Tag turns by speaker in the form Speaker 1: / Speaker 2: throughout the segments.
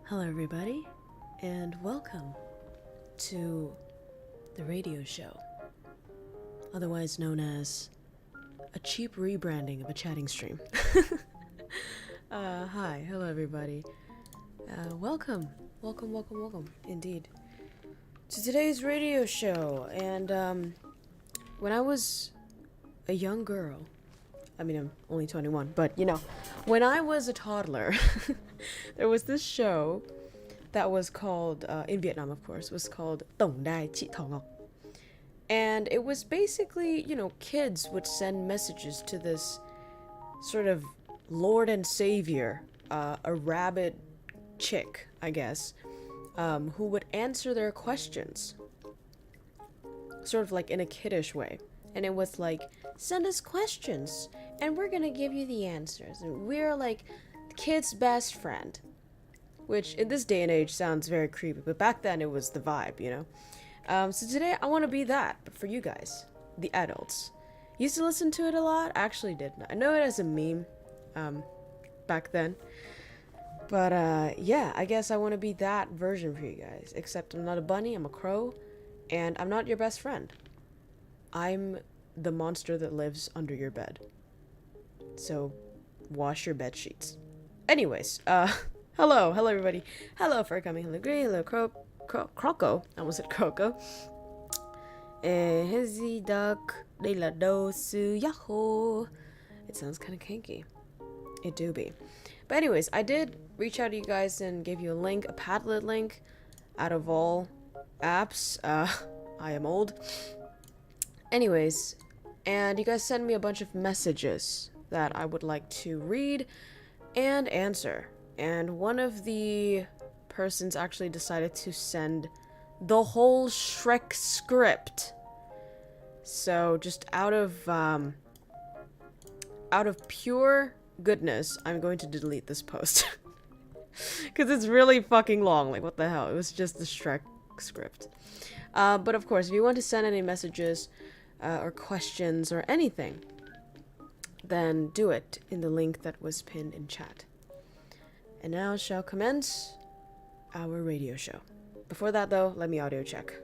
Speaker 1: Hello, everybody, and welcome to the radio show, otherwise known as a cheap rebranding of a chatting stream. Hi, hello, everybody. Welcome, indeed, to today's radio show. And when I was a young girl, I mean, I'm only 21, but you know, when I was a toddler, there was this show that was called, in Vietnam, of course, was called Tổng Đài Chị Thỏ Ngọc. And it was basically, you know, kids would send messages to this sort of Lord and Savior, a rabbit chick, I guess, who would answer their questions, sort of like in a kiddish way. And it was like, send us questions, and we're gonna give you the answers. And we're like kid's best friend. Which, in this day and age, sounds very creepy. But back then, it was the vibe, you know? So today, I want to be that, but for you guys, the adults. Used to listen to it a lot. I actually did. I know it as a meme, back then. But, yeah, I guess I want to be that version for you guys. Except I'm not a bunny, I'm a crow. And I'm not your best friend. I'm the monster that lives under your bed. So, wash your bed sheets. Anyways, hello everybody. Hello for coming. Hello Gray. Hello KROWKO. I almost said KROWKO. Hezzy duck. Đây là đồ sư yahoo. It sounds kind of kinky. It do be. But anyways, I did reach out to you guys and gave you a link, a Padlet link. Out of all apps, I am old. Anyways, and you guys sent me a bunch of messages that I would like to read and answer. And one of the persons actually decided to send the whole Shrek script. So just out of pure goodness, I'm going to delete this post. Because it's really fucking long. Like, what the hell? It was just the Shrek script. But of course, if you want to send any messages or questions or anything, then do it in the link that was pinned in chat. And now shall commence our radio show. Before that, though, let me audio check.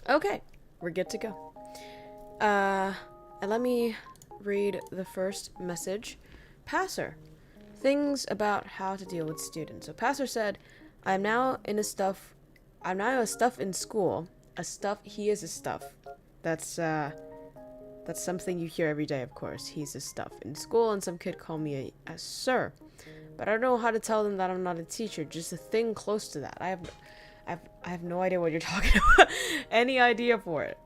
Speaker 1: Okay, we're good to go. And let me read the first message. Passer. Things about how to deal with students. So Passer said, I'm now a stuff in school. He is a stuff. That's something you hear every day, of course. He's a stuff in school, and some kid called me a sir. But I don't know how to tell them that I'm not a teacher, just a thing close to that. I have no idea what you're talking about. Any idea for it.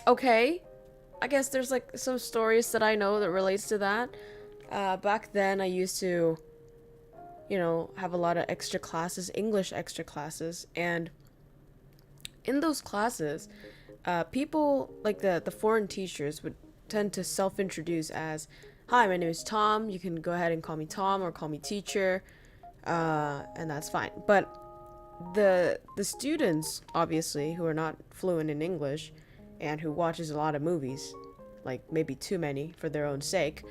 Speaker 1: Okay. I guess there's like some stories that I know that relates to that. Back then I used to, you know, have a lot of extra classes, English extra classes, and in those classes, people, like the foreign teachers, would tend to self-introduce as, hi, my name is Tom, you can go ahead and call me Tom or call me teacher, and that's fine. But the students, obviously, who are not fluent in English, and who watches a lot of movies, like maybe too many for their own sake,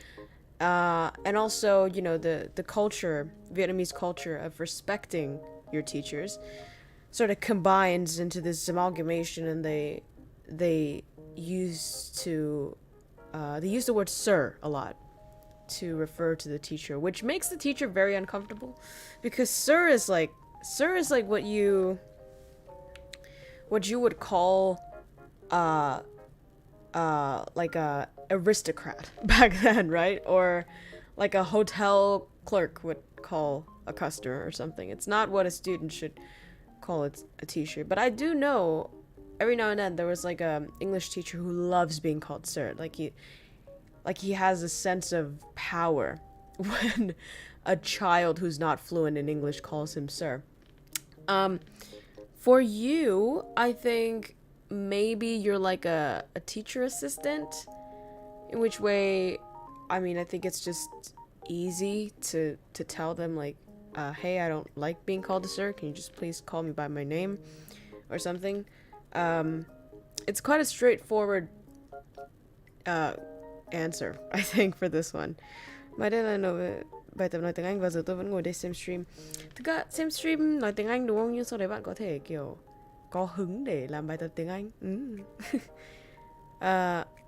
Speaker 1: and also, you know, the culture, Vietnamese culture of respecting your teachers, sort of combines into this amalgamation, and they use the word sir a lot to refer to the teacher, which makes the teacher very uncomfortable, because sir is like what you would call like a aristocrat back then, right? Or like a hotel clerk would call a customer or something. It's not what a student should call it a teacher. But I do know every now and then there was like a English teacher who loves being called sir. Like he has a sense of power when a child who's not fluent in English calls him sir. For you, I think maybe you're like a teacher assistant, in which way, I mean, I think it's just easy to tell them, like, hey, I don't like being called a sir, can you just please call me by my name or something. It's quite a straightforward answer, I think, for this one. Mai đây là bài tập nói tiếng Anh và giờ tôi vẫn ngồi đây xem stream. Thực ra xem stream nói tiếng Anh đúng không? Nhưng sau đấy bạn có thể kiểu có hứng để làm bài tập tiếng Anh.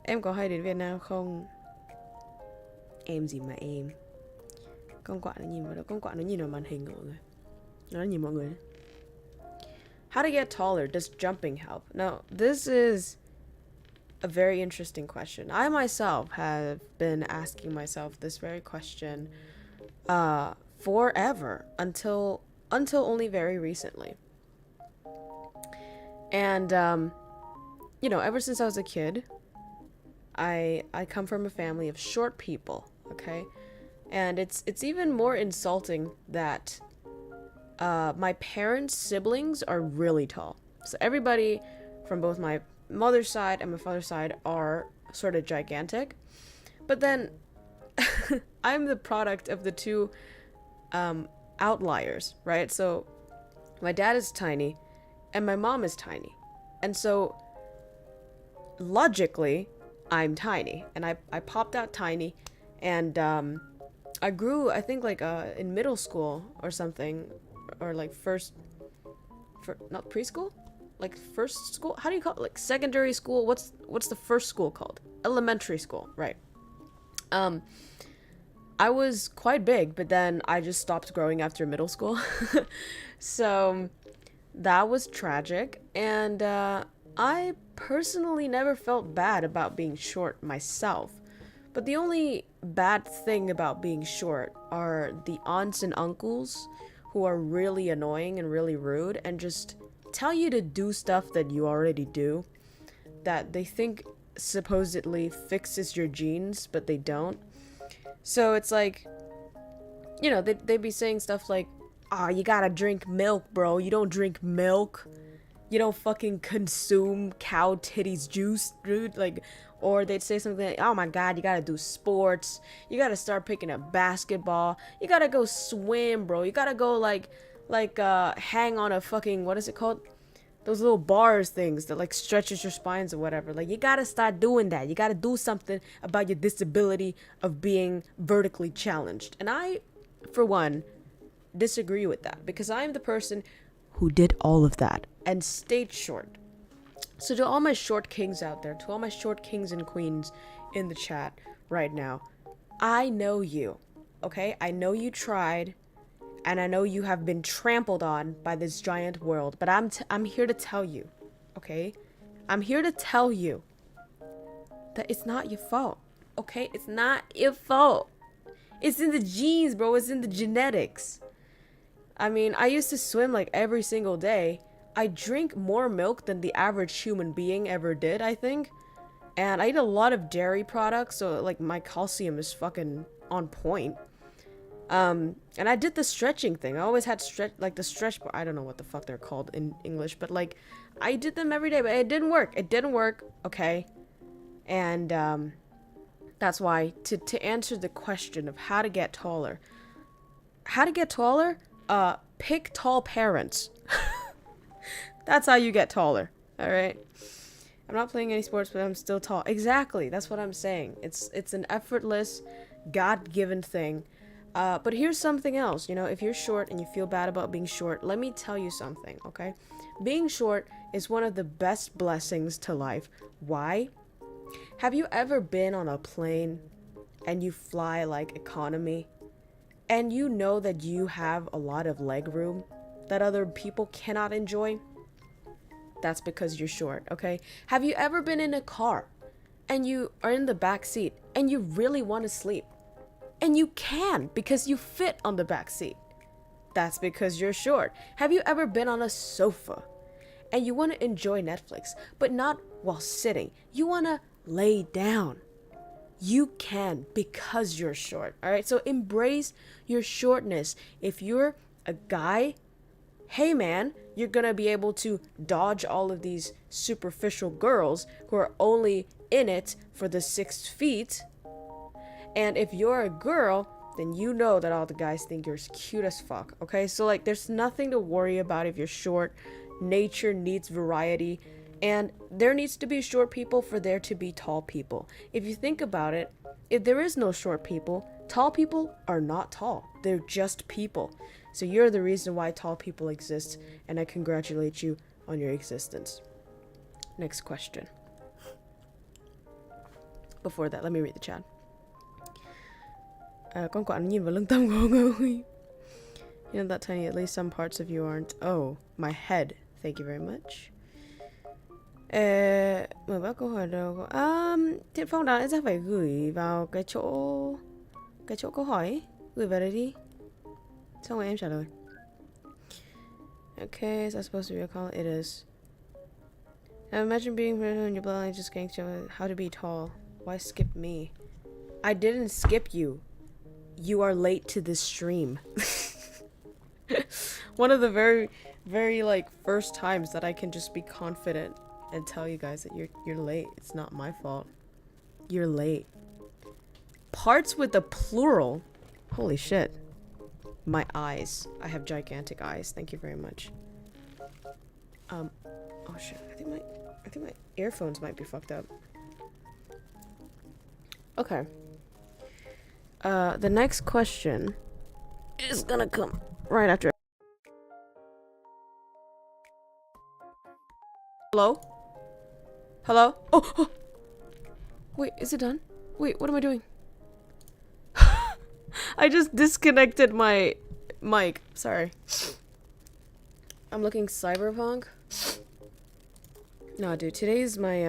Speaker 1: Em có hay đến Việt Nam không? Em gì mà em? Con quạ nó nhìn vào đó, con quạ nó nhìn vào màn hình của mọi người. Nó nhìn mọi người đấy. How to get taller? Does jumping help? Now, this is a very interesting question. I myself have been asking myself this very question forever until only very recently. And ever since I was a kid, I come from a family of short people, okay? And it's even more insulting that my parents' siblings are really tall. So everybody from both my mother's side and my father's side are sort of gigantic. But then I'm the product of the two outliers, right? So my dad is tiny and my mom is tiny. And so logically, I'm tiny. And I popped out tiny. And I grew, I think, like in middle school or something. Or like not preschool? Like first school? How do you call it? Like secondary school? What's the first school called? Elementary school, right. I was quite big, but then I just stopped growing after middle school. So that was tragic. And I personally never felt bad about being short myself. But the only bad thing about being short are the aunts and uncles who are really annoying and really rude and just tell you to do stuff that you already do, that they think supposedly fixes your genes, but they don't. So it's like, they'd be saying stuff like, you gotta drink milk, bro. You don't drink milk. You don't fucking consume cow titties juice, dude. Like, or they'd say something like, oh my god, you gotta do sports. You gotta start picking up basketball. You gotta go swim, bro. You gotta go hang on a fucking, what is it called? Those little bars things that like stretches your spines or whatever. Like, you gotta start doing that. You gotta do something about your disability of being vertically challenged. And I, for one, disagree with that because I'm the person who did all of that and stayed short. So to all my short kings out there, to all my short kings and queens in the chat right now, I know you, okay? I know you tried, and I know you have been trampled on by this giant world, but I'm here to tell you, okay? I'm here to tell you that it's not your fault, okay? It's not your fault. It's in the genes, bro. It's in the genetics. I mean, I used to swim like every single day. I drink more milk than the average human being ever did, I think. And I eat a lot of dairy products, so like my calcium is fucking on point. And I did the stretching thing. I always had the stretch bar. I don't know what the fuck they're called in English, but like I did them every day, but it didn't work. It didn't work, okay? And that's why to answer the question of how to get taller. How to get taller? Pick tall parents. That's how you get taller, all right? I'm not playing any sports, but I'm still tall. Exactly, that's what I'm saying. It's an effortless, God-given thing. But here's something else, if you're short and you feel bad about being short, let me tell you something, okay? Being short is one of the best blessings to life. Why? Have you ever been on a plane and you fly like economy and you know that you have a lot of leg room that other people cannot enjoy? That's because you're short, okay? Have you ever been in a car and you are in the back seat and you really want to sleep? And you can because you fit on the back seat. That's because you're short. Have you ever been on a sofa and you want to enjoy Netflix, but not while sitting? You want to lay down. You can because you're short, all right? So embrace your shortness. If you're a guy, hey man, you're gonna be able to dodge all of these superficial girls who are only in it for the 6 feet. And if you're a girl, then you know that all the guys think you're cute as fuck, okay? So like there's nothing to worry about if you're short. Nature needs variety. And there needs to be short people for there to be tall people. If you think about it, if there is no short people, tall people are not tall. They're just people. So you're the reason why tall people exist, and I congratulate you on your existence. Next question. Before that, let me read the chat. Con quạ nó nhìn vào lưng tâm của ông. You're not that tiny, at least some parts of you aren't. Oh, my head. Thank you very much. Mời bác câu hỏi đầu. Thiện Phong đáng lẽ ra phải gửi vào cái chỗ câu hỏi ấy. Gửi vào đây đi. Xong rồi em trả lời. Okay, is that supposed to be a call? It is. Now imagine being in your bloodline just getting to how to be tall. Why skip me? I didn't skip you. You are late to this stream. One of the very, very like first times that I can just be confident and tell you guys that you're late. It's not my fault. You're late. Parts with the plural. Holy shit. My eyes. I have gigantic eyes. Thank you very much. Oh shit. I think my earphones might be fucked up. Okay. The next question is gonna come right after. Hello? Hello? Oh! Wait, is it done? Wait, what am I doing? I just disconnected my mic. Sorry. I'm looking cyberpunk. No, dude, today's my,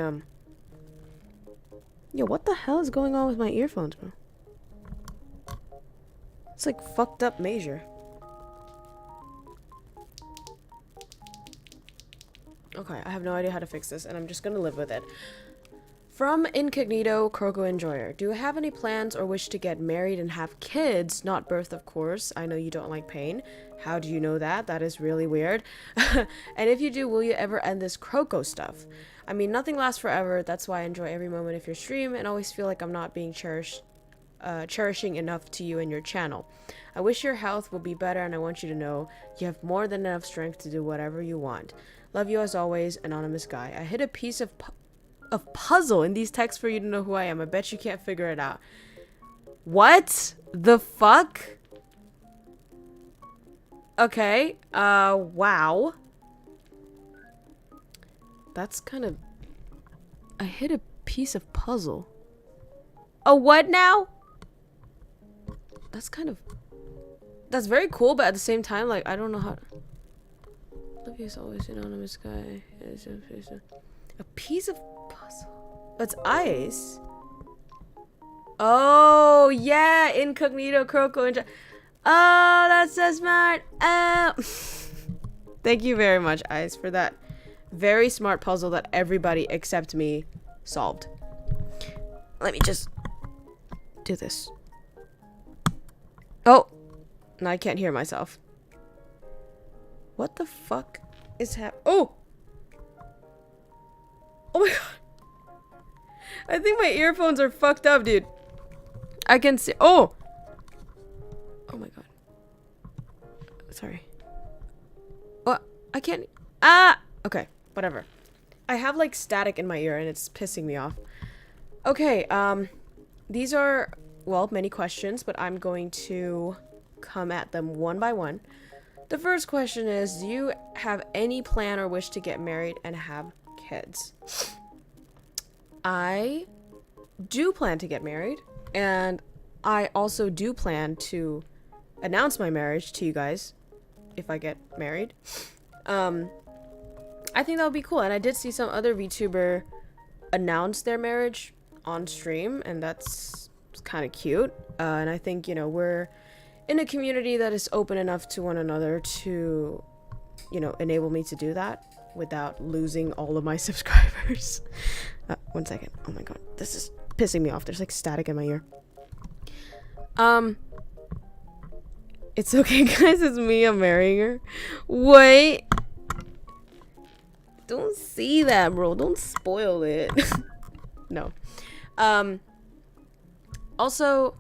Speaker 1: Yo, what the hell is going on with my earphones, bro? It's like fucked up major. Okay, I have no idea how to fix this, and I'm just gonna live with it. From Incognito, KROWKO Enjoyer. Do you have any plans or wish to get married and have kids? Not birth, of course. I know you don't like pain. How do you know that? That is really weird. And if you do, will you ever end this KROWKO stuff? I mean, nothing lasts forever. That's why I enjoy every moment of your stream and always feel like I'm not being cherishing enough to you and your channel. I wish your health will be better, and I want you to know you have more than enough strength to do whatever you want. Love you as always, Anonymous Guy. I hid a piece of puzzle in these texts for you to know who I am. I bet you can't figure it out. What the fuck? Okay, wow. That's kind of... I hit a piece of puzzle. A what now? That's kind of... That's very cool, but at the same time, like, I don't know how... Love you as always, Anonymous Guy. A piece of puzzle. That's ice. Oh, yeah. Incognito, KROWKO, and... Oh, that's so smart. Oh. Thank you very much, Ice, for that very smart puzzle that everybody except me solved. Let me just do this. Oh, now I can't hear myself. What the fuck is Oh! Oh my god. I think my earphones are fucked up, dude. I can see. Oh! Oh my god. Sorry. What? I can't. Ah! Okay, whatever. I have like static in my ear and it's pissing me off. Okay, these are, well, many questions, but I'm going to come at them one by one. The first question is, do you have any plan or wish to get married and have kids? I do plan to get married, and I also do plan to announce my marriage to you guys if I get married. I think that would be cool, and I did see some other VTuber announce their marriage on stream, and that's kind of cute. And I think, you know, we're in a community that is open enough to one another to, you know, enable me to do that without losing all of my subscribers. 1 second. Oh my god, this is pissing me off. There's like static in my ear. It's okay, guys. It's me. I'm marrying her. Wait. Don't see that, bro. Don't spoil it. No. Also,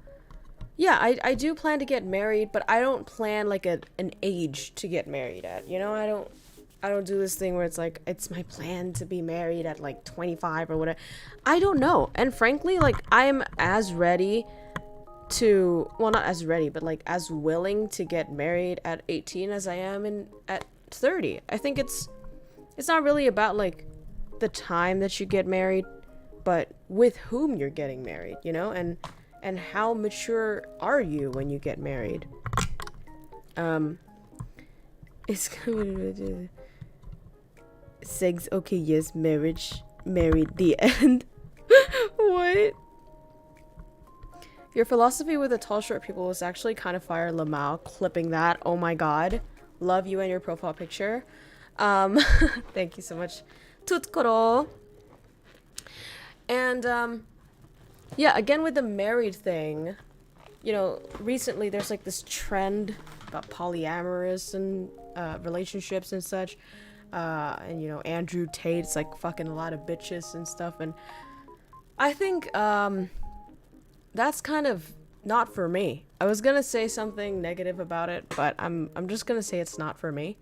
Speaker 1: yeah, I do plan to get married, but I don't plan like an age to get married at. You know, I don't do this thing where it's like, it's my plan to be married at like 25 or whatever. I don't know. And frankly, like, I'm as ready to, well, not as ready, but like as willing to get married at 18 as I am at 30. I think it's not really about like the time that you get married, but with whom you're getting married, you know, and how mature are you when you get married. It's gonna Segs, okay, yes, marriage, married, the end. What? Your philosophy with the tall, short people was actually kind of fire. Lamau, clipping that. Oh my god. Love you and your profile picture. Thank you so much. Tutkoro. And, yeah, again with the married thing, you know, recently there's like this trend about polyamorous and relationships and such. And you know, Andrew Tate's like fucking a lot of bitches and stuff, and I think that's kind of not for me. I was gonna say something negative about it, but I'm just gonna say it's not for me.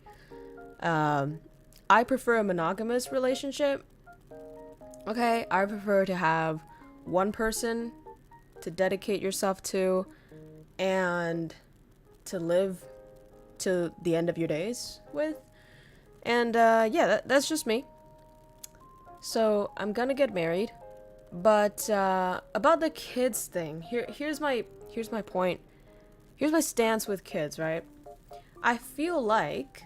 Speaker 1: I prefer a monogamous relationship. Okay, I prefer to have one person to dedicate yourself to and to live to the end of your days with. And yeah, that's just me. So I'm gonna get married, but about the kids thing, here's my point. Here's my stance with kids, right? I feel like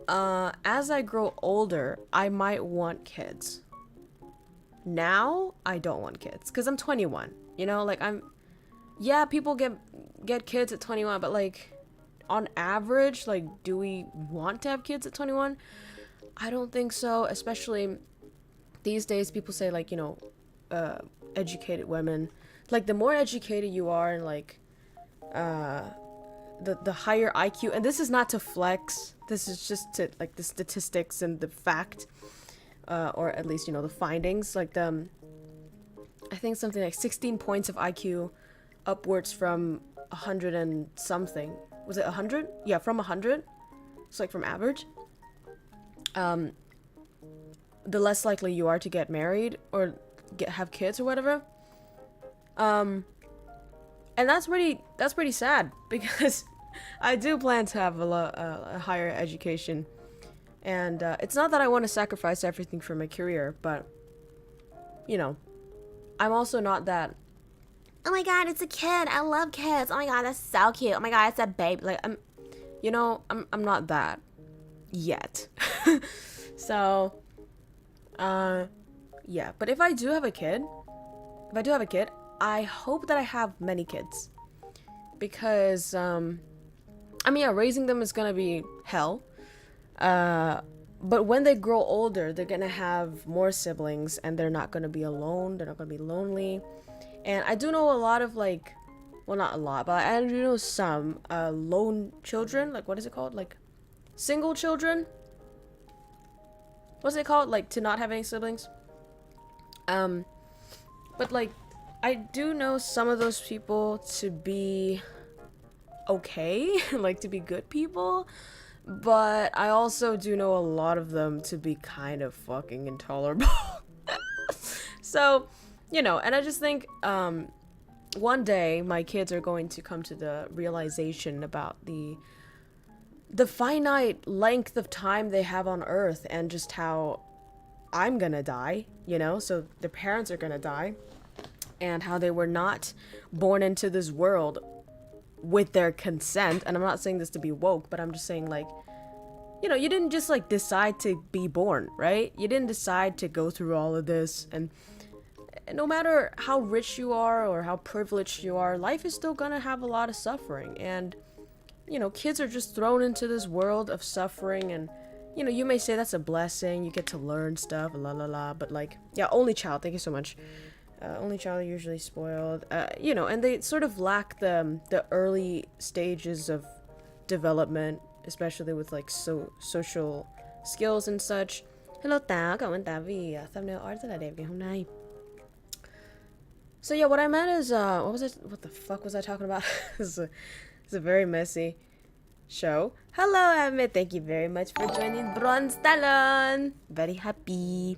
Speaker 1: as I grow older, I might want kids. Now I don't want kids because I'm 21. You know, like yeah, people get kids at 21, but like, on average, like, do we want to have kids at 21? I don't think so, especially these days. People say, like, you know, educated women, like, the more educated you are, and like the higher IQ, and this is not to flex, this is just to like the statistics and the fact, or at least, you know, the findings, like I think something like 16 points of IQ upwards from 100 and something. Was it 100? Yeah, from 100. It's like from average. The less likely you are to get married or have kids or whatever. And that's pretty sad because I do plan to have a higher education, and it's not that I want to sacrifice everything for my career, but you know, I'm also not that, oh my god, it's a kid, I love kids, oh my god, that's so cute, oh my god, it's a baby, like, I'm not that yet. So yeah, but if I do have a kid, I hope that I have many kids, because I mean, yeah, raising them is gonna be hell, but when they grow older, they're gonna have more siblings, and they're not gonna be alone, they're not gonna be lonely. And I do know a lot of, like, well, not a lot, but I do know some lone children, like, what is it called, like, single children, what's it called, like, to not have any siblings. But like, I do know some of those people to be okay, like, to be good people, but I also do know a lot of them to be kind of fucking intolerable. So, you know, and I just think one day my kids are going to come to the realization about the finite length of time they have on Earth, and just how I'm gonna die, you know, so their parents are gonna die, and how they were not born into this world with their consent. And I'm not saying this to be woke, but I'm just saying, like, you know, you didn't just, like, decide to be born, right? You didn't decide to go through all of this, and no matter how rich you are or how privileged you are, life is still gonna have a lot of suffering. And, you know, kids are just thrown into this world of suffering, and, you know, you may say that's a blessing, you get to learn stuff, la la la, but, like, yeah, only child, thank you so much. Only child are usually spoiled, you know, and they sort of lack the early stages of development, especially with, like, social skills and such. Hello Tao, cảm ơn Tao vì thumbnail art rất là đẹp ngày hôm nay. So yeah, what I meant is, what the fuck was I talking about? It's a very messy. show. Hello, Amit. Thank you very much for joining Bronze Talon. Very happy.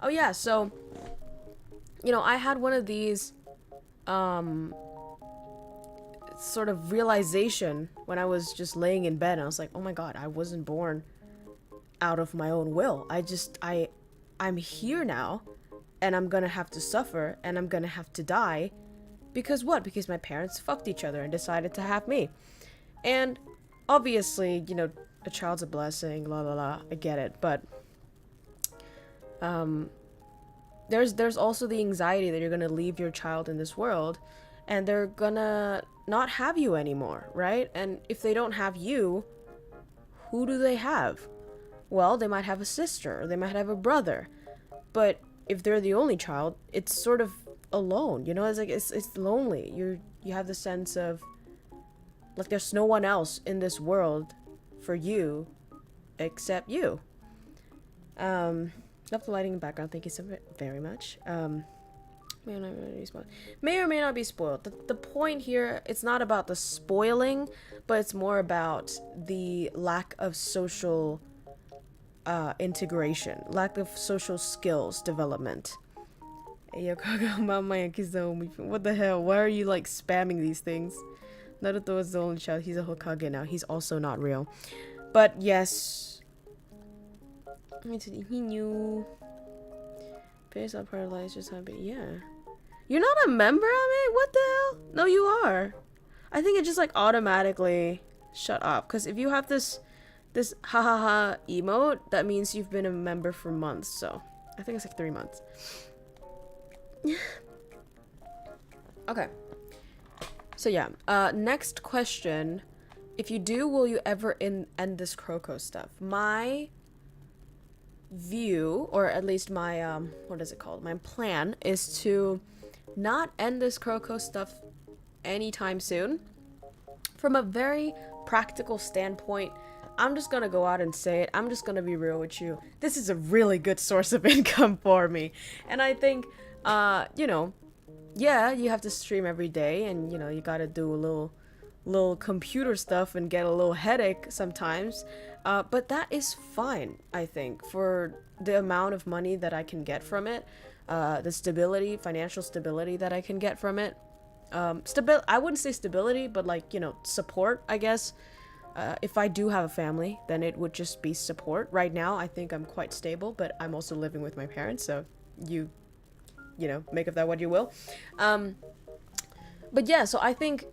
Speaker 1: Oh yeah, so I had one of these sort of realization when I was just laying in bed and I was like, oh my god, I wasn't born out of my own will. I'm here now and I'm gonna have to suffer and I'm gonna have to die because what? Because my parents fucked each other and decided to have me. And obviously, a child's a blessing, la la la, I get it, but there's also the anxiety that you're gonna leave your child in this world and they're gonna not have you anymore, right? And if they don't have you, who do they have? Well, they might have a sister or they might have a brother, but if they're the only child, it's sort of alone, it's like it's lonely. You have the sense of like there's no one else in this world for you except you. Love the lighting in the background, thank you so very much. May or may not be spoiled. The point here, it's not about the spoiling, but it's more about the lack of social integration, lack of social skills development. What the hell? Why are you like spamming these things? Naruto is the only child. He's a Hokage now. He's also not real. But yes. He knew. Parents are paralyzed, just happy. Yeah. You're not a member of it? What the hell? No, you are. I think it just like automatically shut up. Because if you have this ha ha ha emote, that means you've been a member for months. So I think it's like 3 months. Okay. So yeah. Next question. If you do, will you ever end this KROWKO stuff? My view, or at least my what is it called, my plan is to not end this KROWKO stuff anytime soon. From a very practical standpoint, I'm just gonna go out and say it. I'm just gonna be real with you. This is a really good source of income for me, and I think yeah, you have to stream every day and you gotta do a little computer stuff and get a little headache sometimes, but that is fine, I think, for the amount of money that I can get from it, the stability, financial stability that I can get from it. I wouldn't say stability, but like, support, I guess. If I do have a family, then it would just be support. Right now, I think I'm quite stable, but I'm also living with my parents, so you make of that what you will. But yeah, so I think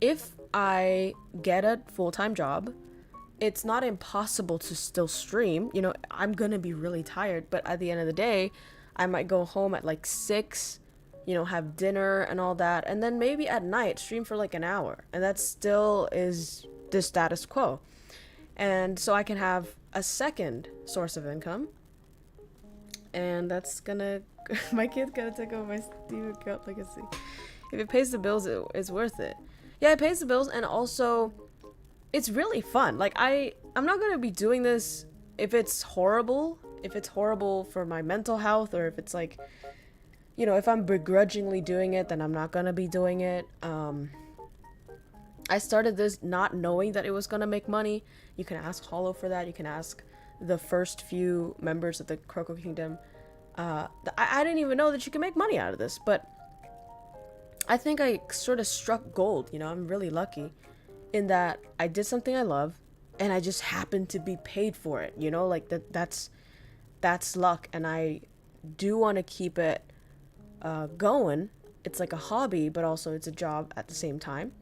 Speaker 1: if I get a full-time job, it's not impossible to still stream. I'm gonna be really tired, but at the end of the day, I might go home at like 6, have dinner and all that, and then maybe at night stream for like an hour, and that still is the status quo. And so I can have a second source of income, and that's gonna my kid's gonna take over my Steven Cup legacy. If it pays the bills, it's worth it. Yeah, it pays the bills, and also it's really fun. Like I'm not gonna be doing this if it's horrible for my mental health, or if it's like, if I'm begrudgingly doing it, then I'm not gonna be doing it. I started this not knowing that it was gonna make money. You can ask Hollow for that. You can ask the first few members of the KROWKO Kingdom. I didn't even know that you can make money out of this, but I think I sort of struck gold. I'm really lucky in that I did something I love and I just happened to be paid for it. Like that's luck, and I do want to keep it going. It's like a hobby, but also it's a job at the same time.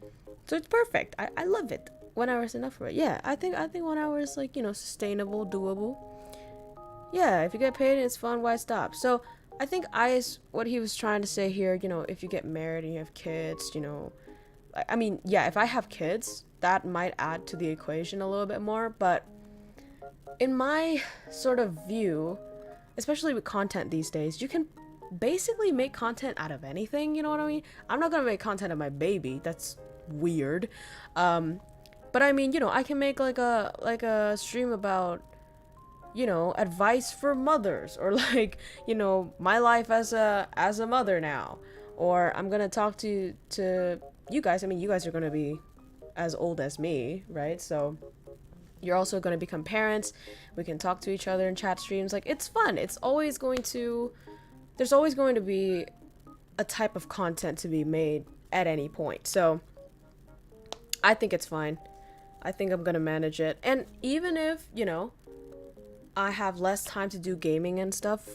Speaker 1: So it's perfect. I love it. 1 hour is enough for it. Yeah, I think 1 hour is like, sustainable, doable. Yeah, if you get paid and it's fun, why stop? So I think what he was trying to say here, if you get married and you have kids, I mean, yeah, if I have kids, that might add to the equation a little bit more, but in my sort of view, especially with content these days, you can basically make content out of anything, you know what I mean? I'm not gonna make content of my baby, that's weird, but I mean, I can make like a stream about, advice for mothers, or like, my life as a mother now, or I'm gonna talk to you guys. I mean, you guys are gonna be as old as me, right? So you're also going to become parents. We can talk to each other in chat streams. Like, it's fun. There's always going to be a type of content to be made at any point. So I think it's fine. I think I'm going to manage it. And even if, I have less time to do gaming and stuff,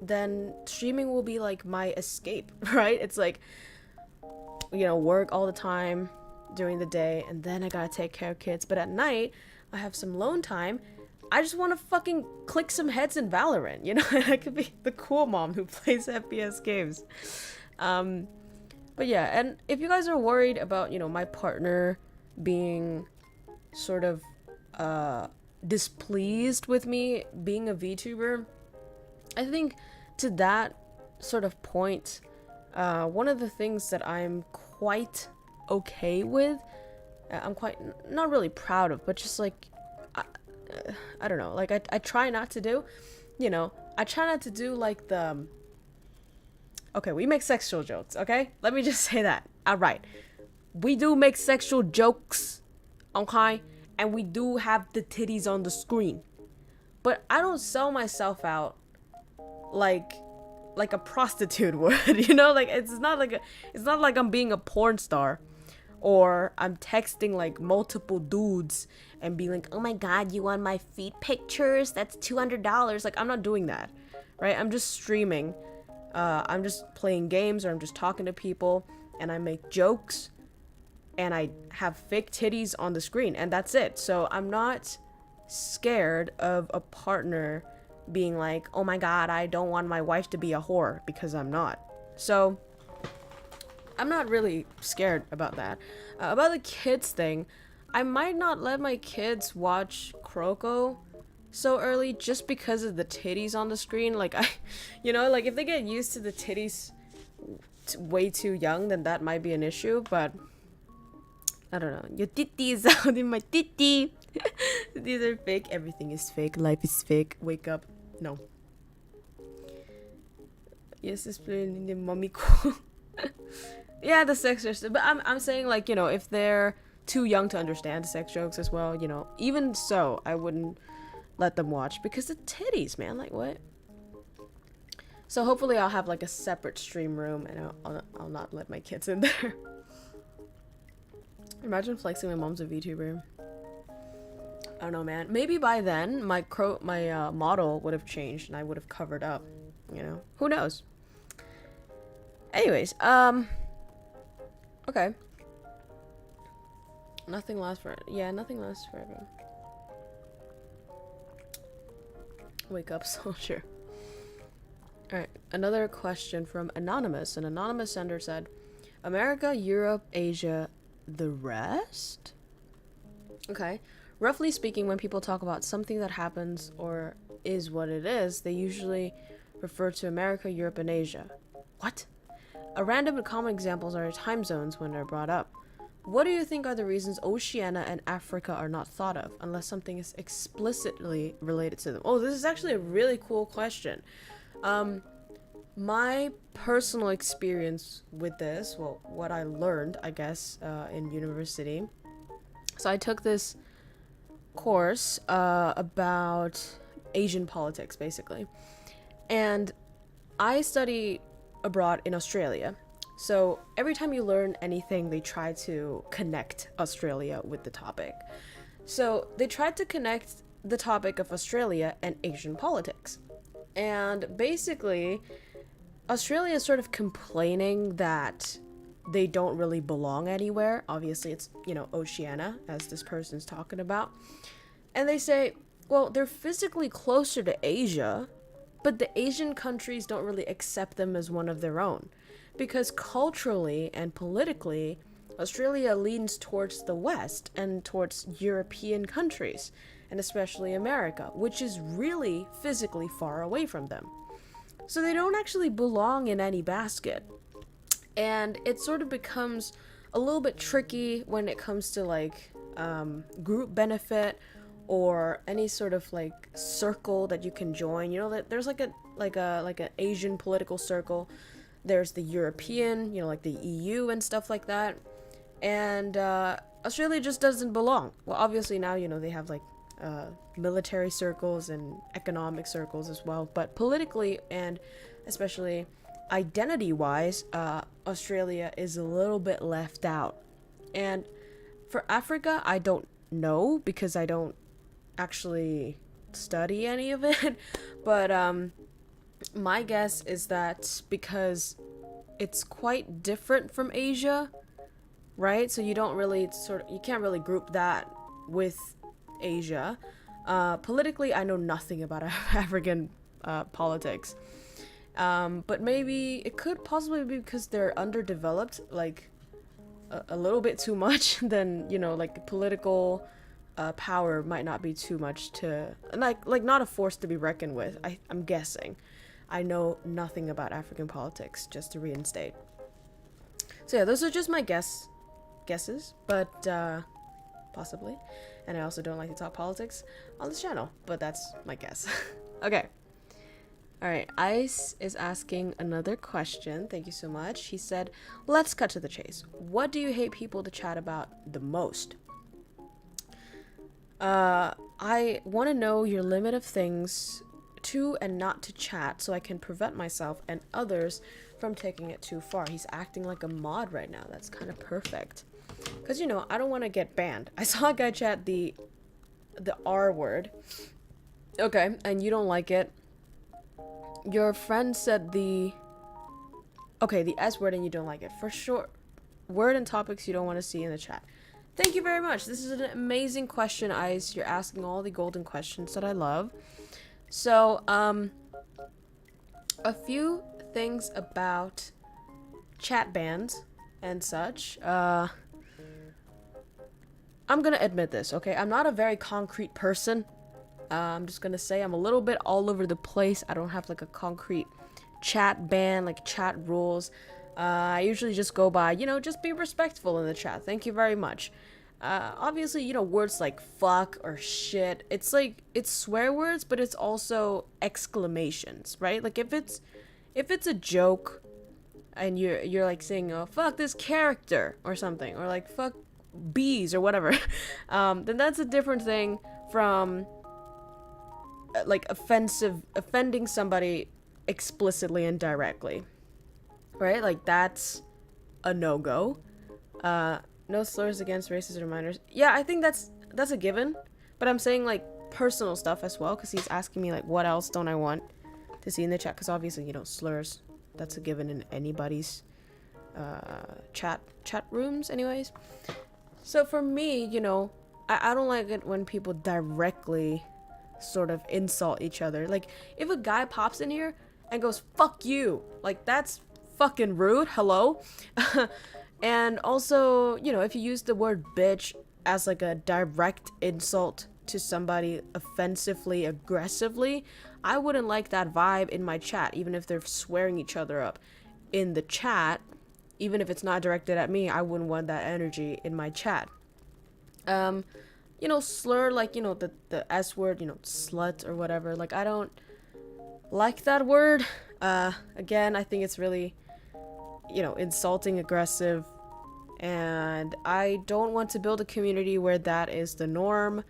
Speaker 1: then streaming will be like my escape, right? It's like, work all the time during the day, and then I gotta take care of kids. But at night, I have some lone time. I just want to fucking click some heads in Valorant, I could be the cool mom who plays FPS games. But yeah, and if you guys are worried about, my partner being sort of displeased with me being a VTuber, I think to that sort of point, one of the things that I'm quite okay with, I'm quite not really proud of, but just like I don't know, like I try not to do, I try not to do like the okay, we make sexual jokes, okay? Let me just say that. Alright. We do make sexual jokes, okay? And we do have the titties on the screen. But I don't sell myself out like a prostitute would, like it's not like I'm being a porn star, or I'm texting like multiple dudes and being like, oh my god, you want my feet pictures? That's $200. Like, I'm not doing that, right? I'm just streaming. I'm just playing games, or I'm just talking to people, and I make jokes, and I have fake titties on the screen, and that's it. So I'm not scared of a partner being like, oh my god, I don't want my wife to be a whore, because I'm not. So I'm not really scared about that. About the kids thing, I might not let my kids watch KROWKO so early just because of the titties on the screen. Like, like if they get used to the titties way too young, then that might be an issue, but I don't know. Your titty is out in my titty. These are fake. Everything is fake. Life is fake. Wake up. No. Yes, it's playing in the mommy cool. Yeah, the sex jokes. But I'm saying, like, if they're too young to understand sex jokes as well, even so, I wouldn't let them watch, because the titties, man, like, what? So hopefully I'll have like a separate stream room, and I'll not let my kids in there. Imagine flexing my mom's a VTuber. I don't know, man. Maybe by then my model would have changed and I would have covered up, who knows. Anyways, okay. Nothing lasts forever. Wake up, soldier. Alright, another question from Anonymous. An anonymous sender said, America, Europe, Asia, the rest? Okay. Roughly speaking, when people talk about something that happens or is what it is, they usually refer to America, Europe, and Asia. What? A random and common examples are time zones when they're brought up. What do you think are the reasons Oceania and Africa are not thought of, unless something is explicitly related to them? Oh, this is actually a really cool question. My personal experience with this, well, what I learned, I guess, in university. So I took this course about Asian politics, basically. And I study abroad in Australia. So every time you learn anything, they try to connect Australia with the topic. So they tried to connect the topic of Australia and Asian politics. And basically, Australia is sort of complaining that they don't really belong anywhere. Obviously, it's, Oceania, as this person's talking about. And they say, well, they're physically closer to Asia, but the Asian countries don't really accept them as one of their own. Because culturally and politically, Australia leans towards the West and towards European countries, and especially America, which is really physically far away from them. So they don't actually belong in any basket. And it sort of becomes a little bit tricky when it comes to like group benefit or any sort of like circle that you can join. That there's like an Asian political circle. There's the European, like the EU and stuff like that. And Australia just doesn't belong. Well, obviously now, you know, they have like military circles and economic circles as well, but politically and especially identity-wise, Australia is a little bit left out. And for Africa, I don't know because I don't actually study any of it, but my guess is that because it's quite different from Asia, right? So you don't really you can't really group that with Asia. Politically, I know nothing about African politics. But maybe it could possibly be because they're underdeveloped, like a little bit too much. Then, you know, like political power might not be too much to like not a force to be reckoned with. I'm guessing. I know nothing about African politics, just to reinstate. So yeah, those are just my guesses, but possibly. And I also don't like to talk politics on this channel, but that's my guess. Okay. Alright, Ice is asking another question. Thank you so much. He said, let's cut to the chase. What do you hate people to chat about the most? I want to know your limit of things to and not to chat so I can prevent myself and others from taking it too far. He's acting like a mod right now. That's kind of perfect. Because, you know, I don't want to get banned. I saw a guy chat the R word. Okay, and you don't like it. Your friend said the S word and you don't like it. For sure. Word and topics you don't want to see in the chat. Thank you very much. This is an amazing question, Ice. You're asking all the golden questions that I love. So, a few things about chat bans and such. I'm gonna admit this, okay? I'm not a very concrete person. I'm just gonna say I'm a little bit all over the place. I don't have like a concrete chat ban, like chat rules. I usually just go by, you know, just be respectful in the chat. Thank you very much. Obviously, you know, words like fuck or shit, it's like, it's swear words, but it's also exclamations, right? Like if it's a joke and you're like saying, oh, fuck this character or something, or like fuck bees or whatever, then that's a different thing from like offending somebody explicitly and directly, right? Like that's a no-go. No slurs against races or minors. Yeah, I think that's a given, but I'm saying like personal stuff as well, because he's asking me like what else don't I want to see in the chat, because obviously, you know, slurs, that's a given in anybody's chat rooms anyways. So for me, you know, I don't like it when people directly sort of insult each other. Like if a guy pops in here and goes fuck you, like that's fucking rude. Hello. And also, you know, if you use the word bitch as like a direct insult to somebody offensively, aggressively, I wouldn't like that vibe in my chat, even if they're swearing each other up in the chat. Even if it's not directed at me, I wouldn't want that energy in my chat. You know, slur, like, you know, the S word, you know, slut or whatever, like, I don't like that word. Again, I think it's really, you know, insulting, aggressive, and I don't want to build a community where that is the norm,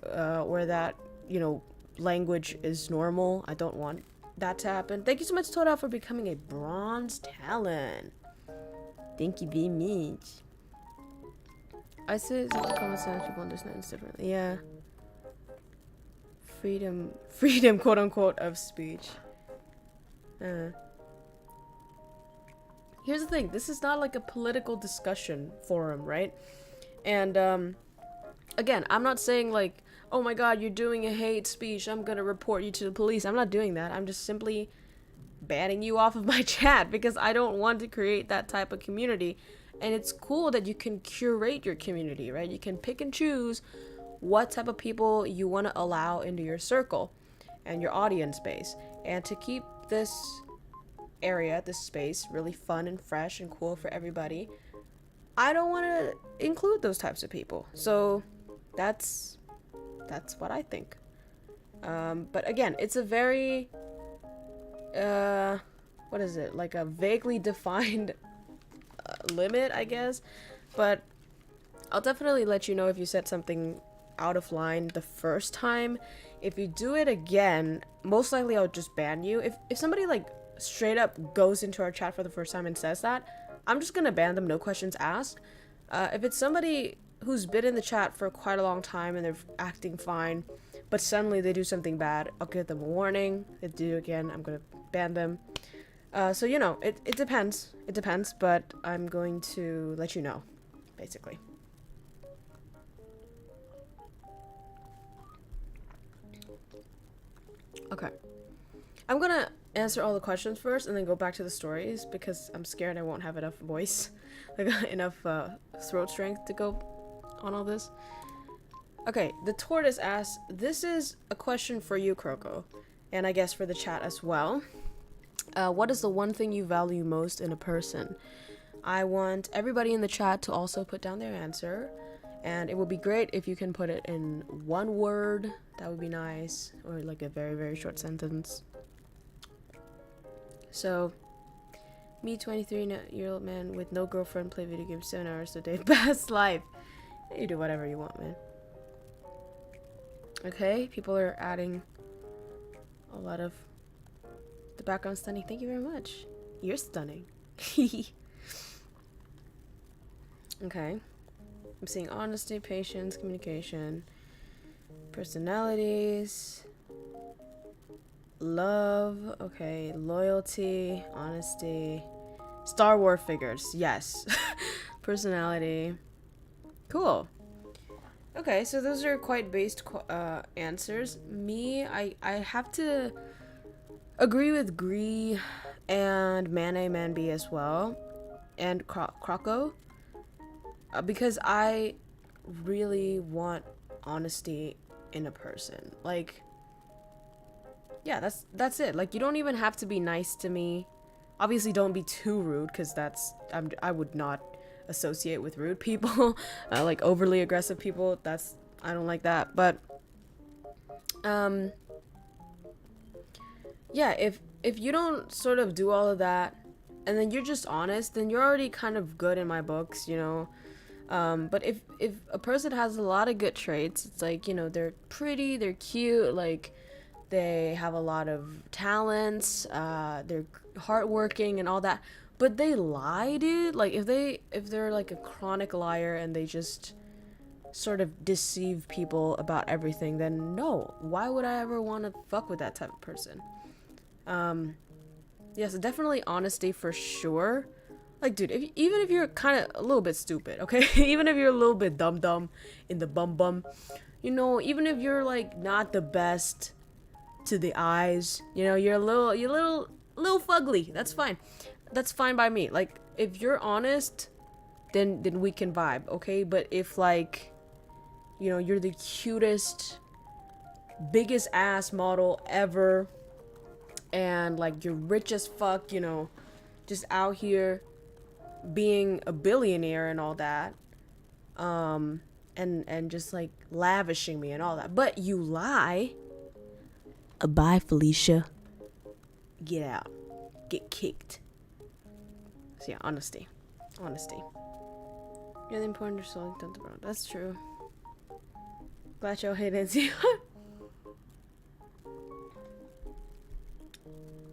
Speaker 1: where that, you know, language is normal. I don't want that to happen. Thank you so much, Toda, for becoming a bronze talent. Thank you very much. I say it's like common sense, people understand it differently. Yeah. Freedom, quote unquote, of speech. Here's the thing, this is not like a political discussion forum, right? And again, I'm not saying like, oh my god, you're doing a hate speech, I'm gonna report you to the police. I'm not doing that. I'm just simply banning you off of my chat because I don't want to create that type of community. And it's cool that you can curate your community, right? You can pick and choose what type of people you want to allow into your circle and your audience base. And to keep this area, this space, really fun and fresh and cool for everybody, I don't want to include those types of people. So that's what I think. But again, it's a very what is it, like a vaguely defined limit, I guess, but I'll definitely let you know if you said something out of line the first time. If you do it again, most likely I'll just ban you. If somebody like straight up goes into our chat for the first time and says that, I'm just gonna ban them, no questions asked. If it's somebody who's been in the chat for quite a long time and they're acting fine, but suddenly they do something bad, I'll give them a warning. If they do it again, I'm gonna ban them. So you know, it depends. It depends, but I'm going to let you know, basically. Okay. I'm gonna answer all the questions first and then go back to the stories because I'm scared I won't have enough voice, like enough throat strength to go on all this. Okay, the tortoise asks, this is a question for you, KROWKO, and I guess for the chat as well. What is the one thing you value most in a person? I want everybody in the chat to also put down their answer, and it would be great if you can put it in one word. That would be nice, or like a very, very short sentence. So, me, 23-year-old man with no girlfriend, play video games 7 hours a day, best life. You do whatever you want, man. Okay, people are adding a lot of the background stunning. Thank you very much. You're stunning. Okay. I'm seeing honesty, patience, communication, personalities, love, okay, loyalty, honesty, Star Wars figures, yes. Personality. Cool. Okay, so those are quite based answers. Me, I have to agree with Gree and Man A, Man B as well, and KROWKO, because I really want honesty in a person. Like, yeah, that's it. Like, you don't even have to be nice to me. Obviously, don't be too rude, because I would not associate with rude people. Like overly aggressive people, I don't like that. But yeah, if you don't sort of do all of that and then you're just honest, then you're already kind of good in my books, you know. But if a person has a lot of good traits, it's like, you know, they're pretty, they're cute, like they have a lot of talents, they're hardworking and all that, but they lie, dude. Like if they're like a chronic liar and they just sort of deceive people about everything, then no, why would I ever want to fuck with that type of person? Yes, definitely honesty for sure. Like, dude, even if you're kind of a little bit stupid, okay? Even if you're a little bit dumb in the bum, you know, even if you're like not the best to the eyes, you know, you're a little fugly. That's fine. That's fine by me. Like, if you're honest, then we can vibe, okay? But if like, you know, you're the cutest, biggest ass model ever, and like you're rich as fuck, you know, just out here being a billionaire and all that, and just like lavishing me and all that, but you lie, bye Felicia, get out, get kicked. So yeah, honesty. You're the important soul, that's true. Glad y'all hate NCR.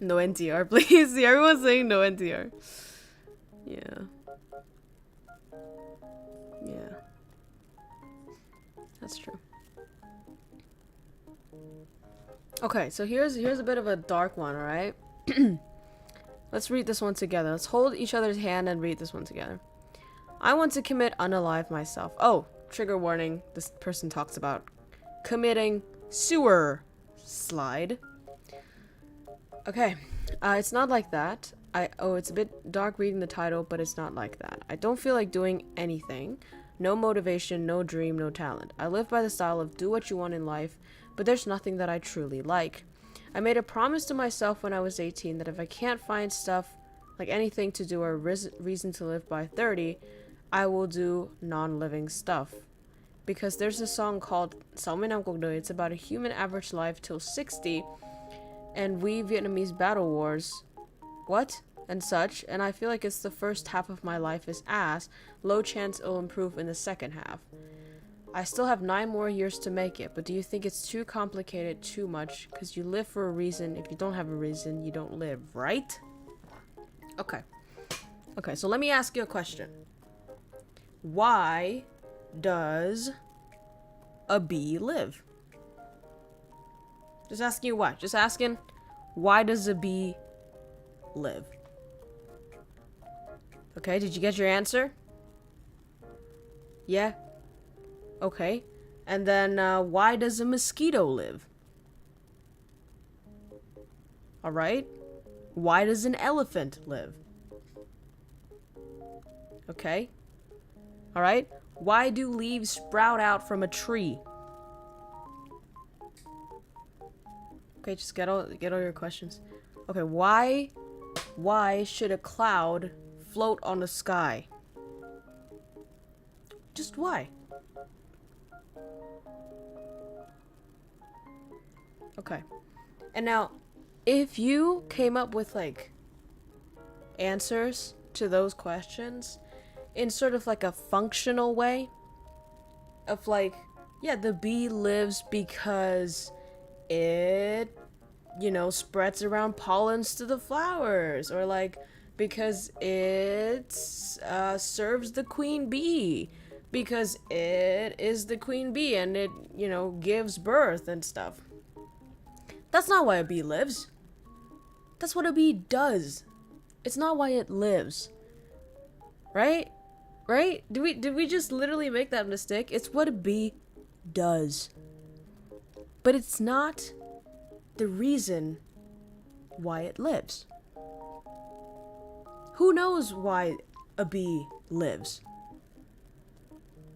Speaker 1: No NTR, please. Everyone's saying no NTR. Yeah. That's true. Okay, so here's a bit of a dark one, alright? Let's read this one together. Let's hold each other's hand and read this one together. I want to commit unalive myself. Oh, trigger warning. This person talks about committing sewer slide. Okay, it's not like that. It's a bit dark reading the title, but it's not like that. I don't feel like doing anything. No motivation, no dream, no talent. I live by the style of do what you want in life, but there's nothing that I truly like. I made a promise to myself when I was 18 that if I can't find stuff, like anything to do or reason to live by 30, I will do non-living stuff. Because there's a song called Sao My Nam Cuộc Đời. It's about a human average life till 60, and we Vietnamese battle wars. What? and such, and I feel like it's the first half of my life is ass. Low chance it'll improve in the second half. I still have 9 more years to make it, but do you think it's too complicated, too much? Because you live for a reason. If you don't have a reason, you don't live, right? Okay. Okay, so let me ask you a question. Why does a bee live? Just asking you why. Just asking, why does a bee live? Okay, did you get your answer? Yeah? Okay. And then, why does a mosquito live? Alright. Why does an elephant live? Okay. Alright. Why do leaves sprout out from a tree? Okay, just get all your questions. Okay, why should a cloud float on the sky? Just why? Okay. And now, if you came up with, like, answers to those questions in sort of like a functional way of like, yeah, the bee lives because it, you know, spreads around pollens to the flowers, or like because it serves the queen bee, because it is the queen bee and it, you know, gives birth and stuff. That's not why a bee lives. That's what a bee does. It's not why it lives. Right? Right? Did we just literally make that mistake? It's what a bee does. But it's not the reason why it lives. Who knows why a bee lives?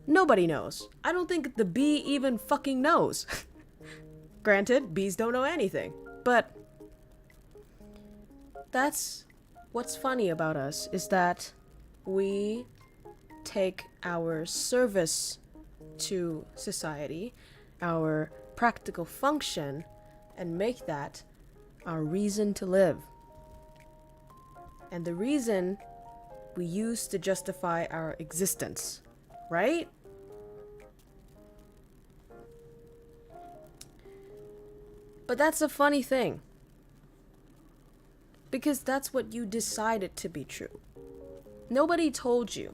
Speaker 1: Nobody knows. I don't think the bee even fucking knows. Granted, bees don't know anything. But that's what's funny about us, is that we take our service to society, our practical function, and make that our reason to live. And the reason we use to justify our existence, right? But that's a funny thing. Because that's what you decided to be true. Nobody told you.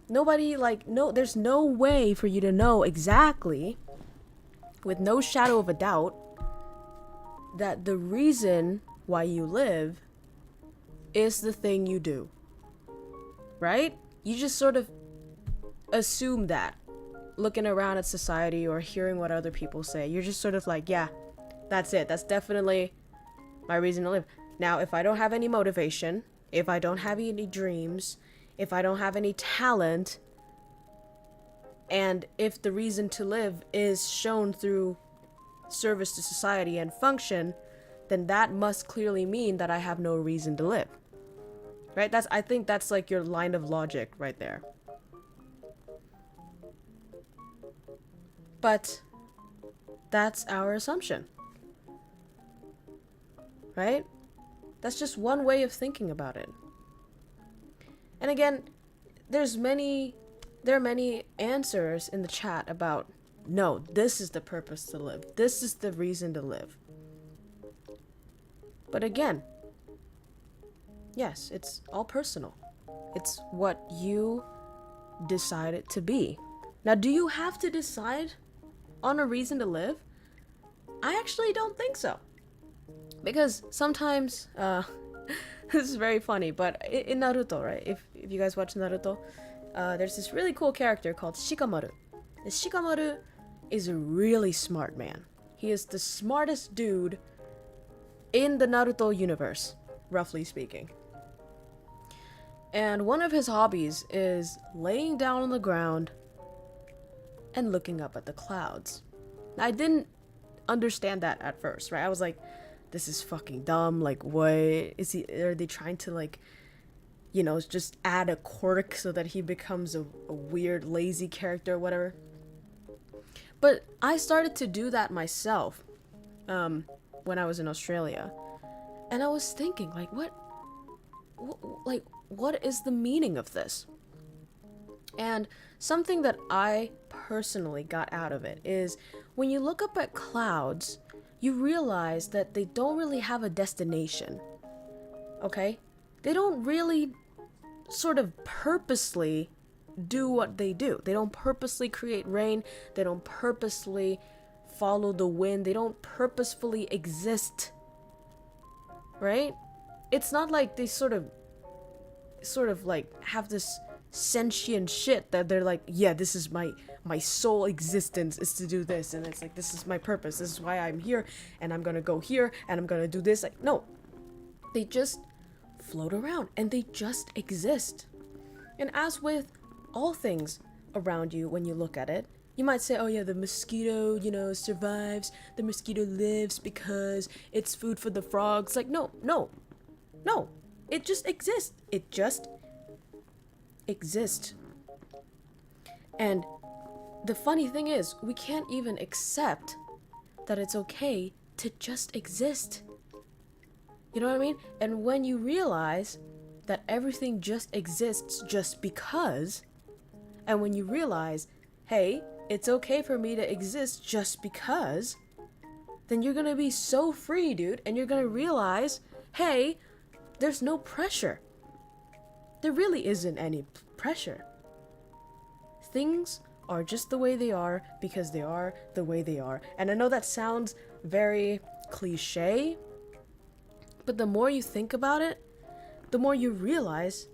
Speaker 1: Nobody, like, no, there's no way for you to know exactly, with no shadow of a doubt, that the reason why you live is the thing you do. Right? You just sort of assume that, looking around at society or hearing what other people say. You're just sort of like, yeah, that's it. That's definitely my reason to live. Now, if I don't have any motivation, if I don't have any dreams, if I don't have any talent, and if the reason to live is shown through service to society and function, then that must clearly mean that I have no reason to live. Right? I think that's like your line of logic right there. But that's our assumption. Right? That's just one way of thinking about it. And again, there are many answers in the chat about, no, this is the purpose to live. This is the reason to live. But again, yes, it's all personal. It's what you decide it to be. Now, do you have to decide on a reason to live? I actually don't think so. Because sometimes, this is very funny, but in Naruto, right? If you guys watch Naruto, there's this really cool character called Shikamaru. And Shikamaru is a really smart man. He is the smartest dude in the Naruto universe, roughly speaking. And one of his hobbies is laying down on the ground and looking up at the clouds. I didn't understand that at first, right? I was like, this is fucking dumb. Like, what is he? Are they trying to, like, you know, just add a quirk so that he becomes a weird, lazy character or whatever? But I started to do that myself when I was in Australia. And I was thinking, like, what is the meaning of this? And something that I personally got out of it is when you look up at clouds, you realize that they don't really have a destination. Okay? They don't really sort of purposely do what they do. They don't purposely create rain. They don't purposely follow the wind. They don't purposefully exist. Right? It's not like they sort of like have this sentient shit that they're like, yeah, this is my sole existence is to do this, and it's like, this is my purpose, this is why I'm here, and I'm gonna go here, and I'm gonna do this. Like, no, they just float around and they just exist. And as with all things around you, when you look at it, you might say, oh yeah, the mosquito, you know, survives, the mosquito lives because it's food for the frogs. Like, no, it just exists. It just exist. And the funny thing is, we can't even accept that it's okay to just exist. You know what I mean? And when you realize that everything just exists just because, and when you realize, hey, it's okay for me to exist just because, then you're gonna be so free, dude, and you're gonna realize, hey, there's no pressure. There really isn't any pressure. Things are just the way they are because they are the way they are. And I know that sounds very cliche, but the more you think about it, the more you realize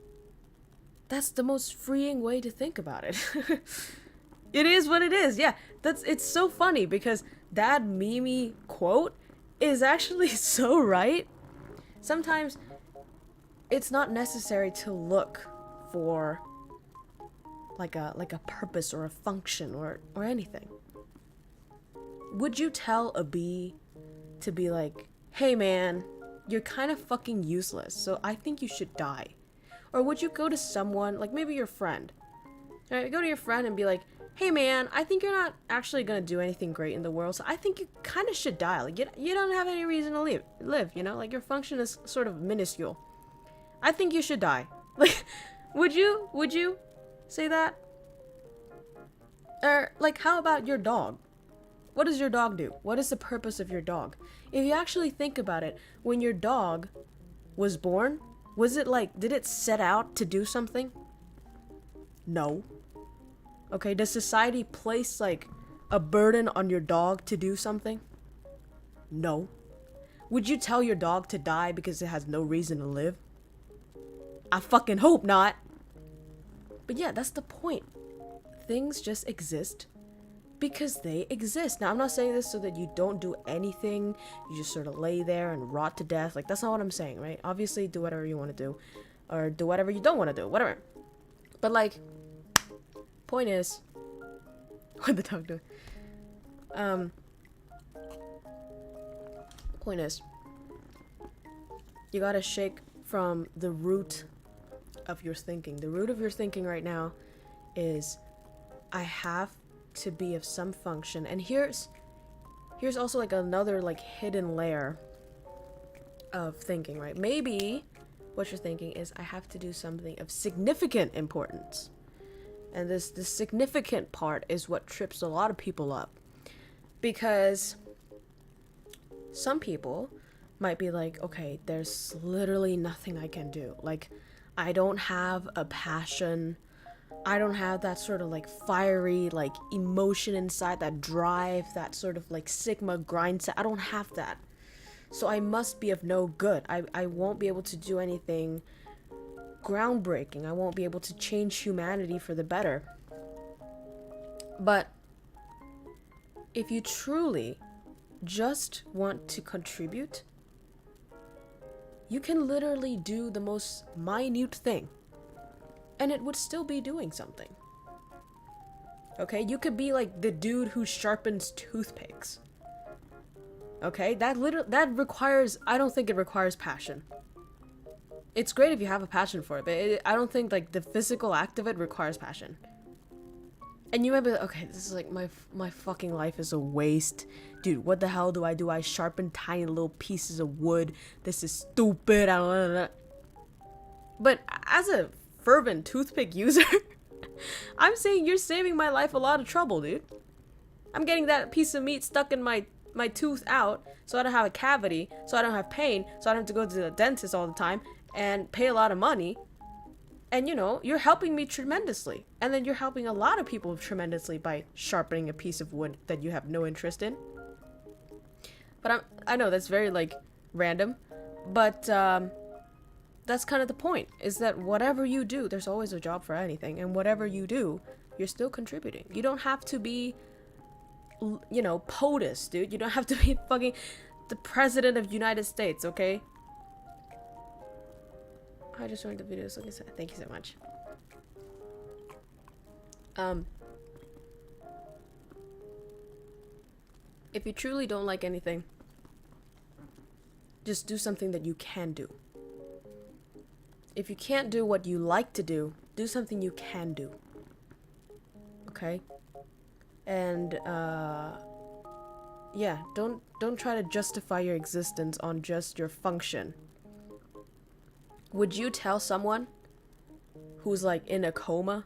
Speaker 1: that's the most freeing way to think about it. It is what it is. Yeah, it's so funny because that meme quote is actually so right. Sometimes it's not necessary to look for like a purpose or a function or anything. Would you tell a bee to be like, hey man, you're kind of fucking useless, so I think you should die? Or would you go to someone, like maybe your friend, right? Go to your friend and be like, hey man, I think you're not actually gonna do anything great in the world, so I think you kind of should die. Like, you don't have any reason to live, you know? Like, your function is sort of minuscule. I think you should die. Like, would you say that? Or, like, how about your dog? What does your dog do? What is the purpose of your dog? If you actually think about it, when your dog was born, was it like, did it set out to do something? No. Okay, does society place, like, a burden on your dog to do something? No. Would you tell your dog to die because it has no reason to live? I fucking hope not. But yeah, that's the point. Things just exist because they exist. Now, I'm not saying this so that you don't do anything. You just sort of lay there and rot to death. Like, that's not what I'm saying, right? Obviously, do whatever you want to do. Or do whatever you don't want to do. Whatever. But, like, point is... What the dog doing? Point is... You gotta shake from the root of your thinking. The root of your thinking right now is, I have to be of some function. And here's also like another like hidden layer of thinking, right? Maybe what you're thinking is, I have to do something of significant importance. And this significant part is what trips a lot of people up. Because some people might be like, okay, there's literally nothing I can do. Like, I don't have a passion. I don't have that sort of like fiery like emotion inside, that drive, that sort of like Sigma grind set. I don't have that. So I must be of no good. I won't be able to do anything groundbreaking. I won't be able to change humanity for the better. But if you truly just want to contribute, you can literally do the most minute thing, and it would still be doing something. Okay, you could be like the dude who sharpens toothpicks. Okay, that requires, I don't think it requires passion. It's great if you have a passion for it, but I don't think like the physical act of it requires passion. And you might be like, okay, this is like my fucking life is a waste. Dude, what the hell do? I sharpen tiny little pieces of wood. This is stupid. I don't know. But as a fervent toothpick user, I'm saying you're saving my life a lot of trouble, dude. I'm getting that piece of meat stuck in my tooth out, so I don't have a cavity, so I don't have pain, so I don't have to go to the dentist all the time and pay a lot of money. And you know, you're helping me tremendously. And then you're helping a lot of people tremendously by sharpening a piece of wood that you have no interest in. But I know that's very like random, but that's kind of the point, is that whatever you do, there's always a job for anything, and whatever you do, you're still contributing. You don't have to be, you know, POTUS, dude. You don't have to be fucking the president of the United States, okay? I just joined the video, so thank you so much. If you truly don't like anything, just do something that you can do. If you can't do what you like to do something you can do. Okay? And yeah, don't try to justify your existence on just your function. Would you tell someone who's like in a coma,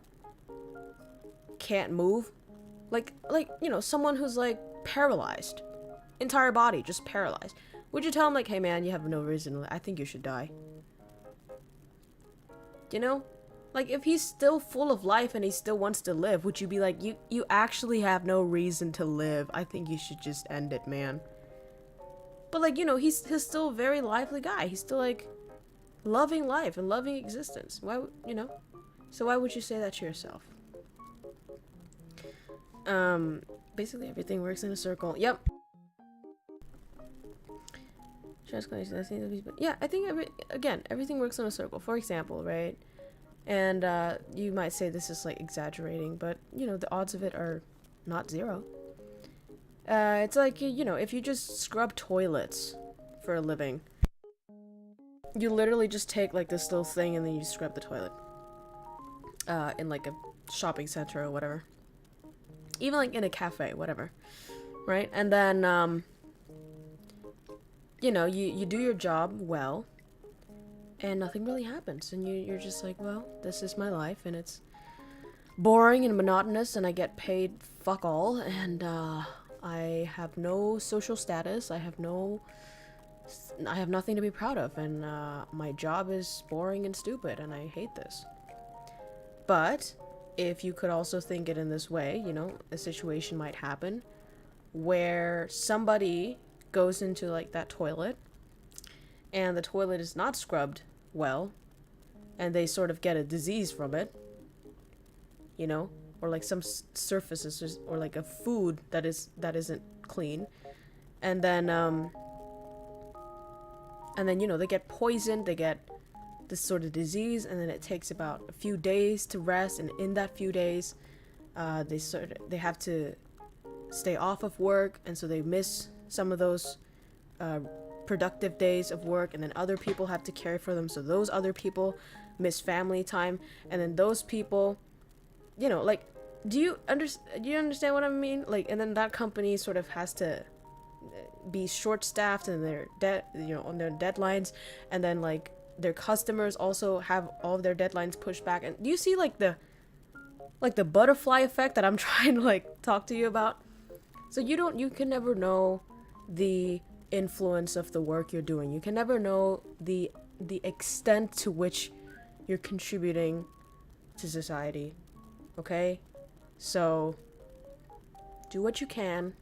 Speaker 1: can't move, like you know, someone who's like paralyzed, entire body just paralyzed, would you tell him like, hey man, you have no reason, I think you should die? You know, like if he's still full of life and he still wants to live, would you be like, you actually have no reason to live, I think you should just end it, man? But like, you know, he's still a very lively guy, he's still like loving life and loving existence. Why, you know, so why would you say that to yourself? Basically everything works in a circle. Yep. Yeah, I think everything works in a circle. For example, right? And you might say this is like exaggerating, but you know, the odds of it are not zero. It's like, you know, if you just scrub toilets for a living, you literally just take like this little thing and then you scrub the toilet in like a shopping center or whatever, even like in a cafe, whatever, right? And then you know, you do your job well and nothing really happens, and you're just like, well, this is my life and it's boring and monotonous and I get paid fuck all, and I have no social status, I have nothing to be proud of, and my job is boring and stupid and I hate this. But if you could also think it in this way, you know, a situation might happen where somebody goes into like that toilet and the toilet is not scrubbed well and they sort of get a disease from it, you know, or like some surfaces or like a food that isn't clean, and then you know, they get poisoned, they get this sort of disease, and then it takes about a few days to rest, and in that few days they have to stay off of work, and so they miss some of those productive days of work, and then other people have to care for them, so those other people miss family time, and then those people, you know, like, do you understand what I mean? Like, and then that company sort of has to be short-staffed and they're you know, on their deadlines, and then like their customers also have all of their deadlines pushed back. And do you see like the butterfly effect that I'm trying to like talk to you about? So you can never know the influence of the work you're doing. You can never know the extent to which you're contributing to society. Okay? So do what you can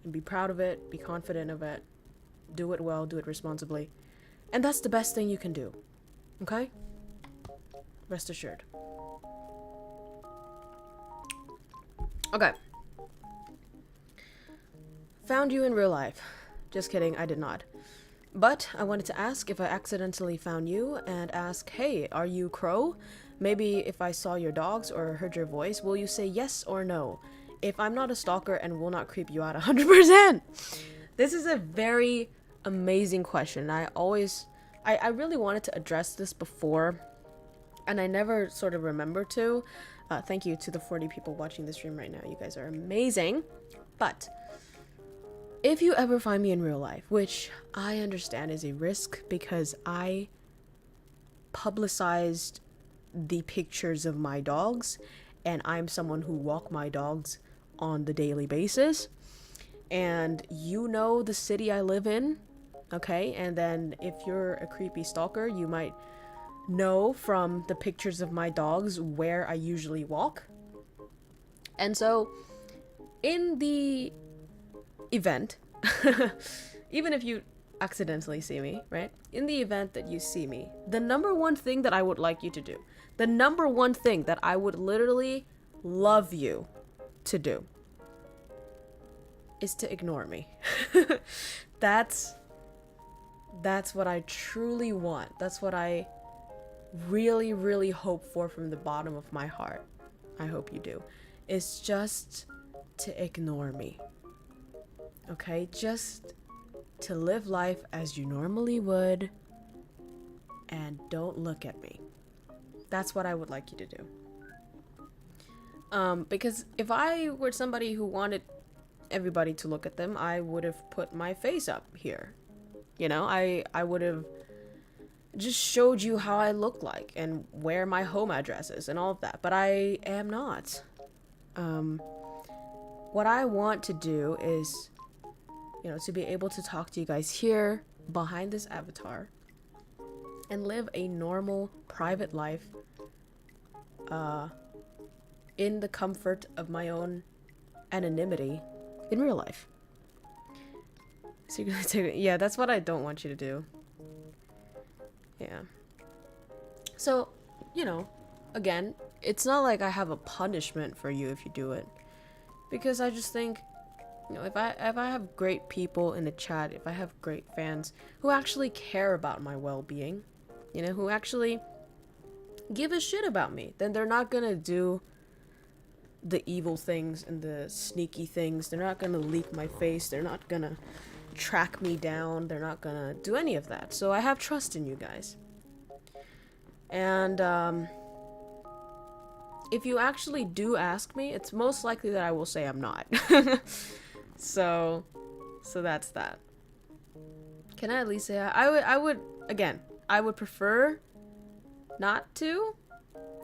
Speaker 1: and be proud of it, be confident of it, do it well, do it responsibly. And that's the best thing you can do. Okay? Rest assured. Okay. Found you in real life. Just kidding, I did not. But I wanted to ask if I accidentally found you and ask, hey, are you Crow? Maybe if I saw your dogs or heard your voice, will you say yes or no? If I'm not a stalker and will not creep you out 100%. This is a very amazing question. I really wanted to address this before, and I never sort of remember to. Thank you to the 40 people watching this stream right now. You guys are amazing. But if you ever find me in real life, which I understand is a risk because I publicized the pictures of my dogs, and I'm someone who walk my dogs on the daily basis, and you know the city I live in, okay? And then if you're a creepy stalker, you might know from the pictures of my dogs where I usually walk. And so in the event, even if you accidentally see me, right? In the event that you see me, the number one thing that I would like you to do, the number one thing that I would literally love you to do, is to ignore me. That's what I truly want. That's what I really, really hope for from the bottom of my heart. I hope you do. Is just to ignore me. Okay? Just to live life as you normally would and don't look at me. That's what I would like you to do. Because if I were somebody who wanted everybody to look at them, I would have put my face up here. You know, I would have just showed you how I look like and where my home address is and all of that. But I am not. What I want to do is, you know, to be able to talk to you guys here behind this avatar and live a normal private life in the comfort of my own anonymity in real life. Yeah, that's what I don't want you to do. Yeah. So, you know, again, it's not like I have a punishment for you if you do it. Because I just think, you know, if I have great people in the chat, if I have great fans who actually care about my well-being, you know, who actually give a shit about me, then they're not gonna do the evil things and the sneaky things. They're not gonna leak my face. They're not gonna track me down. They're not gonna do any of that. So I have trust in you guys. And if you actually do ask me, it's most likely that I will say I'm not. so that's that. Can I at least say I would again, I would prefer not to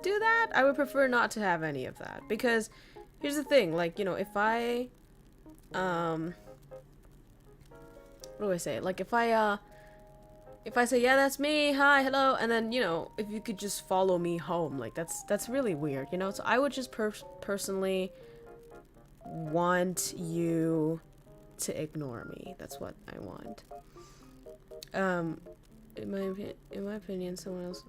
Speaker 1: do that. I would prefer not to have any of that, because here's the thing, like, you know, if I what do I say? Like, if I say, yeah, that's me, hi, hello, and then, you know, if you could just follow me home, like, that's really weird, you know? So I would just personally want you to ignore me. That's what I want. In my opinion,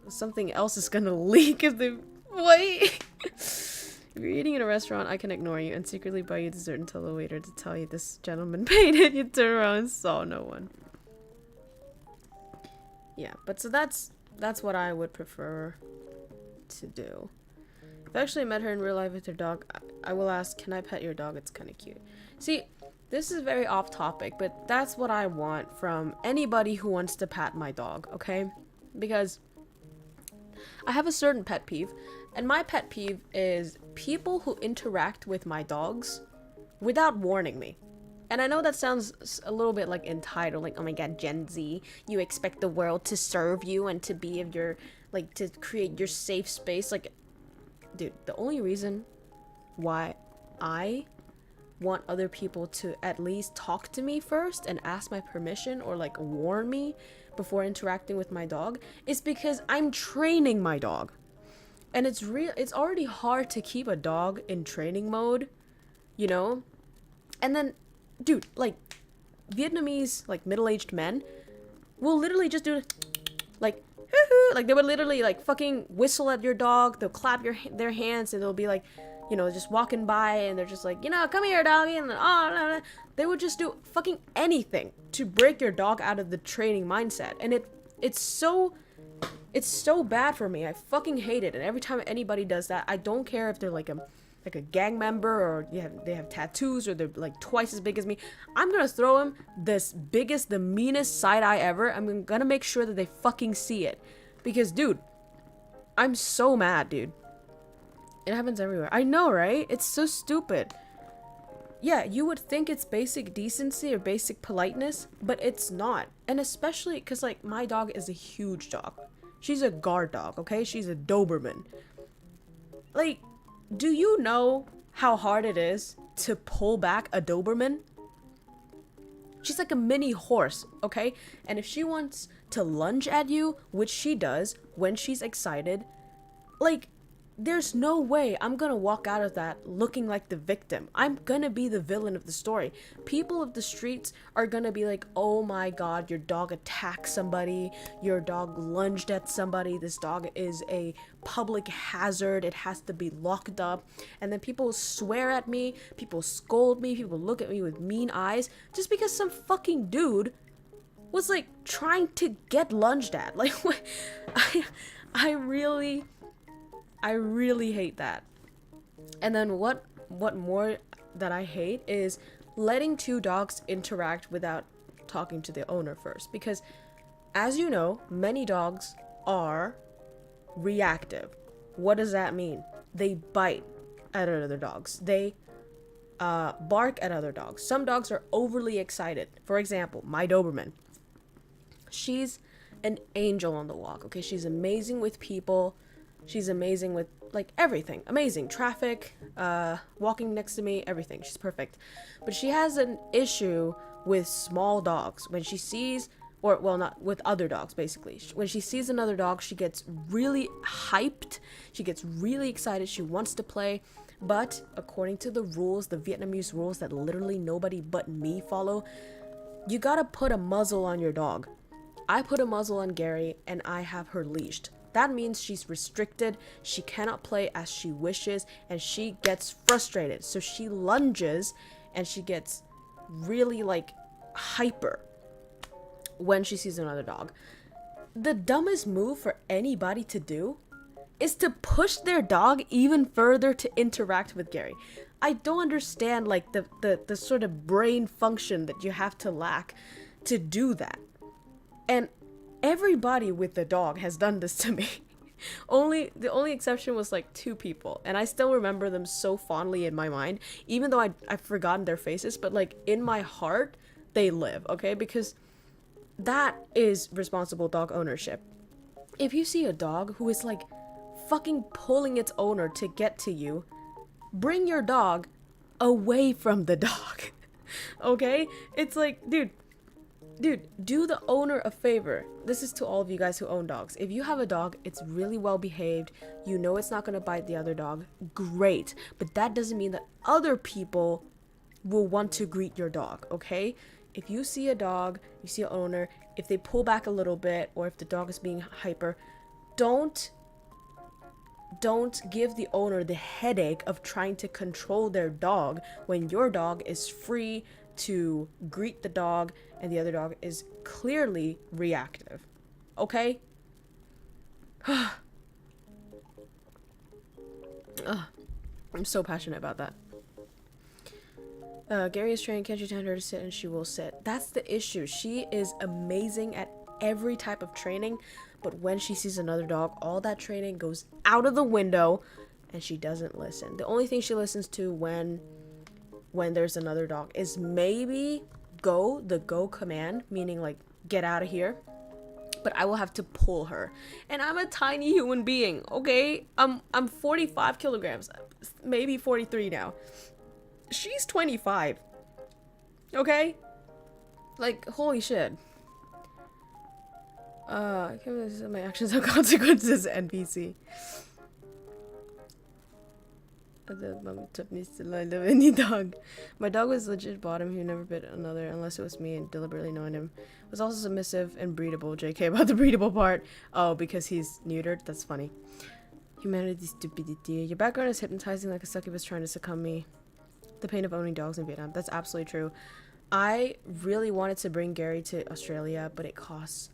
Speaker 1: something else is gonna leak if they wait. If you're eating in a restaurant, I can ignore you and secretly buy you dessert and tell the waiter to tell you this gentleman paid it. You turn around and saw no one. Yeah, but so that's what I would prefer to do. If I actually met her in real life with her dog, I will ask, can I pet your dog? It's kind of cute. See, this is very off topic, but that's what I want from anybody who wants to pat my dog, okay? Because I have a certain pet peeve, and my pet peeve is people who interact with my dogs without warning me. And I know that sounds a little bit like entitled, like, oh my god, Gen Z, you expect the world to serve you and to be of your, like, to create your safe space. Like, dude, the only reason why I want other people to at least talk to me first and ask my permission or, like, warn me before interacting with my dog is because I'm training my dog. And it's already hard to keep a dog in training mode, you know? And then, dude, like, Vietnamese, like, middle-aged men will literally just do, like, like, they would literally, like, fucking whistle at your dog. They'll clap their hands, and they'll be like, you know, just walking by, and they're just like, you know, come here, doggy, and then, oh, blah, blah. They would just do fucking anything to break your dog out of the training mindset. And it's so bad for me. I fucking hate it. And every time anybody does that, I don't care if they're like a gang member or they have tattoos or they're like twice as big as me. I'm gonna throw them the meanest side eye ever. I'm gonna make sure that they fucking see it. Because, dude, I'm so mad, dude. It happens everywhere. I know, right? It's so stupid. Yeah, you would think it's basic decency or basic politeness, but it's not. And especially because, like, my dog is a huge dog. She's a guard dog, okay? She's a Doberman. Like, do you know how hard it is to pull back a Doberman? She's like a mini horse, okay? And if she wants to lunge at you, which she does when she's excited, like, there's no way I'm gonna walk out of that looking like the victim. I'm gonna be the villain of the story. People of the streets are gonna be like, oh my god, your dog attacked somebody, your dog lunged at somebody, this dog is a public hazard, it has to be locked up. And then people swear at me, people scold me, people look at me with mean eyes just because some fucking dude was like trying to get lunged at. Like, what? I really hate that. And then what more that I hate is letting two dogs interact without talking to the owner first. Because as you know, many dogs are reactive. What does that mean? They bite at other dogs. They bark at other dogs. Some dogs are overly excited. For example, my Doberman. She's an angel on the walk, okay? She's amazing with people. She's amazing with, like, everything. Amazing. Traffic, walking next to me, everything. She's perfect. But she has an issue with small dogs. When she sees, or, well, not with other dogs, basically. When she sees another dog, she gets really hyped. She gets really excited. She wants to play. But according to the rules, the Vietnamese rules that literally nobody but me follow, you gotta put a muzzle on your dog. I put a muzzle on Gary, and I have her leashed. That means she's restricted, she cannot play as she wishes, and she gets frustrated. So she lunges, and she gets really, like, hyper when she sees another dog. The dumbest move for anybody to do is to push their dog even further to interact with Gary. I don't understand, like, the sort of brain function that you have to lack to do that. And everybody with the dog has done this to me. The only exception was like 2 people, and I still remember them so fondly in my mind, even though I've forgotten their faces, but like in my heart they live, okay? Because that is responsible dog ownership. If you see a dog who is like fucking pulling its owner to get to you, bring your dog away from the dog. Okay? It's like, dude, do the owner a favor. This is to all of you guys who own dogs. If you have a dog, it's really well behaved, you know it's not going to bite the other dog, great. But that doesn't mean that other people will want to greet your dog, okay? If you see a dog, you see an owner, if they pull back a little bit, or if the dog is being hyper, don't give the owner the headache of trying to control their dog when your dog is free to greet the dog and the other dog is clearly reactive. Okay? I'm so passionate about that. Gary is trained, can't you tell her to sit and she will sit? That's the issue. She is amazing at every type of training, but when she sees another dog, all that training goes out of the window and she doesn't listen. The only thing she listens to when there's another dog is maybe the go command, meaning like get out of here, but I will have to pull her, and I'm a tiny human being, okay? I'm 45 kilograms, maybe 43 now. She's 25, okay? Like, holy shit. I can't believe this is my actions have consequences, NPC. The mom took me to love any dog. My dog was legit bottom. He never bit another unless it was me and deliberately knowing him. Was also submissive and breedable. JK about the breedable part. Oh, because he's neutered? That's funny. Humanity stupidity. Your background is hypnotizing like a succubus trying to succumb me. The pain of owning dogs in Vietnam. That's absolutely true. I really wanted to bring Gary to Australia, but it costs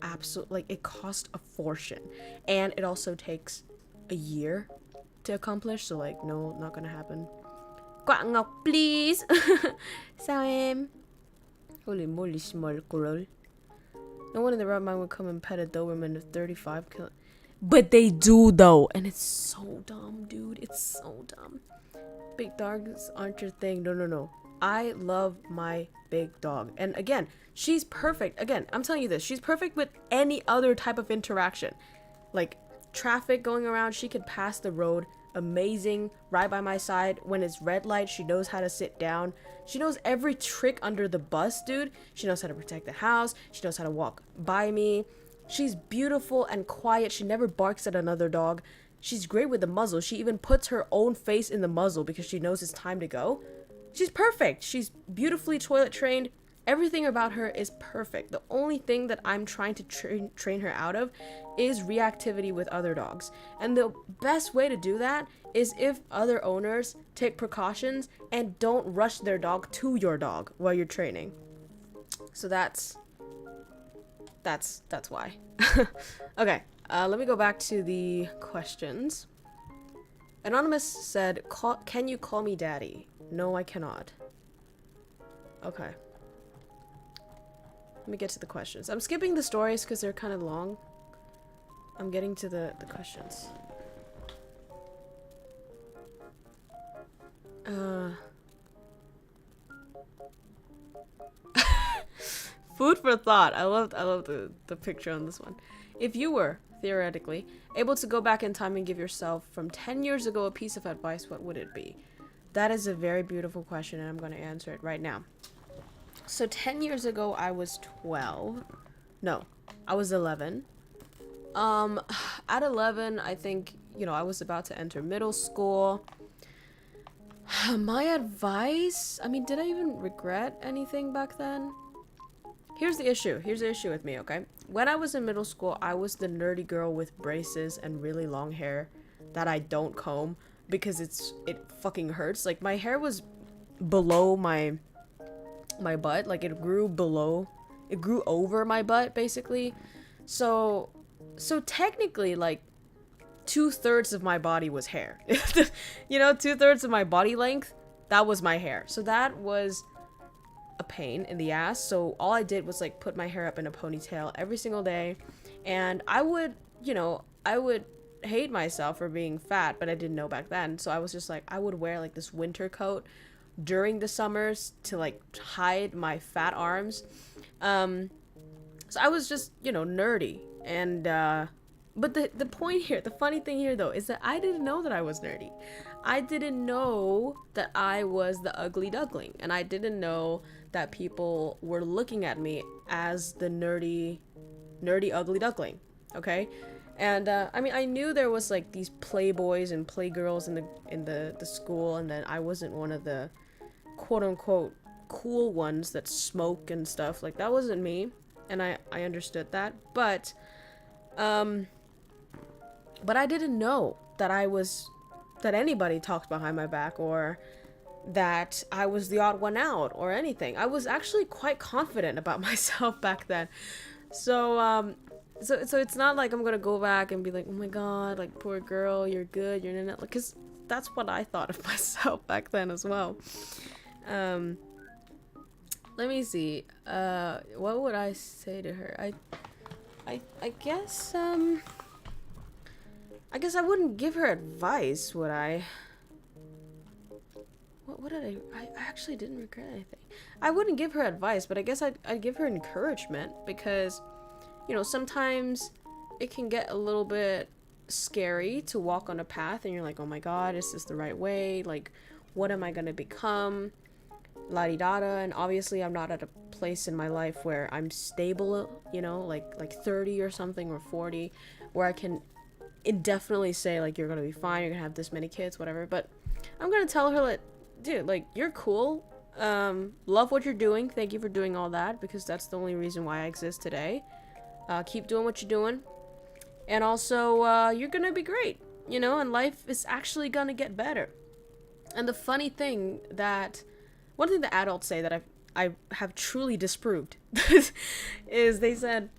Speaker 1: it cost a fortune. And it also takes a year to accomplish, so like, no, not gonna happen. Quạng Ngọc, please. Sao em? Holy moly, small girl. No one in the right mind would come and pet a Doberman of 35 kilo. But they do though, and it's so dumb, dude. It's so dumb. Big dogs aren't your thing. No. I love my big dog. And again, she's perfect. Again, I'm telling you this. She's perfect with any other type of interaction. Like traffic going around, she could pass the road. Amazing. Right by my side. When it's red light, she knows how to sit down. She knows every trick under the bus, dude. She knows how to protect the house. She knows how to walk by me. She's beautiful and quiet. She never barks at another dog. She's great with the muzzle. She even puts her own face in the muzzle because she knows it's time to go. She's perfect. She's beautifully toilet trained. Everything about her is perfect. The only thing that I'm trying to train her out of is reactivity with other dogs. And the best way to do that is if other owners take precautions and don't rush their dog to your dog while you're training. So that's why. Okay, let me go back to the questions. Anonymous said, can you call me daddy? No, I cannot. Okay. Let me get to the questions. I'm skipping the stories because they're kind of long. I'm getting to the questions. Food for thought. I love the picture on this one. If you were, theoretically, able to go back in time and give yourself from 10 years ago a piece of advice, what would it be? That is a very beautiful question, and I'm going to answer it right now. So 10 years ago, I was 12. No, I was 11. At 11, I think, I was about to enter middle school. My advice? I mean, did I even regret anything back then? Here's the issue with me, okay? When I was in middle school, I was the nerdy girl with braces and really long hair that I don't comb because it fucking hurts. Like, my hair was below my butt. Like, it grew over my butt, basically. So technically, like, 2/3 of my body was hair. 2/3 of my body length, that was my hair. So that was a pain in the ass. So all I did was like put my hair up in a ponytail every single day, and I would hate myself for being fat, but I didn't know back then. So I was just like, I would wear like this winter coat during the summers to like hide my fat arms. So I was just, nerdy. And but the point here, the funny thing here though, is that I didn't know that I was nerdy. I didn't know that I was the ugly duckling, and I didn't know that people were looking at me as the nerdy ugly duckling. Okay? And I mean, I knew there was like these playboys and playgirls in the school, and then I wasn't one of the quote unquote cool ones that smoke and stuff. Like, that wasn't me, and I understood that, but I didn't know that that anybody talked behind my back, or that I was the odd one out or anything. I was actually quite confident about myself back then. So it's not like I'm gonna go back and be like, oh my god, like, poor girl, you're good, you're not, like, because that's what I thought of myself back then as well. Let me see. What would I say to her? I guess I wouldn't give her advice, would I? What did I actually didn't regret anything. I wouldn't give her advice, but I guess I'd give her encouragement, because, sometimes it can get a little bit scary to walk on a path and you're like, oh my god, is this the right way? Like, what am I gonna become? La-di-da-da. And obviously I'm not at a place in my life where I'm stable, like 30 or something, or 40, where I can indefinitely say, like, you're gonna be fine, you're gonna have this many kids, whatever. But I'm gonna tell her, like, dude, like, you're cool, love what you're doing, thank you for doing all that, because that's the only reason why I exist today. Keep doing what you're doing, and also you're gonna be great, and life is actually gonna get better. And the funny thing that one thing the adults say that I have truly disproved is they said,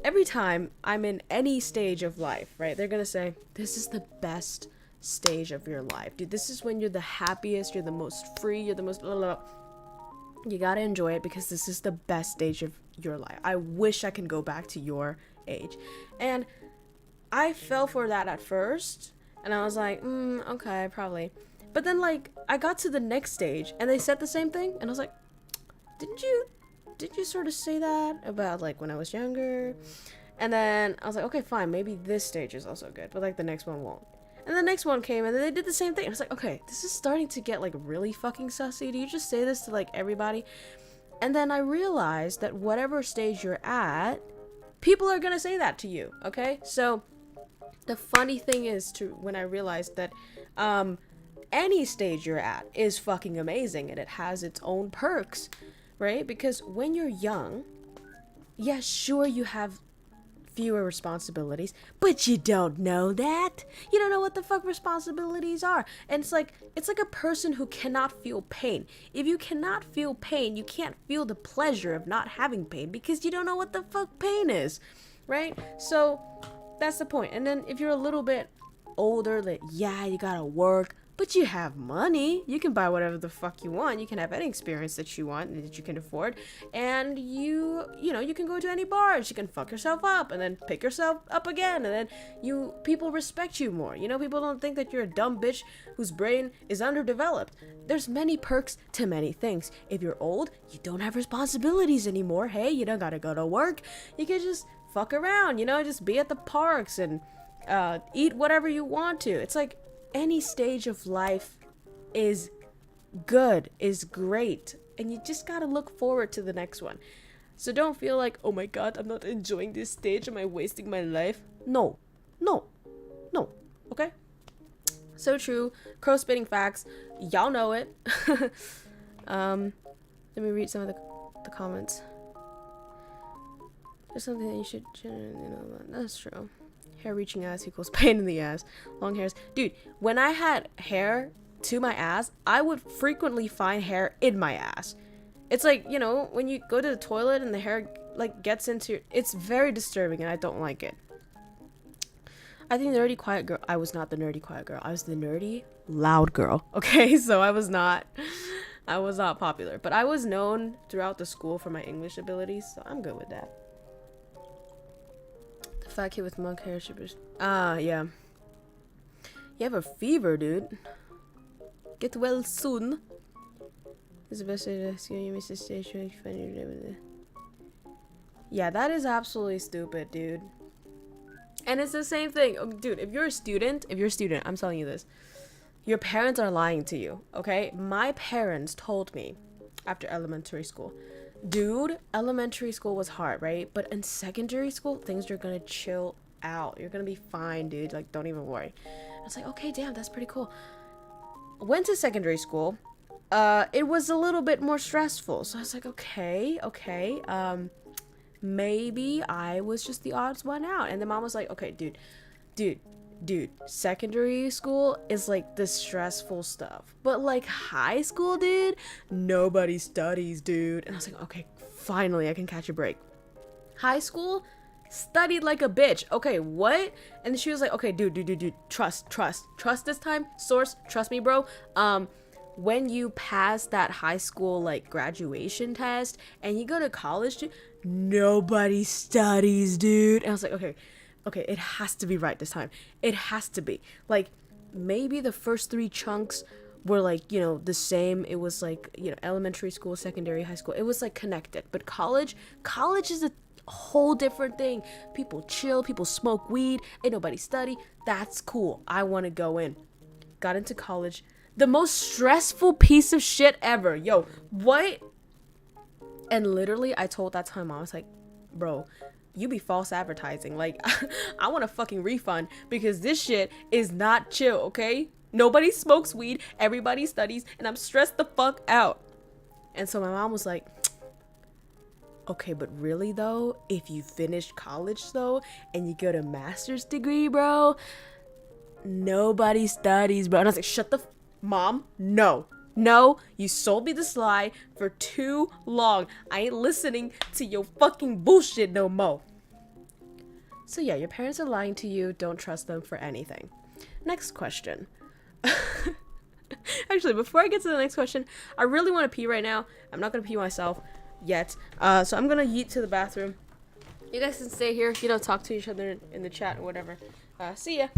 Speaker 1: every time I'm in any stage of life, right, they're gonna say, this is the best stage of your life, dude. This is when you're the happiest, you're the most free, you're the most blah, blah, blah. You gotta enjoy it, because this is the best stage of your life. I wish I can go back to your age. And I fell for that at first, and I was like, okay, probably. But then, like, I got to the next stage, and they said the same thing, and I was like, did you sort of say that about, like, when I was younger? And then I was like, okay, fine, maybe this stage is also good, but, like, the next one won't. And the next one came, and then they did the same thing. I was like, okay, this is starting to get, like, really fucking sussy. Do you just say this to, like, everybody? And then I realized that whatever stage you're at, people are gonna say that to you, okay? So the funny thing is, when I realized that any stage you're at is fucking amazing, and it has its own perks, right? Because when you're young, yeah, sure, you have fewer responsibilities, but you don't know that. You don't know what the fuck responsibilities are. And it's like a person who cannot feel pain. If you cannot feel pain, you can't feel the pleasure of not having pain, because you don't know what the fuck pain is, right? So that's the point. And then if you're a little bit older, like, yeah, you gotta work, but you have money. You can buy whatever the fuck you want. You can have any experience that you want, that you can afford. And you can go to any bars. You can fuck yourself up and then pick yourself up again. And then people respect you more. People don't think that you're a dumb bitch whose brain is underdeveloped. There's many perks to many things. If you're old, you don't have responsibilities anymore. Hey, you don't gotta go to work. You can just fuck around, just be at the parks and eat whatever you want to. It's like, any stage of life is good, is great, and you just gotta look forward to the next one. So don't feel like, oh my god, I'm not enjoying this stage, am I wasting my life? No, okay? So true. Crow spitting facts, y'all know it. Let me read some of the comments. There's something that you should generally know about. That's true. Hair reaching ass equals pain in the ass. Long hairs. Dude, when I had hair to my ass, I would frequently find hair in my ass. It's like, when you go to the toilet and the hair, like, gets into your... It's very disturbing, and I don't like it. I think nerdy quiet girl... I was not the nerdy quiet girl. I was the nerdy loud girl. Okay, so I was not popular. But I was known throughout the school for my English abilities, so I'm good with that. Fat kid with monk hair shippers. Yeah. You have a fever, dude. Get well soon. This is the best way to ask you miss the station. Yeah, that is absolutely stupid, dude. And it's the same thing. Oh, dude, if you're a student, I'm telling you this. Your parents are lying to you, okay? My parents told me after elementary school, dude, elementary school was hard, right? But in secondary school, things are gonna chill out. You're gonna be fine, dude. Like, don't even worry. I was like, okay, damn, that's pretty cool. Went to secondary school. It was a little bit more stressful. So I was like, okay. Maybe I was just the odds one out. And the mom was like, okay, dude, secondary school is like the stressful stuff, but like high school, dude, nobody studies, dude. And I was like, okay, finally I can catch a break. High school, studied like a bitch. Okay, what? And she was like, okay, dude, trust this time. Source, trust me, bro. When you pass that high school like graduation test and you go to college, dude, nobody studies, dude. And I was like, okay, it has to be right this time. It has to be. Like, maybe the first 3 chunks were like, the same. It was like, elementary school, secondary, high school. It was like connected. But college is a whole different thing. People chill, people smoke weed, ain't nobody study. That's cool. I want to go in. Got into college. The most stressful piece of shit ever. Yo, what? And literally, I told that to my mom. I was like, bro, you be false advertising. Like, I want a fucking refund because this shit is not chill, okay? Nobody smokes weed, everybody studies, and I'm stressed the fuck out. And so my mom was like, okay, but really though, if you finish college though, and you get a master's degree, bro, nobody studies, bro. And I was like, shut the mom, no, you sold me this lie for too long. I ain't listening to your fucking bullshit no more. So yeah, your parents are lying to you. Don't trust them for anything. Next question. Actually, before I get to the next question, I really want to pee right now. I'm not gonna pee myself yet. So I'm gonna yeet to the bathroom. You guys can stay here, talk to each other in the chat or whatever. See ya.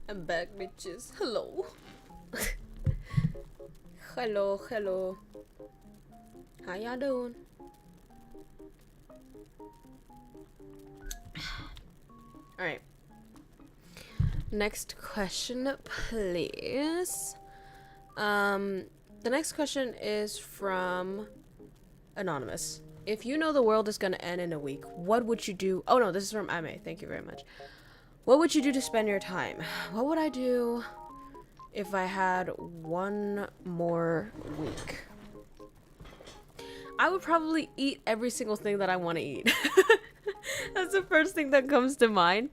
Speaker 1: I'm back, bitches. Hello. hello. How y'all doing? Alright. Next question, please. The next question is from Anonymous. If you know the world is gonna end in a week, what would you do? Oh no, this is from Ame. Thank you very much. What would you do to spend your time? What would I do if I had one more week? I would probably eat every single thing that I want to eat. That's the first thing that comes to mind.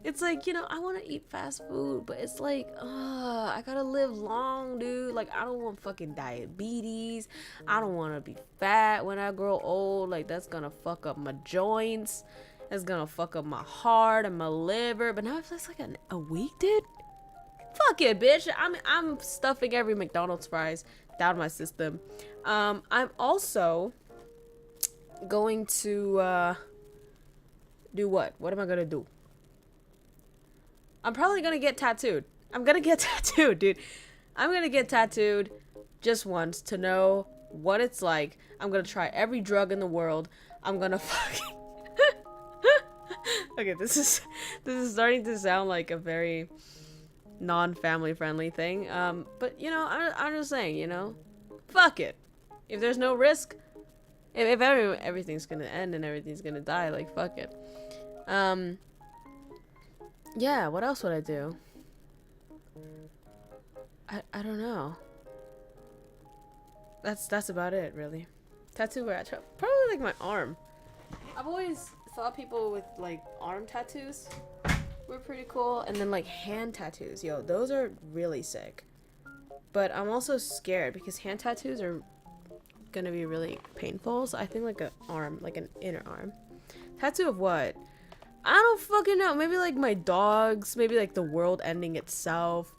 Speaker 1: It's like, you know, I want to eat fast food, but it's like, I gotta live long, dude. Like, I don't want fucking diabetes. I don't want to be fat when I grow old. Like, that's gonna fuck up my joints. That's gonna fuck up my heart and my liver. But now if that's like a week, dude, fuck it, bitch. I'm stuffing every McDonald's fries down my system. I'm also going to do what? What am I gonna do? I'm probably gonna get tattooed. I'm gonna get tattooed, dude. I'm gonna get tattooed just once to know what it's like. I'm gonna try every drug in the world. I'm gonna fucking okay, this is starting to sound like a very non-family friendly thing. But you know, I'm just saying, you know, fuck it. If there's no risk, if everything's gonna end and everything's gonna die, like fuck it. Yeah, what else would I do? I don't know. That's about it, really. Tattoo where probably like my arm. I've always thought people with like arm tattoos were pretty cool, and then like hand tattoos, yo, those are really sick. But I'm also scared because hand tattoos are gonna be really painful, so I think like an arm, like an inner arm. Tattoo of what? I don't fucking know. Maybe like my dogs, maybe like the world ending itself.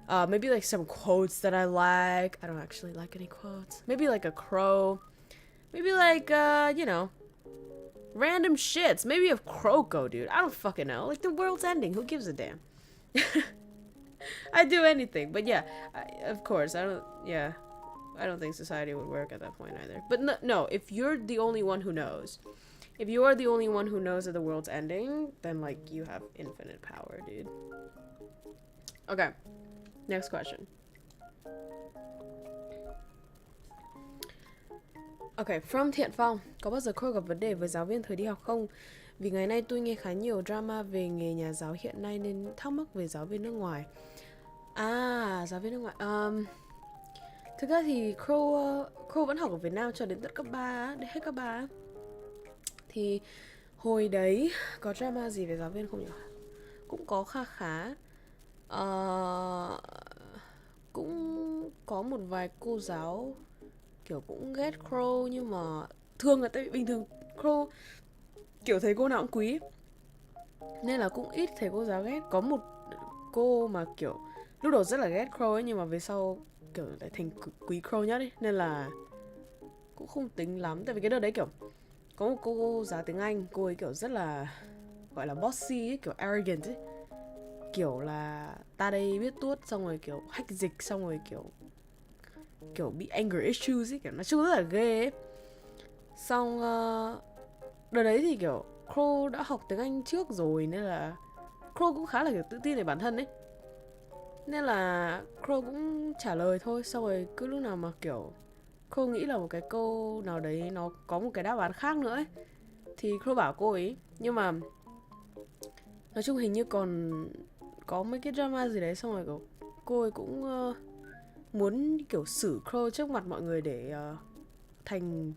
Speaker 1: Maybe like some quotes that I like. I don't actually like any quotes. Maybe like a crow. Maybe like you know, random shits. Maybe of KROWKO, dude. I don't fucking know. Like the world's ending. Who gives a damn? I'd do anything. But yeah, of course, I don't think society would work at that point either. But no, if you're the only one who knows, if you are the only one who knows that the world's ending, then like you have infinite power, dude. Okay, next question. Okay, from Thiện Phong. Có bao giờ cô gặp vấn đề với giáo viên thời đi học không? Vì ngày nay tôi nghe khá nhiều drama về nghề nhà giáo hiện nay nên thắc mắc về giáo viên nước ngoài. À, giáo viên nước ngoài. Thực ra thì Crow vẫn học ở Việt Nam cho đến tận cấp 3, đến hết cấp 3. Thì hồi đấy có drama gì về giáo viên không nhỉ? Cũng có khá. Cũng có một vài cô giáo kiểu cũng ghét Crow, nhưng mà thương là tại vì bình thường Crow kiểu thầy cô nào cũng quý nên là cũng ít thầy cô giáo ghét. Có một cô mà kiểu lúc đầu rất là ghét Crow ấy, nhưng mà về sau kiểu lại thành quý Crow nhất ấy, nên là cũng không tính lắm. Tại vì cái đợt đấy kiểu có một cô giáo tiếng Anh, cô ấy kiểu rất là gọi là bossy ấy, kiểu arrogant ấy, kiểu là ta đây biết tuốt, xong rồi kiểu hack dịch, xong rồi kiểu bị anger issues ấy, kiểu nói chung rất là ghê ấy. Xong đợt đấy thì kiểu KROWKO đã học tiếng Anh trước rồi nên là KROWKO cũng khá là kiểu tự tin về bản thân ấy. Nên là KROWKO cũng trả lời thôi. Xong rồi cứ lúc nào mà kiểu KROWKO nghĩ là một cái câu nào đấy nó có một cái đáp án khác nữa ấy, thì KROWKO bảo cô ấy. Nhưng mà nói chung hình như còn có mấy cái drama gì đấy. Xong rồi kiểu cô ấy cũng muốn kiểu xử KROWKO trước mặt mọi người để thành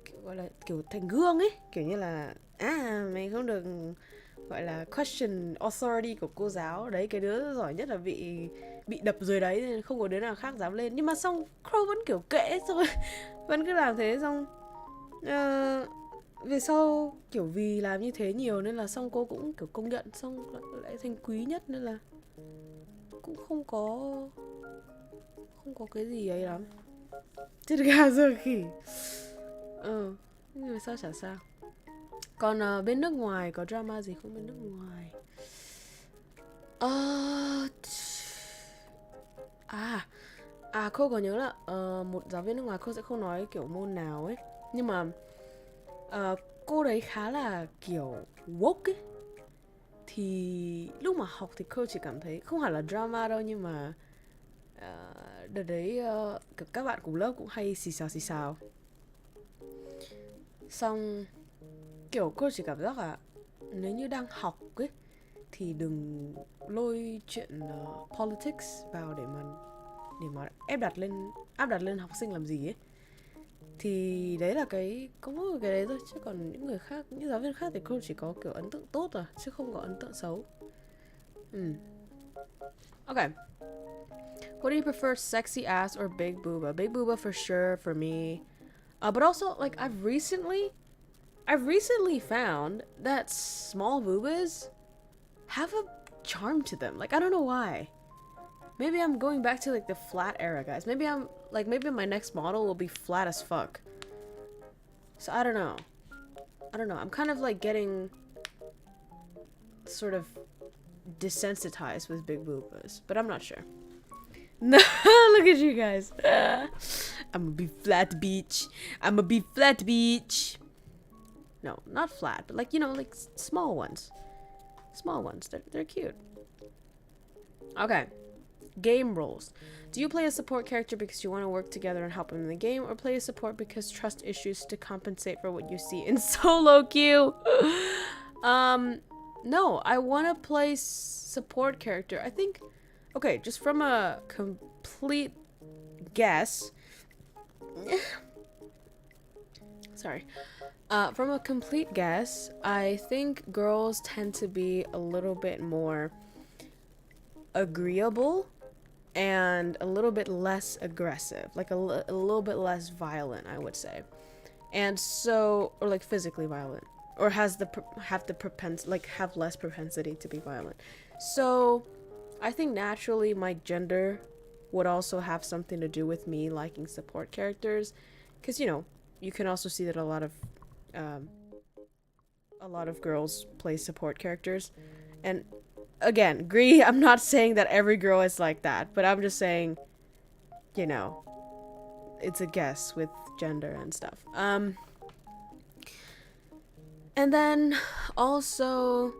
Speaker 1: kiểu gọi là kiểu thành gương ấy, kiểu như là mày không được gọi là question authority của cô giáo đấy, cái đứa giỏi nhất là bị đập rồi đấy nên không có đứa nào khác dám lên. Nhưng mà xong KROWKO vẫn kiểu kệ rồi vẫn cứ làm thế. Xong về sau kiểu vì làm như thế nhiều nên là xong cô cũng kiểu công nhận, xong lại thành quý nhất nên là cũng không có cái gì ấy lắm. Chết gà giờ khỉ. Nhưng mà sao chả sao. Còn bên nước ngoài có drama gì không? Bên nước ngoài cô có nhớ là một giáo viên nước ngoài, cô sẽ không nói kiểu môn nào ấy, nhưng mà cô đấy khá là kiểu woke ấy. Thì lúc mà học thì cô chỉ cảm thấy không hẳn là drama đâu, nhưng mà đợt đấy các bạn cùng lớp cũng hay xì xào. Xong kiểu cô chỉ cảm giác là nếu như đang học ấy thì đừng lôi chuyện politics vào để mà áp đặt lên học sinh làm gì ấy. Thì đấy là có mỗi cái đấy thôi, chứ còn những người khác, những giáo viên khác thì cô chỉ có kiểu ấn tượng tốt rồi chứ không có ấn tượng xấu. Okay. What do you prefer, sexy ass or big booba? Big booba for sure for me. But also, like, I've recently found that small boobas have a charm to them. Like, I don't know why. Maybe I'm going back to like the flat era, guys. Maybe my next model will be flat as fuck. So I don't know. I'm kind of like getting sort of desensitized with big boobas, but I'm not sure. No, look at you guys. I'ma be flat beach. No, not flat, but like, you know, like small ones. They're cute. Okay. Game roles. Do you play a support character because you want to work together and help them in the game, or play a support because trust issues to compensate for what you see in solo queue? No, I want to play support character. I think, okay, just from a complete guess. Sorry. From a complete guess, I think girls tend to be a little bit more agreeable and a little bit less aggressive, like a little bit less violent, I would say. And so, or like physically violent, or have less propensity to be violent. So I think naturally my gender would also have something to do with me liking support characters, because, you know, you can also see that a lot of girls play support characters. And again, agree, I'm not saying that every girl is like that, but I'm just saying, you know, it's a guess with gender and stuff. And then also,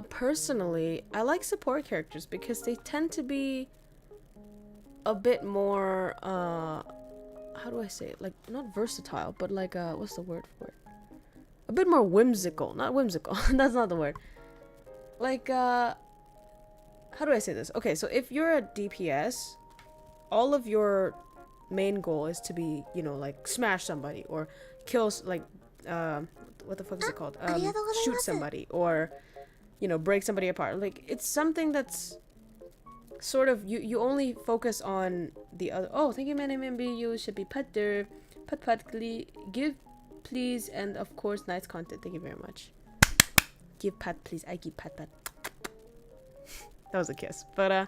Speaker 1: personally, I like support characters because they tend to be a bit more, how do I say it? Like, not versatile, but like, what's the word for it? A bit more whimsical. Not whimsical, that's not the word. Like, how do I say this? Okay, so if you're a DPS, all of your main goal is to be, you know, like, smash somebody, or kill, like, what the fuck is it called? Shoot somebody, or, you know, break somebody apart. Like, it's something that's sort of, you only focus on the other. Oh, thank you, man. You should be putter. Put, give, please, and of course, nice content. Thank you very much. Give pat, please. I give pat. That was a kiss. But,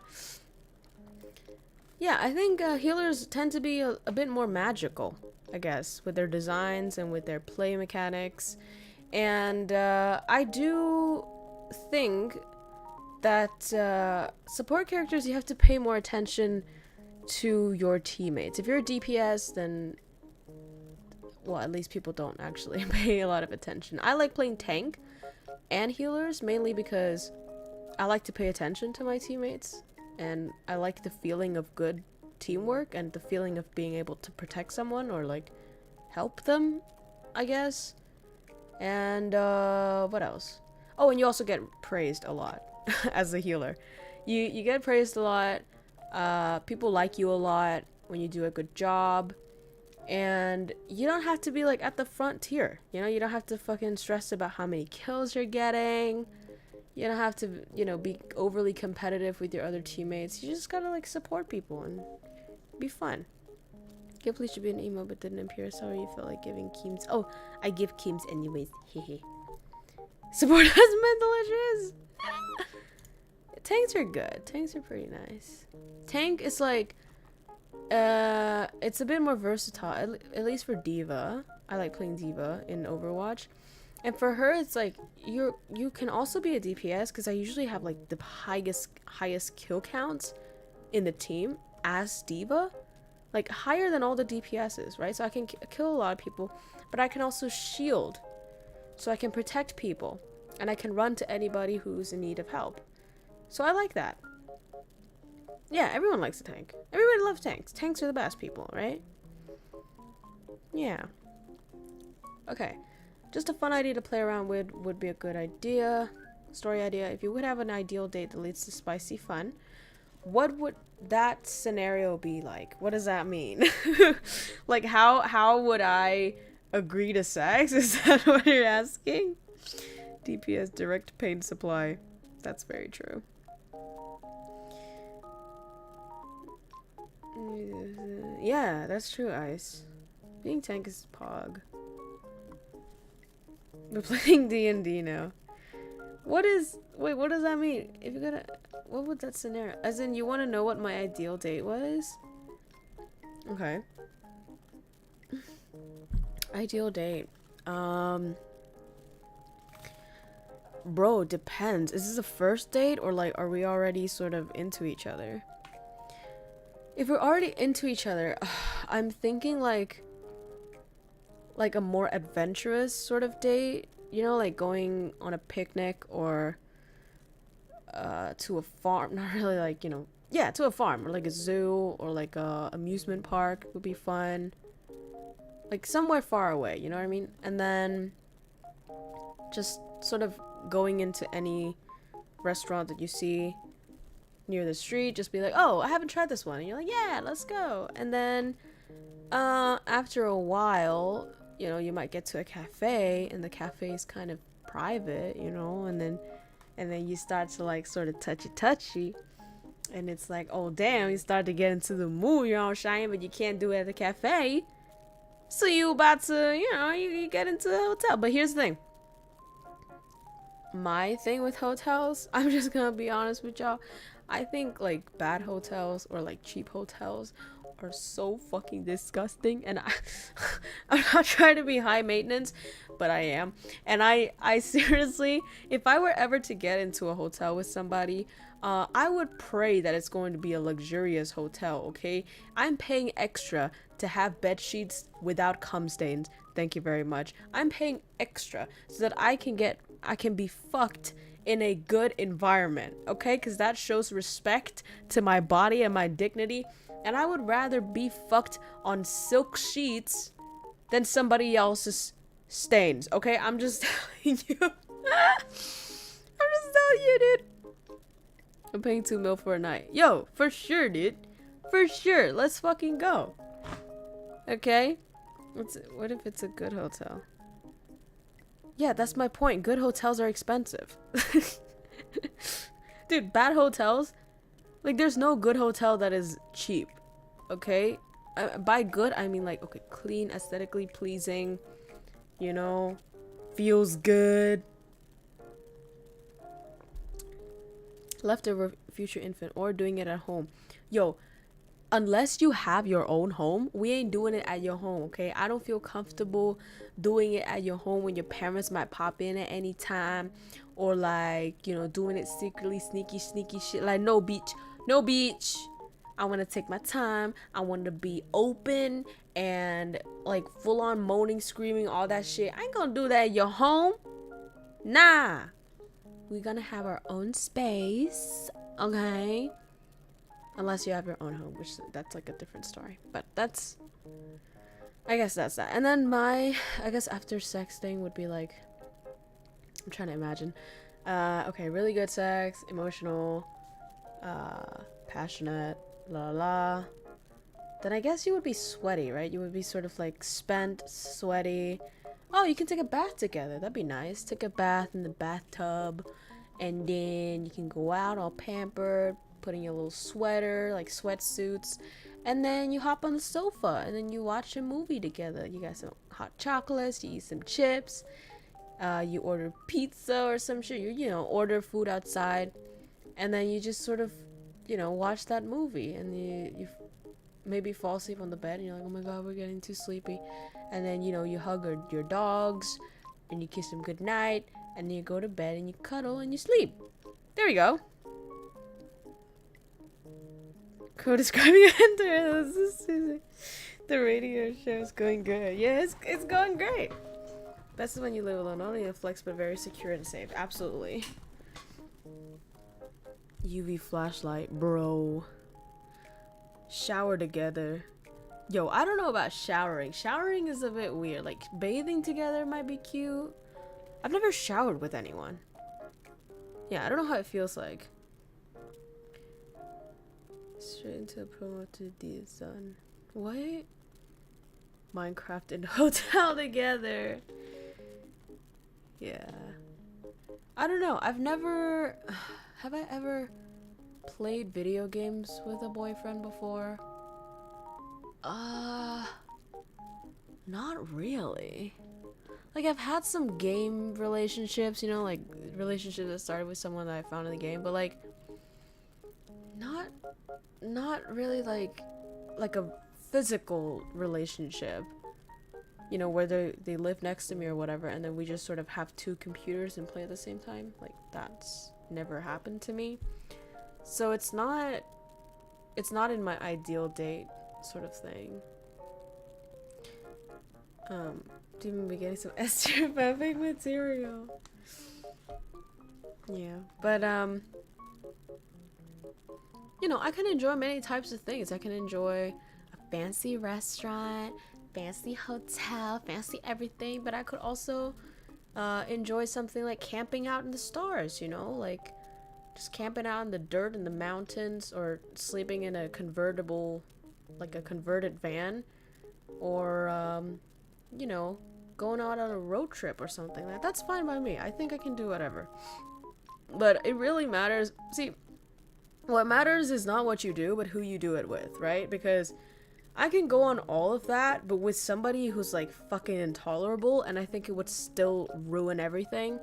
Speaker 1: yeah, I think healers tend to be a bit more magical, I guess, with their designs and with their play mechanics. And I do think that support characters, you have to pay more attention to your teammates. If you're a DPS, then well, at least people don't actually pay a lot of attention. I like playing tank and healers mainly because I like to pay attention to my teammates, and I like the feeling of good teamwork and the feeling of being able to protect someone or like help them, I guess. And what else? Oh, and you also get praised a lot as a healer. You get praised a lot. People like you a lot when you do a good job. And you don't have to be like at the front tier. You know, you don't have to fucking stress about how many kills you're getting. You don't have to, you know, be overly competitive with your other teammates. You just gotta like support people and be fun. Give please should be an emo but didn't appear. Sorry you felt like giving Keems. Oh, I give Keems anyways. Hehe. Support us, mental issues. Tanks are good. Tanks are pretty nice. Tank is like, it's a bit more versatile. At least for Diva. I like playing Diva in Overwatch. And for her, it's like you can also be a DPS because I usually have like the highest kill counts in the team as Diva, like higher than all the DPSs, right? So I can kill a lot of people, but I can also shield, so I can protect people, and I can run to anybody who's in need of help. So I like that. Yeah, everyone likes a tank. Everybody loves tanks. Tanks are the best people, right? Yeah. Okay. Just a fun idea to play around with would be a good idea. Story idea. If you would have an ideal date that leads to spicy fun, what would that scenario be like? What does that mean? Like how would I agree to sex? Is that what you're asking? DPS, direct pain supply. That's very true. Yeah, that's true, Ice. Being tank is pog. We're playing D&D now. Wait, what does that mean? If you gotta, what would that scenario? As in, you want to know what my ideal date was? Okay. Ideal date. Bro, depends. Is this a first date or like, are we already sort of into each other? If we're already into each other, I'm thinking like a more adventurous sort of date, you know, like going on a picnic or to a farm. Not really like, you know, yeah, to a farm or like a zoo or like a amusement park would be fun, like somewhere far away, you know what I mean? And then just sort of going into any restaurant that you see near the street, just be like, oh, I haven't tried this one, and you're like, yeah, let's go. And then after a while, you know, you might get to a cafe, and the cafe is kind of private, you know, and then you start to like sort of touchy, and it's like, oh damn, you start to get into the mood, you know what I'm saying, but you can't do it at the cafe, so you about to, you know, you get into the hotel. But here's the thing, my thing with hotels, I'm just gonna be honest with y'all, I think like bad hotels or like cheap hotels are so fucking disgusting, and I'm not trying to be high maintenance, but I am. And I seriously, if I were ever to get into a hotel with somebody, I would pray that it's going to be a luxurious hotel, okay? I'm paying extra to have bed sheets without cum stains. Thank you very much. I'm paying extra so that I can be fucked in a good environment, okay? Because that shows respect to my body and my dignity. And I would rather be fucked on silk sheets than somebody else's stains, okay? I'm just telling you. I'm just telling you, dude. I'm paying $2 mil for a night. Yo, for sure, dude. For sure. Let's fucking go. Okay? What if it's a good hotel? Yeah, that's my point. Good hotels are expensive. Dude, bad hotels, like, there's no good hotel that is cheap, okay? By good, I mean, like, okay, clean, aesthetically pleasing, you know, feels good. Leftover future infant, or doing it at home. Yo, unless you have your own home, we ain't doing it at your home, okay? I don't feel comfortable doing it at your home when your parents might pop in at any time, or like, you know, doing it secretly, sneaky shit. Like, no, beach. I want to take my time. I want to be open and like full on moaning, screaming, all that shit. I ain't gonna do that at your home. Nah. We're gonna have our own space, okay? Unless you have your own home, which that's like a different story. But I guess that's that. And then I guess after sex thing would be like, I'm trying to imagine. Okay, really good sex, emotional, passionate, la la. Then I guess you would be sweaty, right? You would be sort of like spent, sweaty. Oh, you can take a bath together. That'd be nice. Take a bath in the bathtub, and then you can go out all pampered, put in your little sweater, like sweatsuits, and then you hop on the sofa, and then you watch a movie together. You got some hot chocolates, you eat some chips, you order pizza or some shit. You order food outside, and then you just sort of, watch that movie, and you maybe fall asleep on the bed, and you're like, oh my god, we're getting too sleepy. And then, you hug your dogs, and you kiss them goodnight, and then you go to bed, and you cuddle, and you sleep. There you go. Co-describing enter. The radio show is going good. Yeah, it's going great. Best is when you live alone. Not only a flex, but very secure and safe. Absolutely. UV flashlight, bro. Shower together. Yo, I don't know about showering. Showering is a bit weird. Like, bathing together might be cute. I've never showered with anyone. Yeah, I don't know how it feels like. Straight into a promo to the sun. What? Minecraft and hotel together. Yeah. I don't know. Have I ever played video games with a boyfriend before? Not really. Like, I've had some game relationships, like relationships that started with someone that I found in the game, but like not really like a physical relationship, where they live next to me or whatever, and then we just sort of have two computers and play at the same time. Like, that's never happened to me. So it's not in my ideal date sort of thing. Do you be getting some extra perfect material? Yeah, but I can enjoy many types of things. I can enjoy a fancy restaurant, fancy hotel, fancy everything, but I could also enjoy something like camping out in the stars, like just camping out in the dirt in the mountains, or sleeping in a convertible, like a converted van, or going out on a road trip or something. That's fine by me. I think I can do whatever. But it really matters. See, what matters is not what you do, but who you do it with, right? Because I can go on all of that, but with somebody who's like fucking intolerable, and I think it would still ruin everything.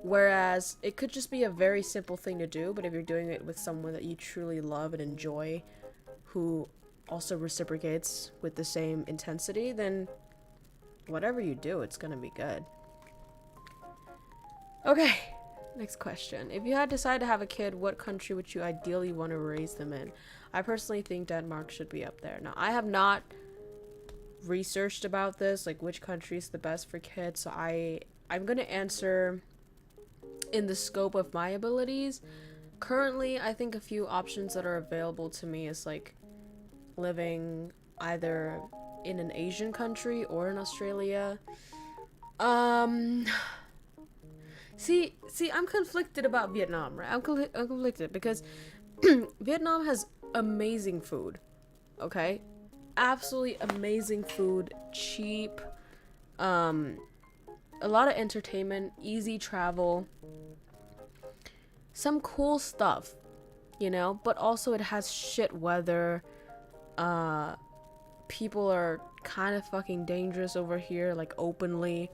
Speaker 1: Whereas it could just be a very simple thing to do, but if you're doing it with someone that you truly love and enjoy, who also reciprocates with the same intensity, then whatever you do, it's gonna be good. Okay, next question. If you had decided to have a kid, what country would you ideally want to raise them in? I personally think Denmark should be up there. Now, I have not researched about this, like which country is the best for kids, so I'm gonna answer in the scope of my abilities. Currently, I think a few options that are available to me is like living either in an Asian country or in Australia. See, I'm conflicted about Vietnam, right? I'm conflicted because Vietnam has amazing food, okay? Absolutely amazing food, cheap, a lot of entertainment, easy travel, some cool stuff, but also it has shit weather. People are kind of fucking dangerous over here, like openly,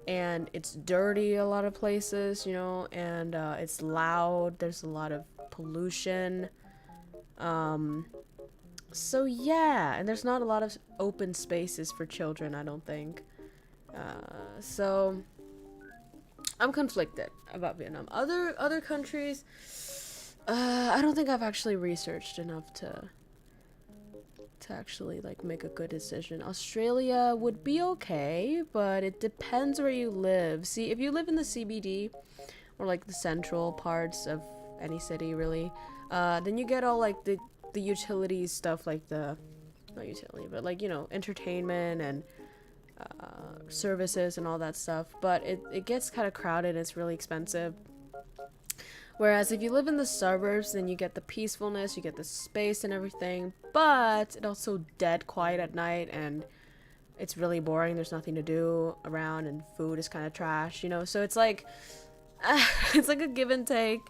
Speaker 1: and it's dirty a lot of places, and it's loud. There's a lot of pollution. So yeah, and there's not a lot of open spaces for children, I don't think. So I'm conflicted about Vietnam. Other countries, I don't think I've actually researched enough to actually like make a good decision. Australia would be okay, but it depends where you live. See, if you live in the CBD or like the central parts of any city, really, then you get all like the utilities stuff, like the not utility, but like, you know, entertainment and services and all that stuff. But it gets kind of crowded. It's really expensive. Whereas if you live in the suburbs, then you get the peacefulness, you get the space and everything, but it's also dead quiet at night and it's really boring. There's nothing to do around and food is kind of trash, you know? So it's like, it's like a give and take.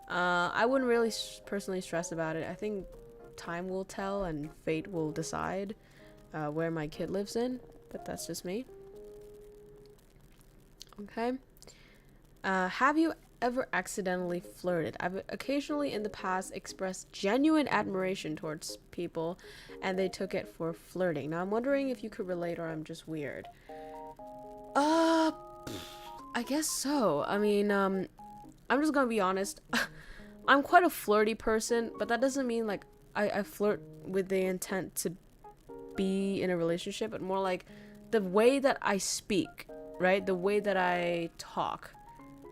Speaker 1: I wouldn't really personally stress about it. I think time will tell and fate will decide where my kid lives in, but that's just me. Okay. Have you ever accidentally flirted? I've occasionally in the past expressed genuine admiration towards people and they took it for flirting. Now I'm wondering if you could relate or I'm just weird. I guess so. I mean, I'm just gonna be honest. I'm quite a flirty person, but that doesn't mean like I flirt with the intent to be in a relationship, but more like the way that I speak, right? The way that I talk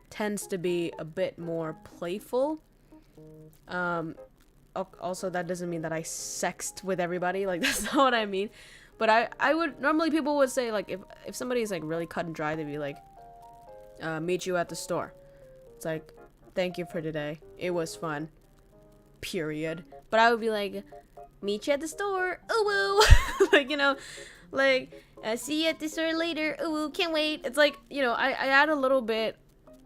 Speaker 1: tends to be a bit more playful. Also, that doesn't mean that I sext with everybody, like that's not what I mean. But I would normally, people would say like if somebody's like really cut and dry, they'd be like, meet you at the store. It's like, thank you for today, it was fun, period. But I would be like, meet you at the store, ooh woo. Like, you know, like see you at the store later, ooh, can't wait. It's like, you know, I add a little bit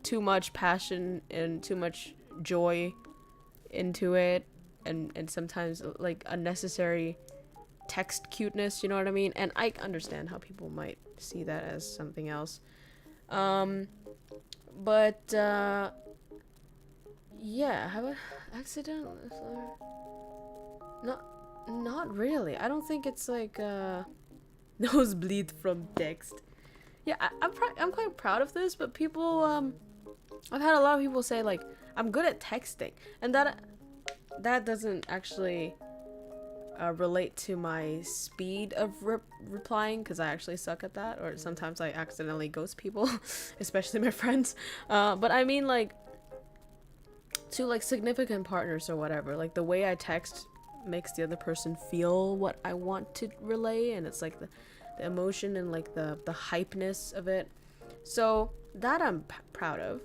Speaker 1: too much passion and too much joy into it, and sometimes like unnecessary text cuteness, you know what I mean? And I understand how people might see that as something else. But yeah, have I accidentally not really. I don't think it's like nosebleed from text. Yeah, I'm quite proud of this, but people I've had a lot of people say like I'm good at texting, and that doesn't actually relate to my speed of replying, because I actually suck at that, or sometimes I accidentally ghost people, especially my friends. But I mean like to like significant partners or whatever, like the way I text makes the other person feel what I want to relay, and it's like the emotion and like the hypeness of it. So that I'm proud of.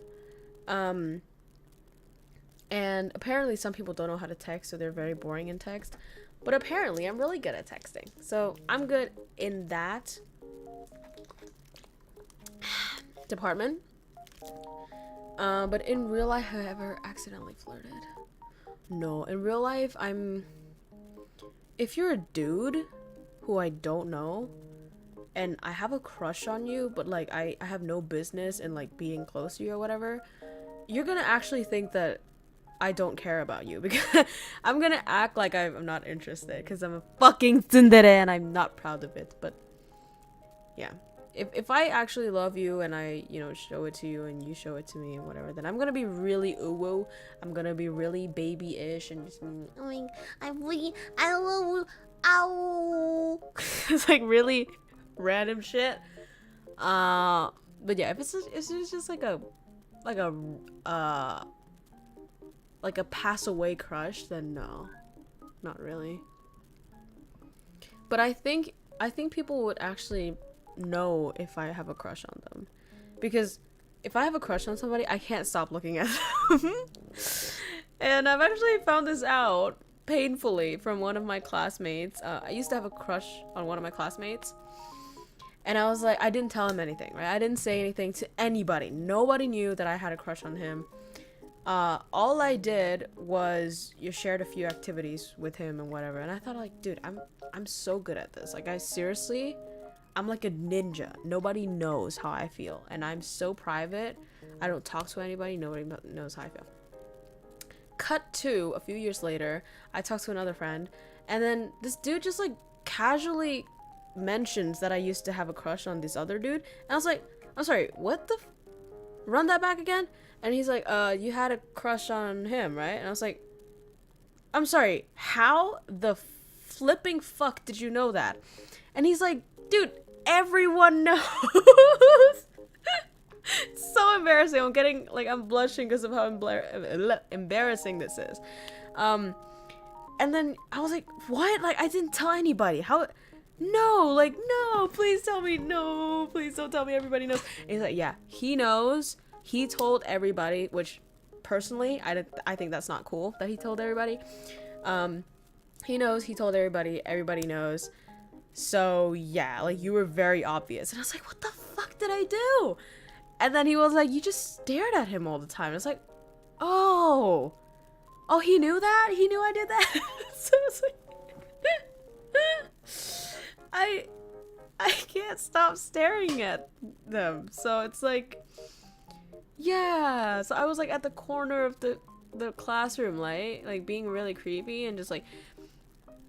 Speaker 1: And apparently some people don't know how to text, so they're very boring in text. But apparently I'm really good at texting, so I'm good in that department. But in real life, have I ever accidentally flirted? No, in real life, if you're a dude who I don't know and I have a crush on you, but like I have no business in like being close to you or whatever, you're gonna actually think that I don't care about you, because I'm gonna act like I'm not interested because I'm a fucking tsundere and I'm not proud of it. But yeah, if I actually love you and I, you know, show it to you and you show it to me and whatever, then I'm gonna be really uwu. I'm gonna be really baby-ish and just I love you, ow. It's like really random shit. But yeah, if it's just like a pass away crush, then no, not really. But I think people would actually know if I have a crush on them, because if I have a crush on somebody, I can't stop looking at them. And I've actually found this out painfully from one of my classmates. I used to have a crush on one of my classmates, and I was like, I didn't tell him anything, right? I didn't say anything to anybody. Nobody knew that I had a crush on him. All I did was you shared a few activities with him and whatever, and I thought like, dude, I'm so good at this. Like, I'm like a ninja. Nobody knows how I feel, and I'm so private. I don't talk to anybody. Nobody knows how I feel. Cut to a few years later, I talked to another friend, and then this dude just like casually mentions that I used to have a crush on this other dude, and I was like, I'm sorry, what the run that back again. And he's like, you had a crush on him, right? And I was like, I'm sorry, how the flipping fuck did you know that? And he's like, dude, everyone knows. It's so embarrassing. I'm blushing because of how embarrassing this is. And then I was like, what? Like, I didn't tell anybody. How? No, like, no, please tell me. No, please don't tell me everybody knows. And he's like, yeah, he knows. He told everybody, which personally, I think that's not cool that he told everybody. He knows, he told everybody, everybody knows. So yeah, like, you were very obvious. And I was like, what the fuck did I do? And then he was like, you just stared at him all the time. And I was like, oh, he knew that? He knew I did that? So I was like, I can't stop staring at them. So it's like, yeah. So I was like at the corner of the classroom, like being really creepy and just like,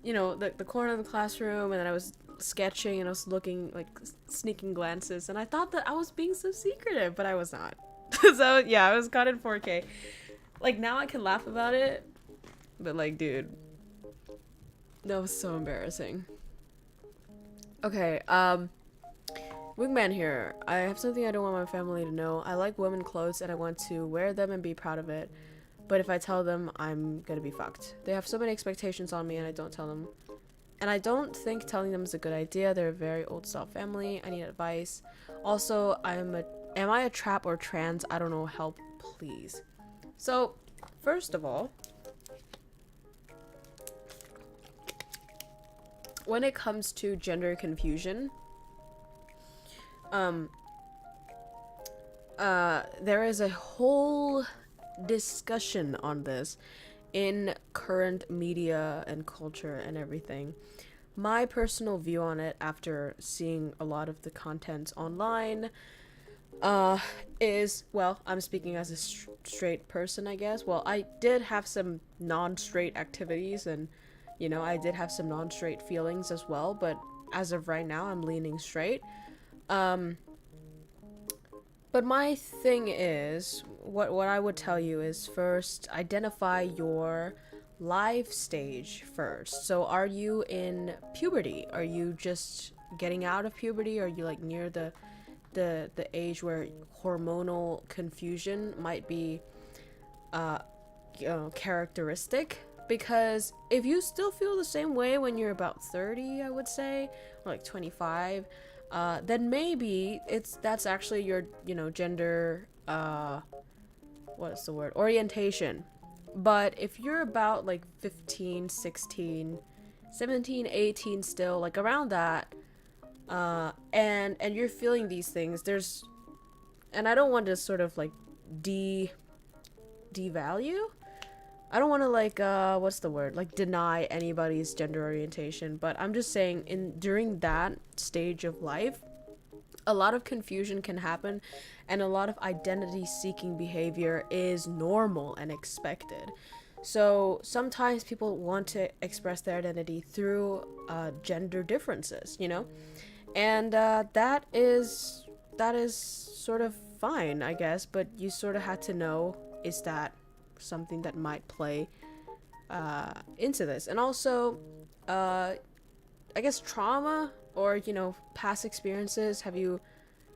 Speaker 1: you know, the corner of the classroom, and then I was sketching and I was looking, like, sneaking glances, and I thought that I was being so secretive, but I was not. So yeah, I was caught in 4K. Like, now I can laugh about it, but like, dude, that was so embarrassing. Okay, wingman here. I have something I don't want my family to know. I like women clothes and I want to wear them and be proud of it. But if I tell them, I'm gonna be fucked. They have so many expectations on me and I don't tell them. And I don't think telling them is a good idea. They're a very old-style family. I need advice. Also, am I a trap or trans? I don't know. Help, please. So, first of all, when it comes to gender confusion, there is a whole discussion on this in current media and culture and everything. My personal view on it, after seeing a lot of the content online, is, well, I'm speaking as a straight person, I guess. Well, I did have some non-straight activities, and, you know, I did have some non-straight feelings as well, but as of right now, I'm leaning straight. But my thing is, what I would tell you is, first, identify your life stage first. So are you in puberty? Are you just getting out of puberty? Are you like near the age where hormonal confusion might be characteristic? Because if you still feel the same way when you're about 30, I would say, or like 25, then maybe that's actually your, you know, gender, what's the word? Orientation. But if you're about like 15, 16, 17, 18 still, like around that, and you're feeling these things, and I don't want to sort of like devalue. I don't want to like, what's the word? Like deny anybody's gender orientation, but I'm just saying during that stage of life, a lot of confusion can happen and a lot of identity-seeking behavior is normal and expected. So sometimes people want to express their identity through gender differences, you know? And that is sort of fine, I guess, but you sort of had to know, is that something that might play into this? And also, I guess trauma, or, you know, past experiences. Have you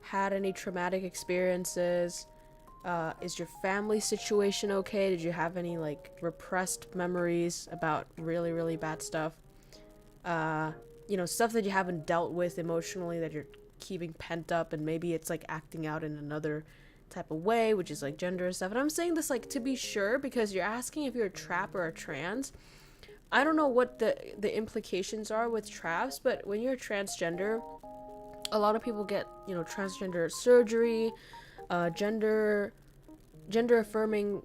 Speaker 1: had any traumatic experiences? Is your family situation okay? Did you have any like repressed memories about really, really bad stuff? You know, stuff that you haven't dealt with emotionally that you're keeping pent up, and maybe it's like acting out in another type of way, which is like gender and stuff. And I'm saying this like to be sure, because you're asking if you're a trap or a trans. I don't know what the implications are with traps, but when you're transgender, a lot of people get, you know, transgender surgery, gender affirming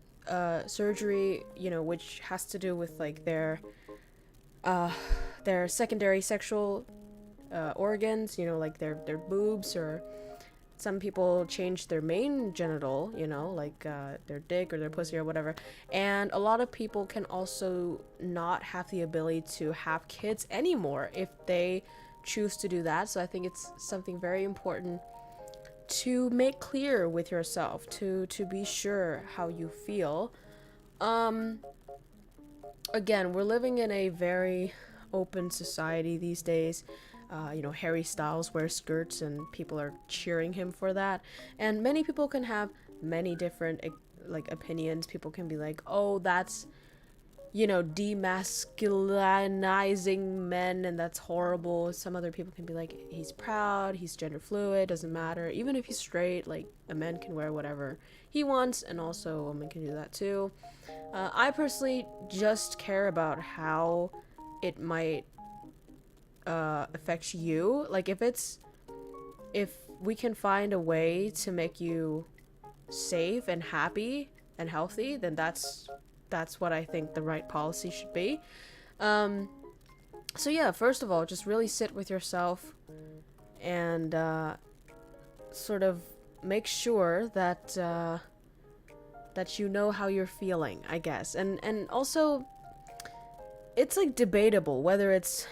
Speaker 1: surgery, you know, which has to do with like their secondary sexual organs, you know, like their boobs, or some people change their main genital, you know, like their dick or their pussy or whatever. And a lot of people can also not have the ability to have kids anymore if they choose to do that. So I think it's something very important to make clear with yourself, to be sure how you feel. Again, we're living in a very open society these days. Harry Styles wears skirts and people are cheering him for that. And many people can have many different opinions. People can be like, oh, that's demasculinizing men and that's horrible. Some other people can be like, he's proud, he's gender fluid, doesn't matter. Even if he's straight, like, a man can wear whatever he wants, and also a woman can do that too. I personally just care about how it might affect you. Like, if we can find a way to make you safe and happy and healthy, then that's what I think the right policy should be. So yeah, first of all, just really sit with yourself and sort of make sure that you know how you're feeling, I guess. And also, it's like debatable whether it's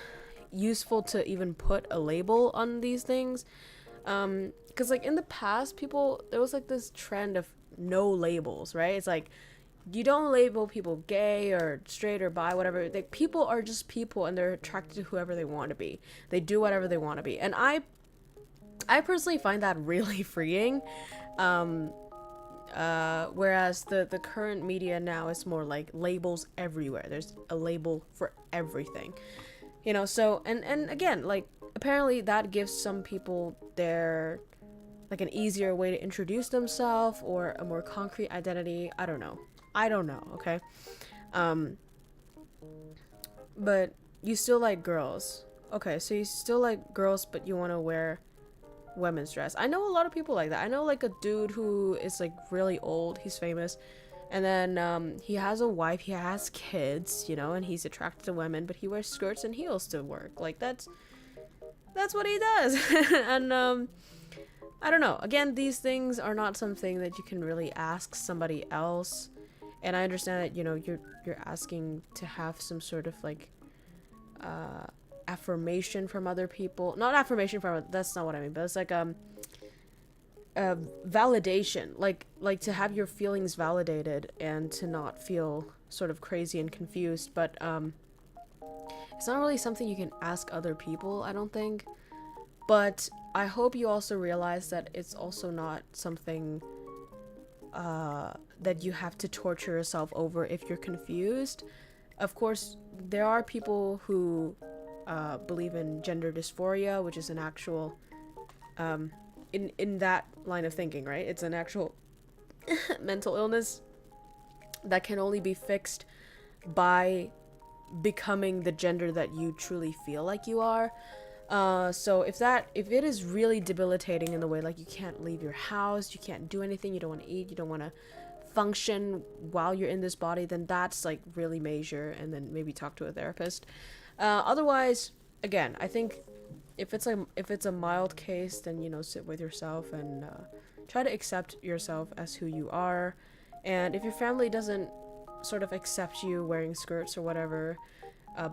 Speaker 1: useful to even put a label on these things. Because like in the past, there was like this trend of no labels, right? It's like, you don't label people gay or straight or bi, whatever. Like, people are just people and they're attracted to whoever they want to be. They do whatever they want to be. And I personally find that really freeing. Whereas the current media now is more like labels everywhere. There's a label for everything. So, and again, like, apparently that gives some people their, like, an easier way to introduce themselves or a more concrete identity. I don't know, okay? But you still like girls. Okay, so you still like girls, but you want to wear women's dress. I know a lot of people like that. I know, like, a dude who is, like, really old. He's famous. And then, he has a wife, he has kids, and he's attracted to women, but he wears skirts and heels to work. Like, that's what he does. And, I don't know. Again, these things are not something that you can really ask somebody else. And I understand that, you're asking to have some sort of, like, affirmation from other people. Not affirmation from, that's not what I mean, but it's like, validation. Like to have your feelings validated and to not feel sort of crazy and confused. But, it's not really something you can ask other people, I don't think. But I hope you also realize that it's also not something that you have to torture yourself over if you're confused. Of course, there are people who believe in gender dysphoria, which is an actual in that line of thinking, right? It's an actual mental illness that can only be fixed by becoming the gender that you truly feel like you are. So if it is really debilitating in the way, like, you can't leave your house, you can't do anything, you don't want to eat, you don't want to function while you're in this body, then that's, like, really major, and then maybe talk to a therapist. Otherwise, again, I think if it's a mild case, then, sit with yourself and try to accept yourself as who you are. And if your family doesn't sort of accept you wearing skirts or whatever,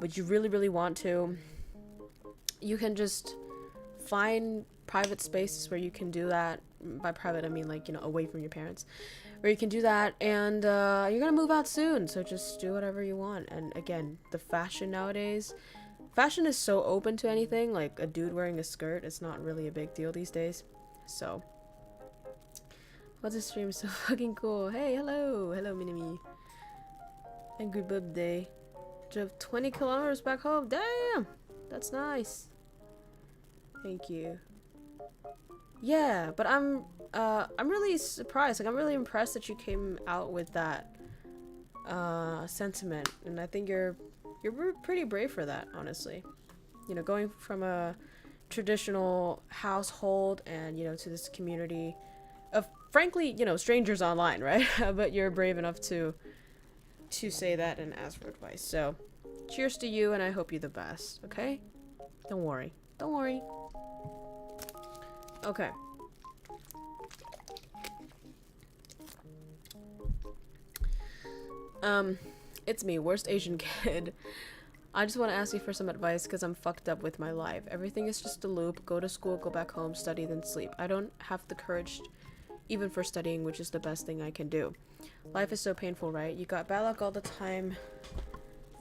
Speaker 1: but you really, really want to, you can just find private spaces where you can do that. By private, I mean, like, away from your parents, where you can do that. And you're gonna move out soon, so just do whatever you want. And again, the fashion nowadays, fashion is so open to anything. Like, a dude wearing a skirt, it's not really a big deal these days. So, what's this stream so fucking cool? Hey, hello Minami, and good birthday. Drove 20 kilometers back home. Damn, that's nice. Thank you. Yeah, but I'm really surprised. Like, I'm really impressed that you came out with that sentiment, and I think you're pretty brave for that, honestly. Going from a traditional household and, to this community of, frankly, strangers online, right? But you're brave enough to say that and ask for advice. So, cheers to you, and I hope you the best, okay? Don't worry. Okay. It's me, worst Asian kid. I just want to ask you for some advice because I'm fucked up with my life. Everything is just a loop. Go to school, go back home, study, then sleep. I don't have the courage even for studying, which is the best thing I can do. Life is so painful, right? You got bad luck all the time.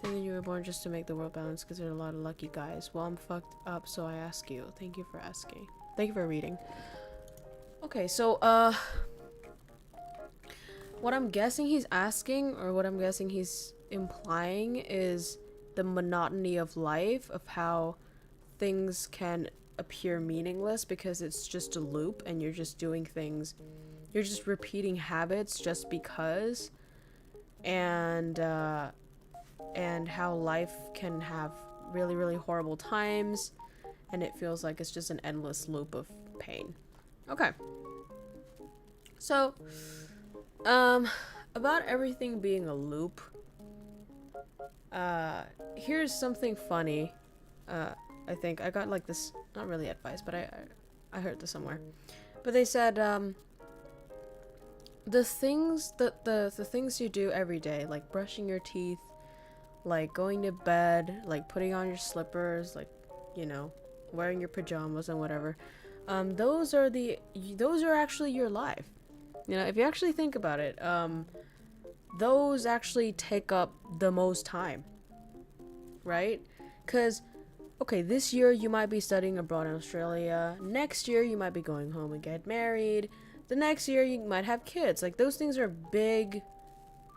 Speaker 1: Thinking you were born just to make the world balance because there are a lot of lucky guys. Well, I'm fucked up, so I ask you. Thank you for asking. Thank you for reading. Okay, so, what I'm guessing he's asking, or what I'm guessing he's implying, is the monotony of life, of how things can appear meaningless because it's just a loop and you're just doing things, you're just repeating habits just because, and how life can have really, really horrible times and it feels like it's just an endless loop of pain. Okay. So, about everything being a loop, here's something funny. I think I got like this, not really advice, but I heard this somewhere. But they said, the things the things you do every day, like brushing your teeth, like going to bed, like putting on your slippers, like, you know, wearing your pajamas and whatever, those are actually your life. You know, if you actually think about it, those actually take up the most time, right? Because, okay, this year you might be studying abroad in Australia. Next year you might be going home and get married. The next year you might have kids. Like, those things are big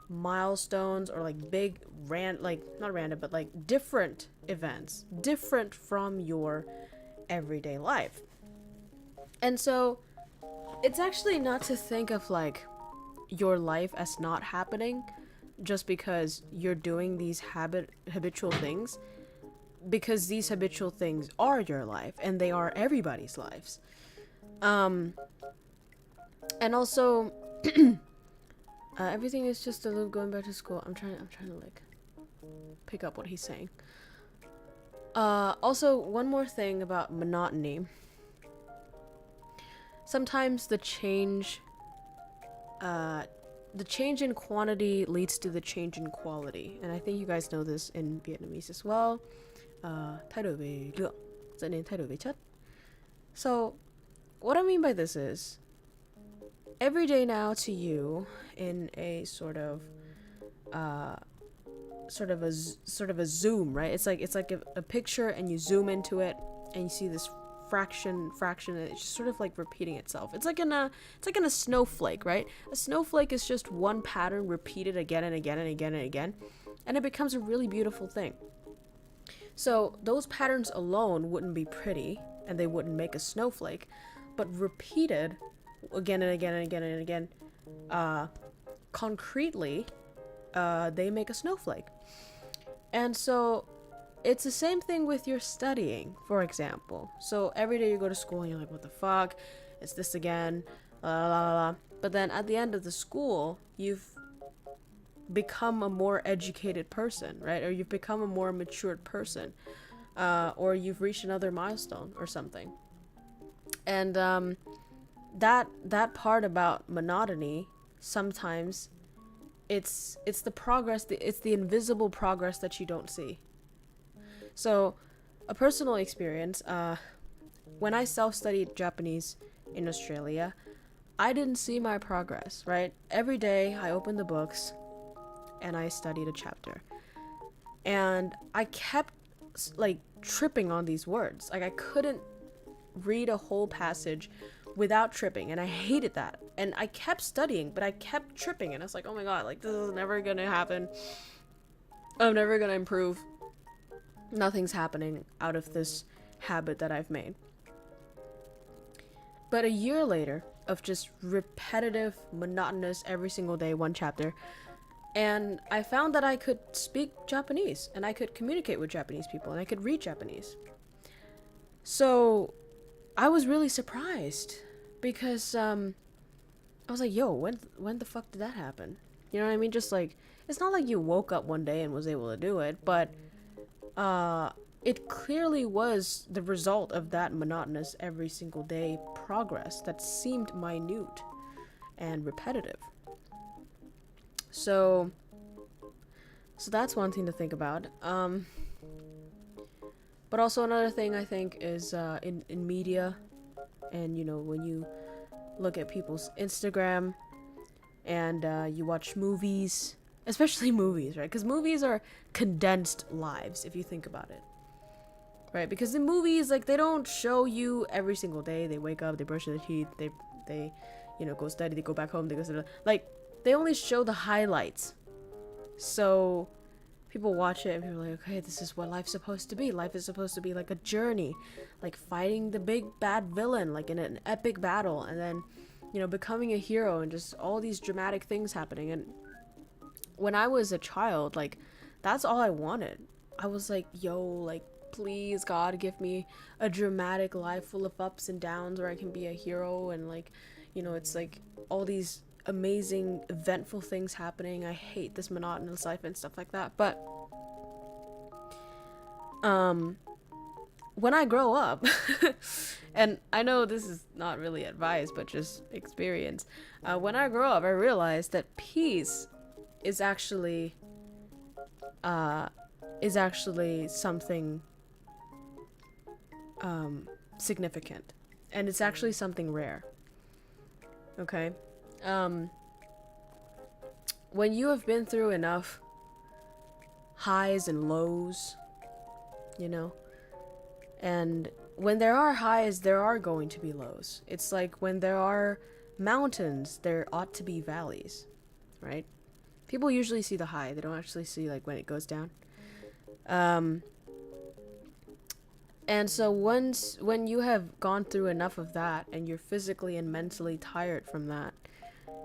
Speaker 1: milestones, or like big not random, but like different events, different from your everyday life. And so it's actually not to think of like your life as not happening just because you're doing these habitual things, because these habitual things are your life and they are everybody's lives. And also everything is just a loop going back to school. I'm trying to like pick up what he's saying. Also, one more thing about monotony. Sometimes the change in quantity leads to the change in quality, and I think you guys know this in Vietnamese as well. So, what I mean by this is, every day now to you, in a sort of a zoom, right? It's like a picture, and you zoom into it, and you see this fraction, and it's just sort of like repeating itself. It's like in a snowflake, right? A snowflake is just one pattern repeated again and again and again and again, and it becomes a really beautiful thing. So those patterns alone wouldn't be pretty, and they wouldn't make a snowflake, but repeated again and again and again and again, concretely, they make a snowflake. And so it's the same thing with your studying, for example. So every day you go to school and you're like, what the fuck? It's this again. La, la, la, la. But then at the end of the school, you've become a more educated person, right? Or you've become a more matured person. Or you've reached another milestone or something. And that part about monotony, sometimes it's the progress, it's the invisible progress that you don't see. So, a personal experience, when I self-studied Japanese in Australia, I didn't see my progress, right? Every day I opened the books and I studied a chapter. And I kept like tripping on these words. Like, I couldn't read a whole passage without tripping, and I hated that. And I kept studying, but I kept tripping, and I was like, oh my god, like, this is never gonna happen. I'm never gonna improve. Nothing's happening out of this habit that I've made. But a year later of just repetitive, monotonous, every single day, one chapter, and I found that I could speak Japanese, and I could communicate with Japanese people, and I could read Japanese. So I was really surprised, because I was like, yo, when the fuck did that happen? You know what I mean? Just like, it's not like you woke up one day and was able to do it, but it clearly was the result of that monotonous every single day progress that seemed minute and repetitive. So that's one thing to think about. But also another thing I think is in media, and you know, when you look at people's Instagram and you watch movies, especially movies, right? Because movies are condensed lives if you think about it, right? Because in movies, like, they don't show you every single day. They wake up, they brush their teeth, they you know, go study, they go back home, they go study. Like, they only show the highlights. So people watch it and people are like, okay, this is what life's supposed to be. Life is supposed to be like a journey, like fighting the big bad villain, like in an epic battle, and then, you know, becoming a hero, and just all these dramatic things happening. And when I was a child, like, that's all I wanted. I was like, yo, like, please, God, give me a dramatic life full of ups and downs where I can be a hero, and, like, you know, it's like all these amazing, eventful things happening. I hate this monotonous life and stuff like that. But when I grow up, and I know this is not really advice, but just experience. When I grow up, I realized that peace is actually something significant, and it's actually something rare. Okay, when you have been through enough highs and lows, you know, and when there are highs, there are going to be lows. It's like when there are mountains, there ought to be valleys, right? People usually see the high. They don't actually see, like, when it goes down. And so when you have gone through enough of that and you're physically and mentally tired from that,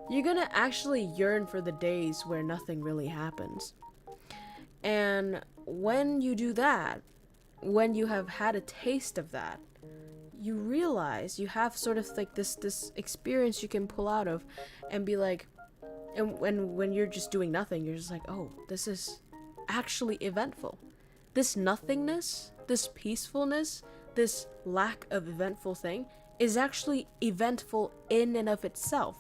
Speaker 1: you're gonna actually yearn for the days where nothing really happens. And when you do that, when you have had a taste of that, you realize you have sort of like this experience you can pull out of and be like, and when you're just doing nothing, you're just like, oh, this is actually eventful. This nothingness, this peacefulness, this lack of eventful thing is actually eventful in and of itself.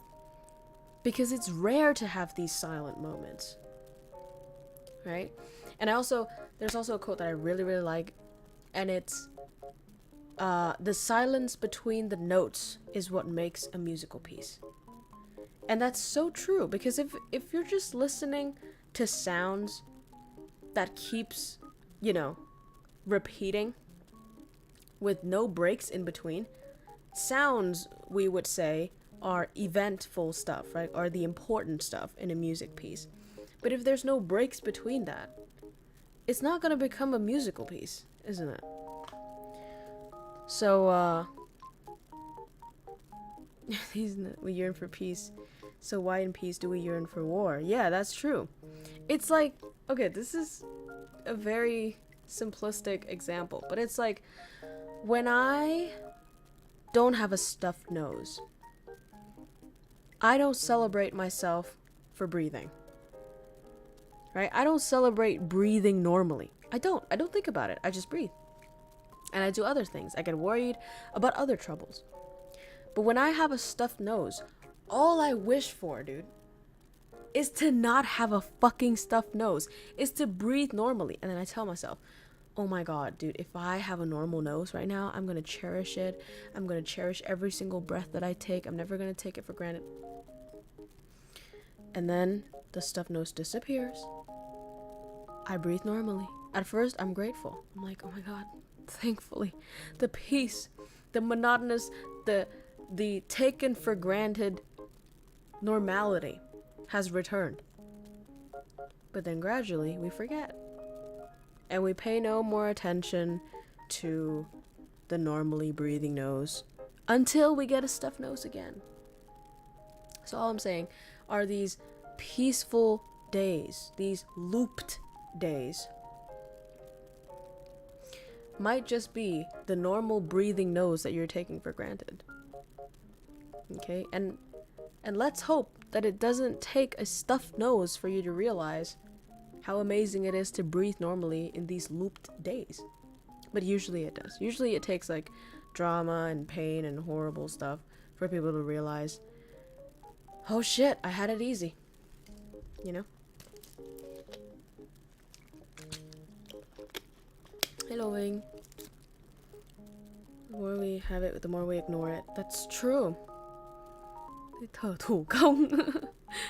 Speaker 1: Because it's rare to have these silent moments. Right? And there's also a quote that I really, really like, and it's, the silence between the notes is what makes a musical piece. And that's so true, because if you're just listening to sounds that keeps, you know, repeating with no breaks in between, sounds, we would say, are eventful stuff, right? Are the important stuff in a music piece. But if there's no breaks between that, it's not gonna become a musical piece, isn't it? So, we yearn for peace. So why in peace do we yearn for war? Yeah, that's true. It's like, okay, this is a very simplistic example, but it's like, when I don't have a stuffed nose, I don't celebrate myself for breathing. Right? I don't celebrate breathing normally. I don't think about it. I just breathe. And I do other things. I get worried about other troubles. But when I have a stuffed nose, all I wish for, dude, is to not have a fucking stuffed nose. Is to breathe normally. And then I tell myself, oh my god, dude, if I have a normal nose right now, I'm gonna cherish it. I'm gonna cherish every single breath that I take. I'm never gonna take it for granted. And then the stuffed nose disappears. I breathe normally. At first, I'm grateful. I'm like, oh my god, thankfully. The peace, the monotonous, the taken for granted normality has returned. But then gradually, we forget. And we pay no more attention to the normally breathing nose until we get a stuffed nose again. So all I'm saying are these peaceful days, these looped days, might just be the normal breathing nose that you're taking for granted. Okay? And let's hope that it doesn't take a stuffed nose for you to realize how amazing it is to breathe normally in these looped days. But usually it does. Usually it takes like drama and pain and horrible stuff for people to realize, oh shit, I had it easy. You know? Hello, Wing. The more we have it, the more we ignore it. That's true. Cái thờ thủ công.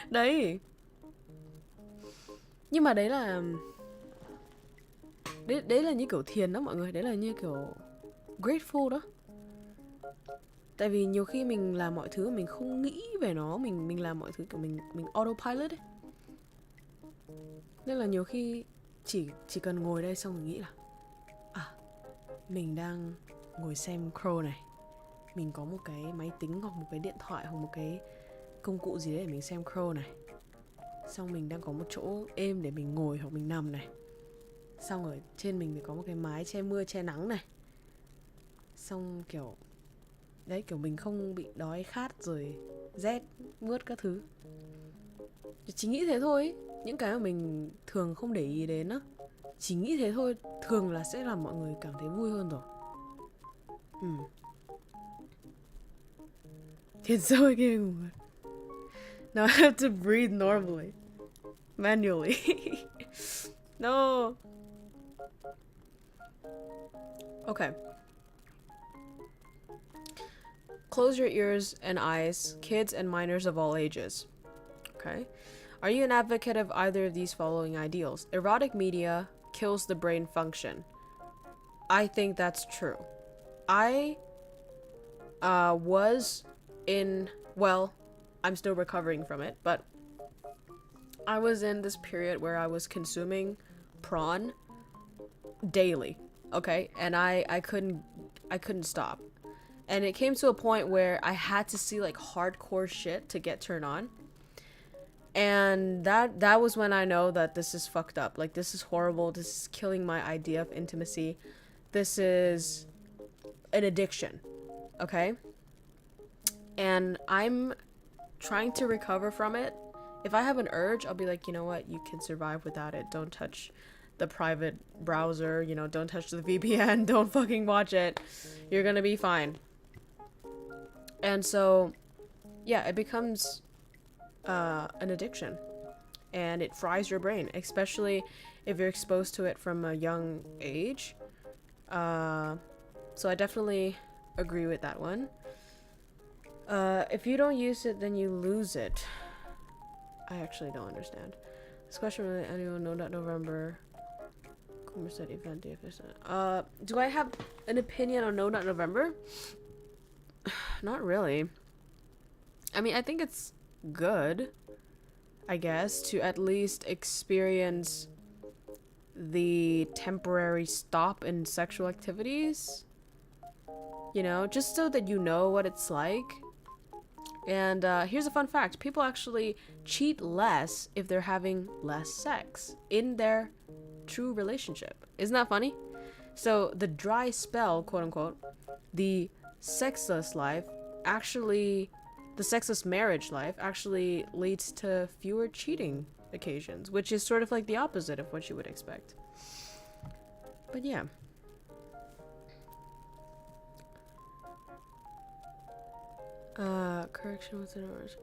Speaker 1: Đấy. Nhưng mà đấy là đấy là như kiểu thiền đó mọi người. Đấy là như kiểu grateful đó. Tại vì nhiều khi mình làm mọi thứ mình không nghĩ về nó, mình làm mọi thứ kiểu mình autopilot ấy. Nên là nhiều khi chỉ cần ngồi đây xong mình nghĩ là mình đang ngồi xem KROWKO này, mình có một cái máy tính hoặc một cái điện thoại hoặc một cái công cụ gì đấy để mình xem KROWKO này, xong mình đang có một chỗ êm để mình ngồi hoặc mình nằm này, xong ở trên mình thì có một cái mái che mưa che nắng này, xong kiểu đấy, kiểu mình không bị đói khát rồi rét mướt các thứ. Chỉ nghĩ thế thôi ấy. Những cái mà mình thường không để ý đến á, chỉ nghĩ thế thôi thường là sẽ làm mọi người cảm thấy vui hơn rồi. Thiệt sâu ghê người. Now I have to breathe normally, manually. No. Okay. Close your ears and eyes, kids and minors of all ages. Okay. Are you an advocate of either of these following ideals? Erotic media kills the brain function. I think that's true. I was in, well, I'm still recovering from it, but I was in this period where I was consuming prawn daily, okay? And I couldn't stop. And it came to a point where I had to see like hardcore shit to get turned on. And that was when I know that this is fucked up. Like, this is horrible. This is killing my idea of intimacy. This is an addiction, okay? And I'm trying to recover from it. If I have an urge, I'll be like, you know what? You can survive without it. Don't touch the private browser. You know, don't touch the VPN. Don't fucking watch it. You're gonna be fine. And so, yeah, it becomes an addiction, and it fries your brain, especially if you're exposed to it from a young age. So I definitely agree with that one. If you don't use it, then you lose it. I actually don't understand. This question really, anyone know that November event DFS. Do I have an opinion on No Nut November? Not really. I mean, I think it's good, I guess, to at least experience the temporary stop in sexual activities, you know, just so that you know what it's like. And here's a fun fact: people actually cheat less if they're having less sex in their true relationship. Isn't that funny? So the dry spell, quote unquote, the sexless life actually, the sexless marriage life actually leads to fewer cheating occasions, which is sort of like the opposite of what you would expect. But yeah. Correction within hours.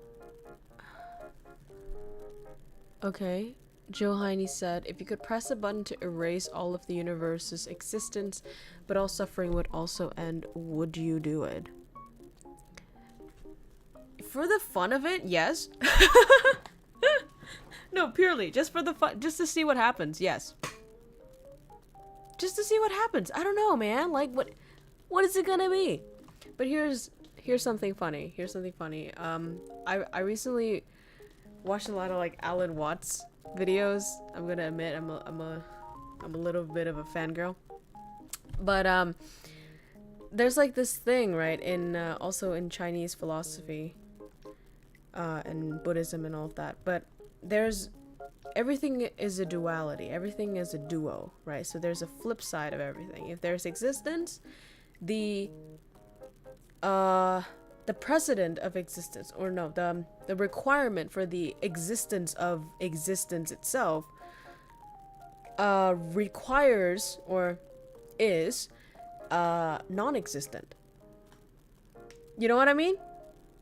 Speaker 1: Okay. Joe Heine said, if you could press a button to erase all of the universe's existence, but all suffering would also end, would you do it? For the fun of it, yes. No, purely just for the fun, just to see what happens. Yes. Just to see what happens. I don't know, man. Like, what is it gonna be? But here's something funny. Here's something funny. I recently watched a lot of like Alan Watts videos. I'm gonna admit I'm a little bit of a fangirl. But there's like this thing, right, in also in Chinese philosophy and Buddhism and all of that. But there's, everything is a duality. Everything is a duo, right? So there's a flip side of everything. If there's existence, the precedent of existence, or no, the requirement for the existence of existence itself requires or is non-existent. You know what I mean?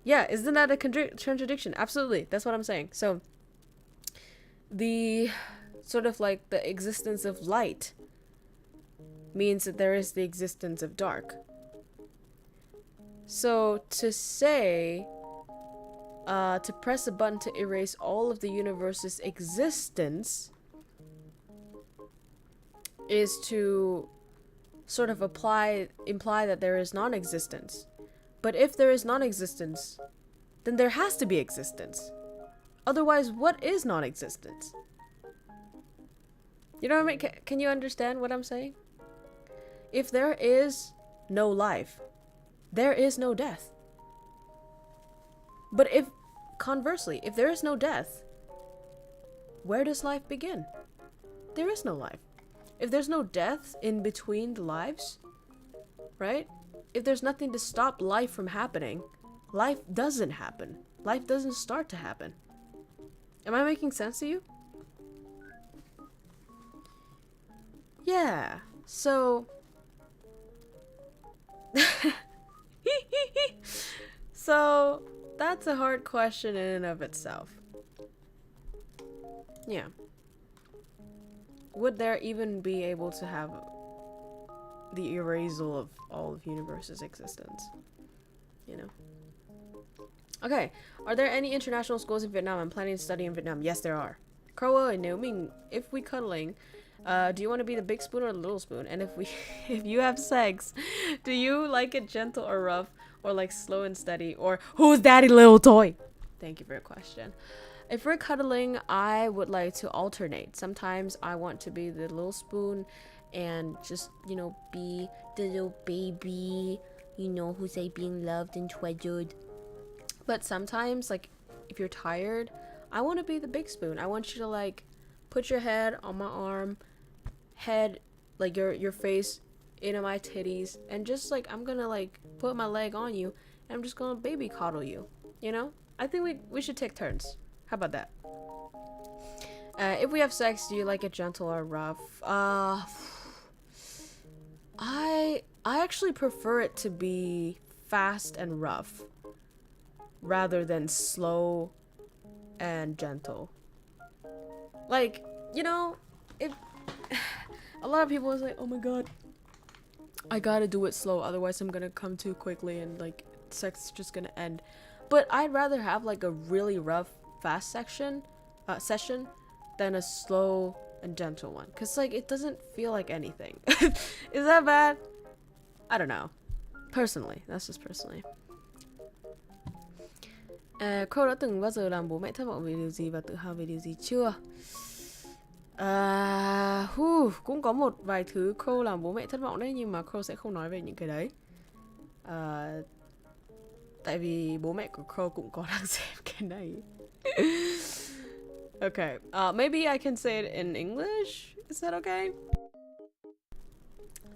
Speaker 1: Yeah, isn't that a contradiction? Absolutely, that's what I'm saying. So the sort of like the existence of light means that there is the existence of dark. So to say, to press a button to erase all of the universe's existence is to sort of imply that there is non-existence. But if there is non-existence, then there has to be existence. Otherwise, what is non-existence? You know what I mean? Can you understand what I'm saying? If there is no life, there is no death. But if, conversely, if there is no death, where does life begin? There is no life. If there's no death in between the lives, right? If there's nothing to stop life from happening, life doesn't happen. Life doesn't start to happen. Am I making sense to you? Yeah, so... So, that's a hard question in and of itself. Yeah. Would there even be able to have the erasal of all of universe's existence? You know? Okay, are there any international schools in Vietnam? I'm planning to study in Vietnam. Yes, there are. KROWKO and Naomi, if we cuddling, do you want to be the big spoon or the little spoon? And if you have sex, do you like it gentle or rough, or like slow and steady, or who's daddy little toy? Thank you for your question. If we're cuddling, I would like to alternate. Sometimes I want to be the little spoon and just, you know, be the little baby, you know, who's like being loved and treasured. But sometimes, like, if you're tired, I want to be the big spoon. I want you to, like, put your head on my arm, head, like, your face into my titties, and just, like, I'm gonna, like, put my leg on you, and I'm just gonna baby coddle you, you know? I think we should take turns. How about that? If we have sex, do you like it gentle or rough? I actually prefer it to be fast and rough rather than slow and gentle. Like, you know, if a lot of people is like, oh my god, I gotta do it slow, otherwise I'm gonna come too quickly and like sex is just gonna end. But I'd rather have like a really rough fast session than a slow and gentle one, because like it doesn't feel like anything. Is that bad? I don't know. Personally, that's just personally. Crow đã từng bao giờ làm bố mẹ thất vọng về điều gì và tự hào về điều gì chưa? Cũng có một vài thứ Crow làm bố mẹ thất vọng đấy, nhưng mà Crow sẽ không nói về những cái đấy. Tại vì bố mẹ của Crow cũng có đang xem cái này. Okay, maybe I can say it in English. Is that okay?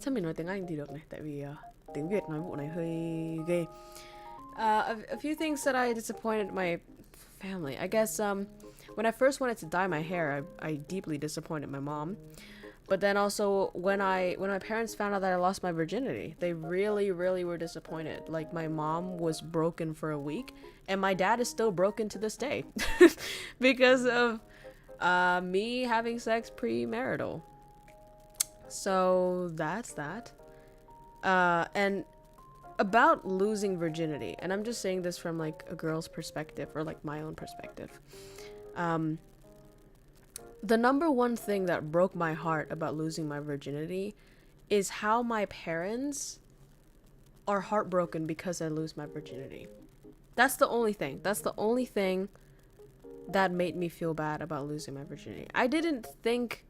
Speaker 1: Chắc mình nói tiếng Anh thì được này, tại vì tiếng Việt nói vụ này hơi ghê. A few things that I disappointed my family. I guess when I first wanted to dye my hair, I deeply disappointed my mom. But then also when my parents found out that I lost my virginity, they really were disappointed. Like, my mom was broken for a week, and my dad is still broken to this day because of me having sex premarital. So that's that. And about losing virginity, and I'm just saying this from like a girl's perspective, or like my own perspective. The number one thing that broke my heart about losing my virginity is how my parents are heartbroken because I lose my virginity. That's the only thing. That's the only thing that made me feel bad about losing my virginity. I didn't think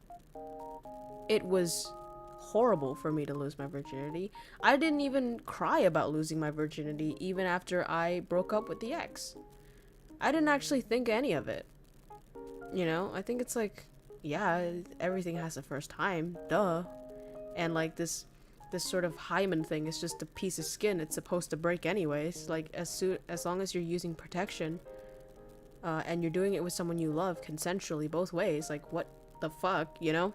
Speaker 1: it was horrible for me to lose my virginity. I didn't even cry about losing my virginity even after I broke up with the ex. I didn't actually think any of it. You know, I think it's like, yeah, everything has a first time, duh. And like this sort of hymen thing is just a piece of skin. It's supposed to break anyways. Like, as long as you're using protection, and you're doing it with someone you love consensually both ways, like, what the fuck, you know?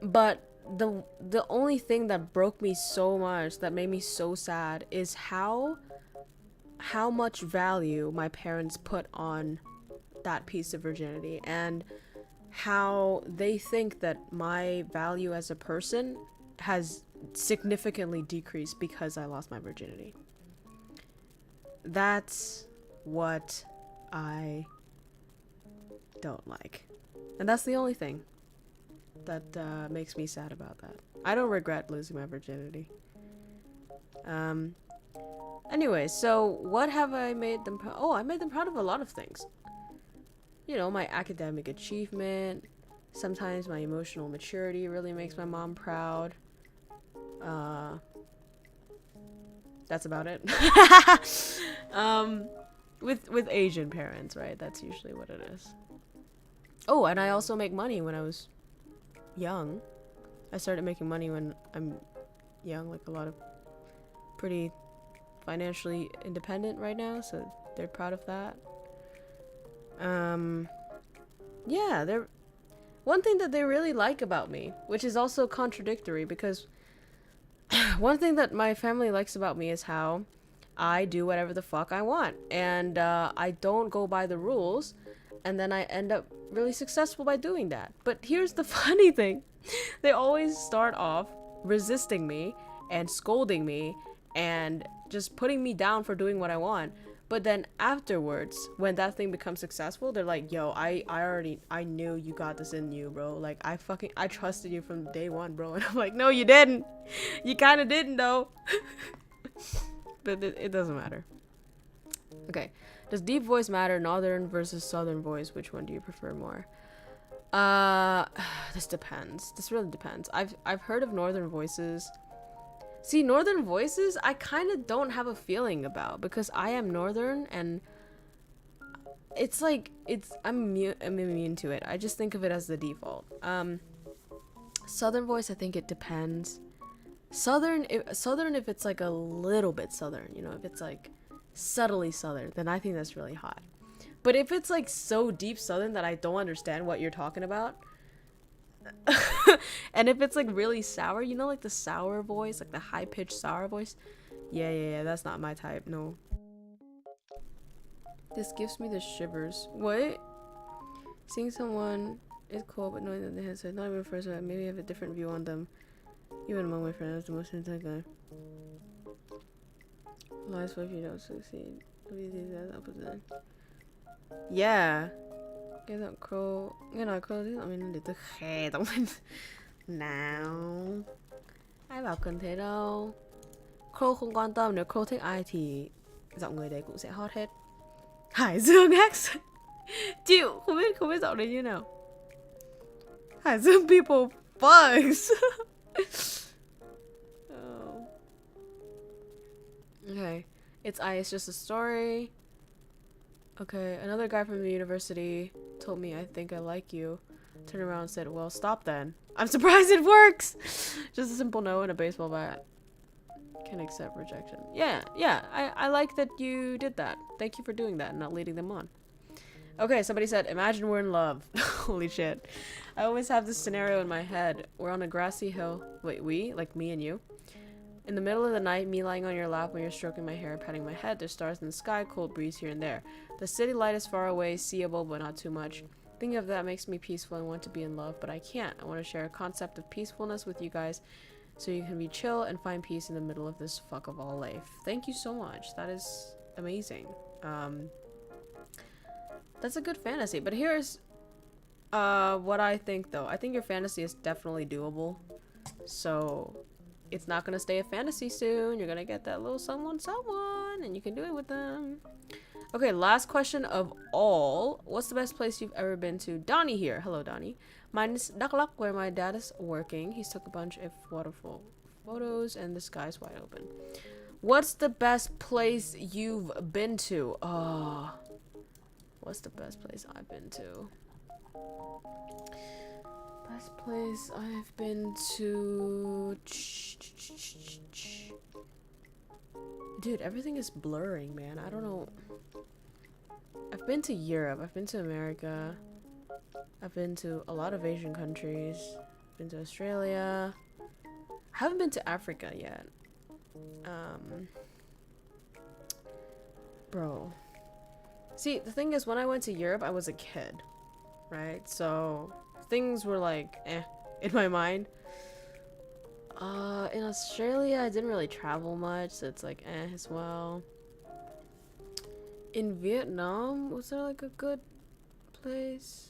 Speaker 1: But the only thing that broke me so much, that made me so sad, is how much value my parents put on that piece of virginity, and how they think that my value as a person has significantly decreased because I lost my virginity. That's what I don't like. And that's the only thing that makes me sad about that. I don't regret losing my virginity. Anyway, so what have I made them proud? Oh, I made them proud of a lot of things. You know, my academic achievement. Sometimes my emotional maturity really makes my mom proud. That's about it. With Asian parents, right? That's usually what it is. Oh, and I also make money when I was young. I started making money when I'm young, like a lot of pretty financially independent right now, so they're proud of that. Yeah, they're one thing that they really like about me, which is also contradictory because one thing that my family likes about me is how I do whatever the fuck I want, and I don't go by the rules, and then I end up really successful by doing that. But here's the funny thing. They always start off resisting me and scolding me and just putting me down for doing what I want. But then afterwards, when that thing becomes successful, they're like, yo, I knew you got this in you, bro. Like, I trusted you from day one, bro. And I'm like, no, you didn't. You kind of didn't, though. But it doesn't matter. Okay. Does deep voice matter? Northern versus southern voice. Which one do you prefer more? This depends. This really depends. I've heard of northern voices. See, northern voices, I kind of don't have a feeling about because I am northern and it's like, I'm immune to it. I just think of it as the default. Southern voice, I think it depends. Southern, if it's like a little bit southern, you know, if it's like subtly southern, then I think that's really hot. But if it's like so deep southern that I don't understand what you're talking about, and if it's like really sour, you know, like the sour voice, like the high-pitched sour voice, yeah, that's not my type. No. This gives me the shivers. What? Seeing someone is cool, but knowing that they have said not even first, maybe I have a different view on them. Even among my friends, the most intense guy. Lies what if you don't succeed. Yeah. Cái giọng crow, nghe nói crow thì giọng mình để tôi khè giọng mình. Nào. Ai bảo cần thế đâu. Crow không quan tâm, nếu crow thích ai thì giọng người đấy cũng sẽ hot hết. Hải Dương X. Chịu, không biết giọng đấy như nào. Hải Dương people bugs. Oh. Okay. It's just a story. Okay, another guy from the university told me, I think I like you. Turned around and said, well, stop then. I'm surprised it works! Just a simple no and a baseball bat. Can accept rejection. Yeah, I like that you did that. Thank you for doing that and not leading them on. Okay, somebody said, imagine we're in love. Holy shit. I always have this scenario in my head. We're on a grassy hill. Wait, we? Like me and you? In the middle of the night, me lying on your lap when you're stroking my hair, patting my head. There's stars in the sky, cold breeze here and there. The city light is far away, seeable, but not too much. Thinking of that makes me peaceful and want to be in love, but I can't. I want to share a concept of peacefulness with you guys so you can be chill and find peace in the middle of this fuck of all life. Thank you so much. That is amazing. That's a good fantasy, but here's what I think, though. I think your fantasy is definitely doable. So it's not gonna stay a fantasy soon. You're gonna get that little someone, and you can do it with them. Okay, last question of all. What's the best place you've ever been to? Donnie here. Hello, Donnie. Mine is Daklak, where my dad is working. He's took a bunch of waterfall photos, and the sky's wide open. What's the best place you've been to? Oh, what's the best place I've been to? Best place I've been to. Dude, everything is blurring, man. I don't know. I've been to Europe. I've been to America. I've been to a lot of Asian countries. I've been to Australia. I haven't been to Africa yet. Bro. See, the thing is, when I went to Europe, I was a kid, right? So things were like, in my mind. In Australia, I didn't really travel much, so it's like eh as well. In Vietnam, was there like a good place?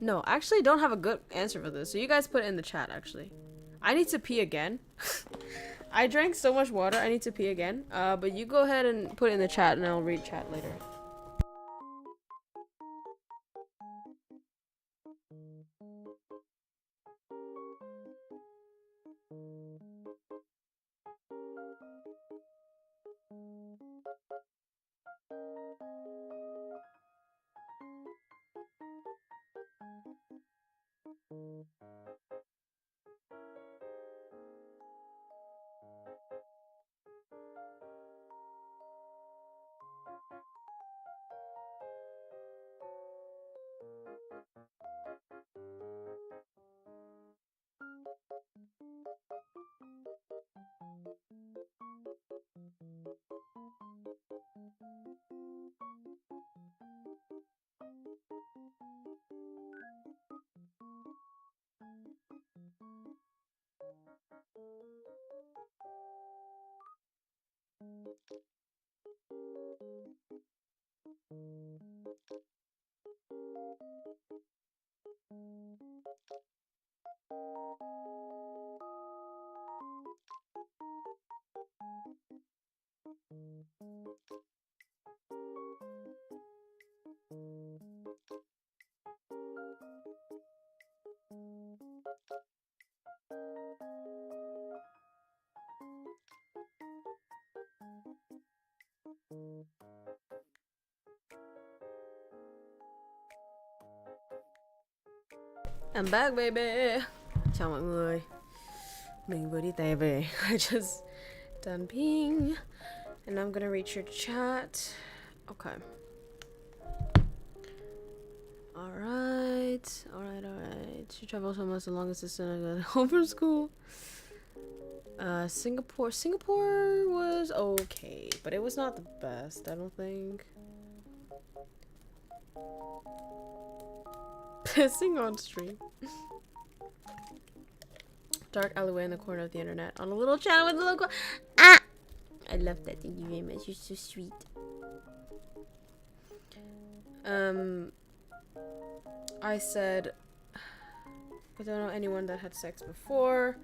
Speaker 1: No, actually don't have a good answer for this, so you guys put it in the chat. Actually, I need to pee again. I drank so much water, I need to pee again. But you go ahead and put it in the chat and I'll read chat later. I'm back, baby. Chào mọi người. Mình vừa đi tè về. I just done peeing. And I'm gonna read your chat. Okay. Alright. She travels almost the longest distance I got home from school. Singapore was okay, but it was not the best, I don't think. Pissing on stream. Dark alleyway in the corner of the internet on a little channel with a local. Ah! I love that. Thank you very much. You're so sweet. I said I don't know anyone that had sex before.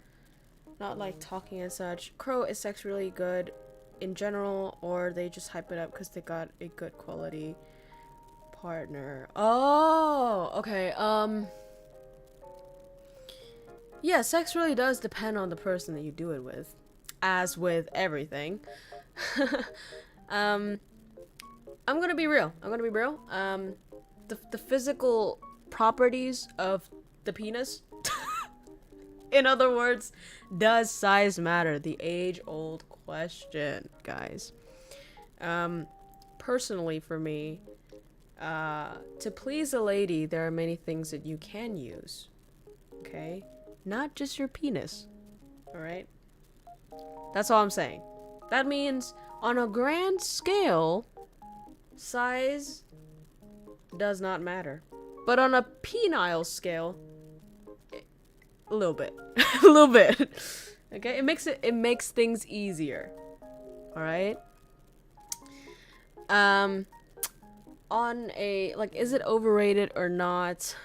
Speaker 1: Not like talking and such. Crow, is sex really good in general, or they just hype it up because they got a good quality partner? Oh, okay. Yeah, sex really does depend on the person that you do it with, as with everything. I'm gonna be real. The physical properties of the penis, in other words, does size matter? The age-old question, guys. Personally, for me, to please a lady, there are many things that you can use. Okay? Not just your penis. Alright? That's all I'm saying. That means, on a grand scale, size does not matter. But on a penile scale, a little bit. A little bit. Okay? It makes things easier. Alright? On a, like, is it overrated or not?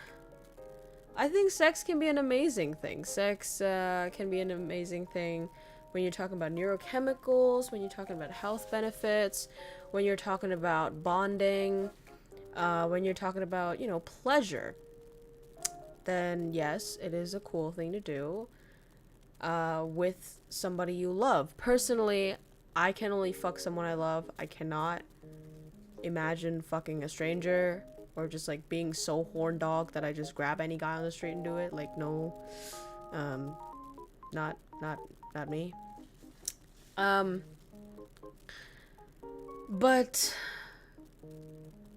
Speaker 1: I think sex can be an amazing thing. Sex can be an amazing thing when you're talking about neurochemicals, when you're talking about health benefits, when you're talking about bonding, when you're talking about, you know, pleasure. Then yes, it is a cool thing to do with somebody you love. Personally, I can only fuck someone I love. I cannot imagine fucking a stranger or just like being so horn dog that I just grab any guy on the street and do it. Like, no, not me. But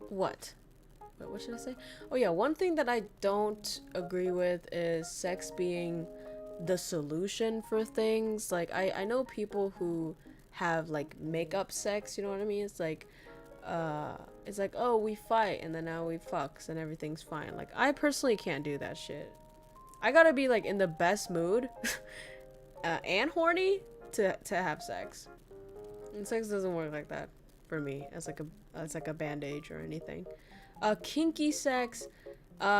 Speaker 1: what? Wait, what should I say? Oh yeah, one thing that I don't agree with is sex being the solution for things. Like, I know people who have like make-up sex, you know what I mean? It's like, oh, we fight and then now we fucks and everything's fine. Like, I personally can't do that shit. I gotta be like in the best mood and horny to have sex. And sex doesn't work like that for me as like a bandage or anything. Kinky sex,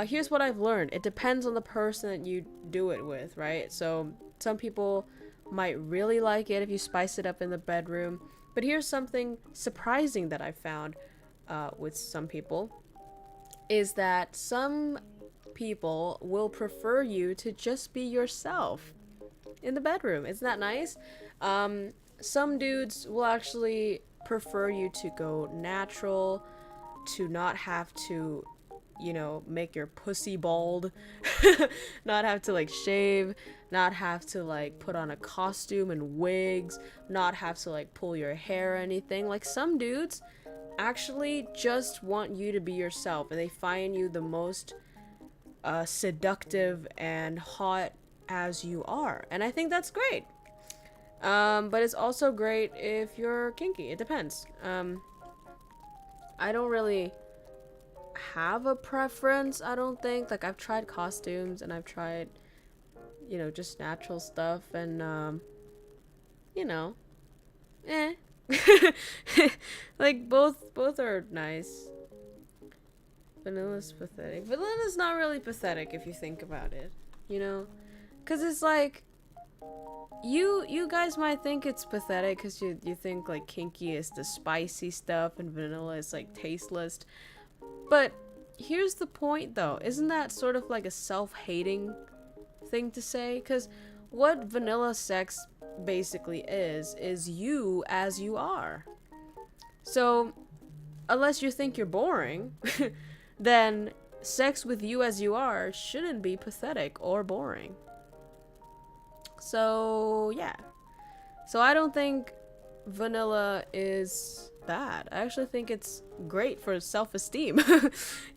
Speaker 1: here's what I've learned. It depends on the person that you do it with, right? So some people might really like it if you spice it up in the bedroom. But here's something surprising that I found with some people, is that some people will prefer you to just be yourself in the bedroom. Isn't that nice? Some dudes will actually prefer you to go natural, to not have to, you know, make your pussy bald, not have to like shave, not have to like put on a costume and wigs, not have to like pull your hair or anything. Like some dudes actually just want you to be yourself, and they find you the most seductive and hot as you are, and I think that's great. But it's also great if you're kinky. It depends. I don't really have a preference, I don't think. Like, I've tried costumes and I've tried, you know, just natural stuff, and you know, like both are nice. Vanilla's pathetic. Vanilla's not really pathetic if you think about it, you know, because it's like you guys might think it's pathetic because you think like kinky is the spicy stuff and vanilla is like tasteless. But here's the point though, isn't that sort of like a self-hating thing to say? Because what vanilla sex basically is you as you are. So unless you think you're boring, then sex with you as you are shouldn't be pathetic or boring. So yeah, so I don't think vanilla is bad. I actually think it's great for self-esteem.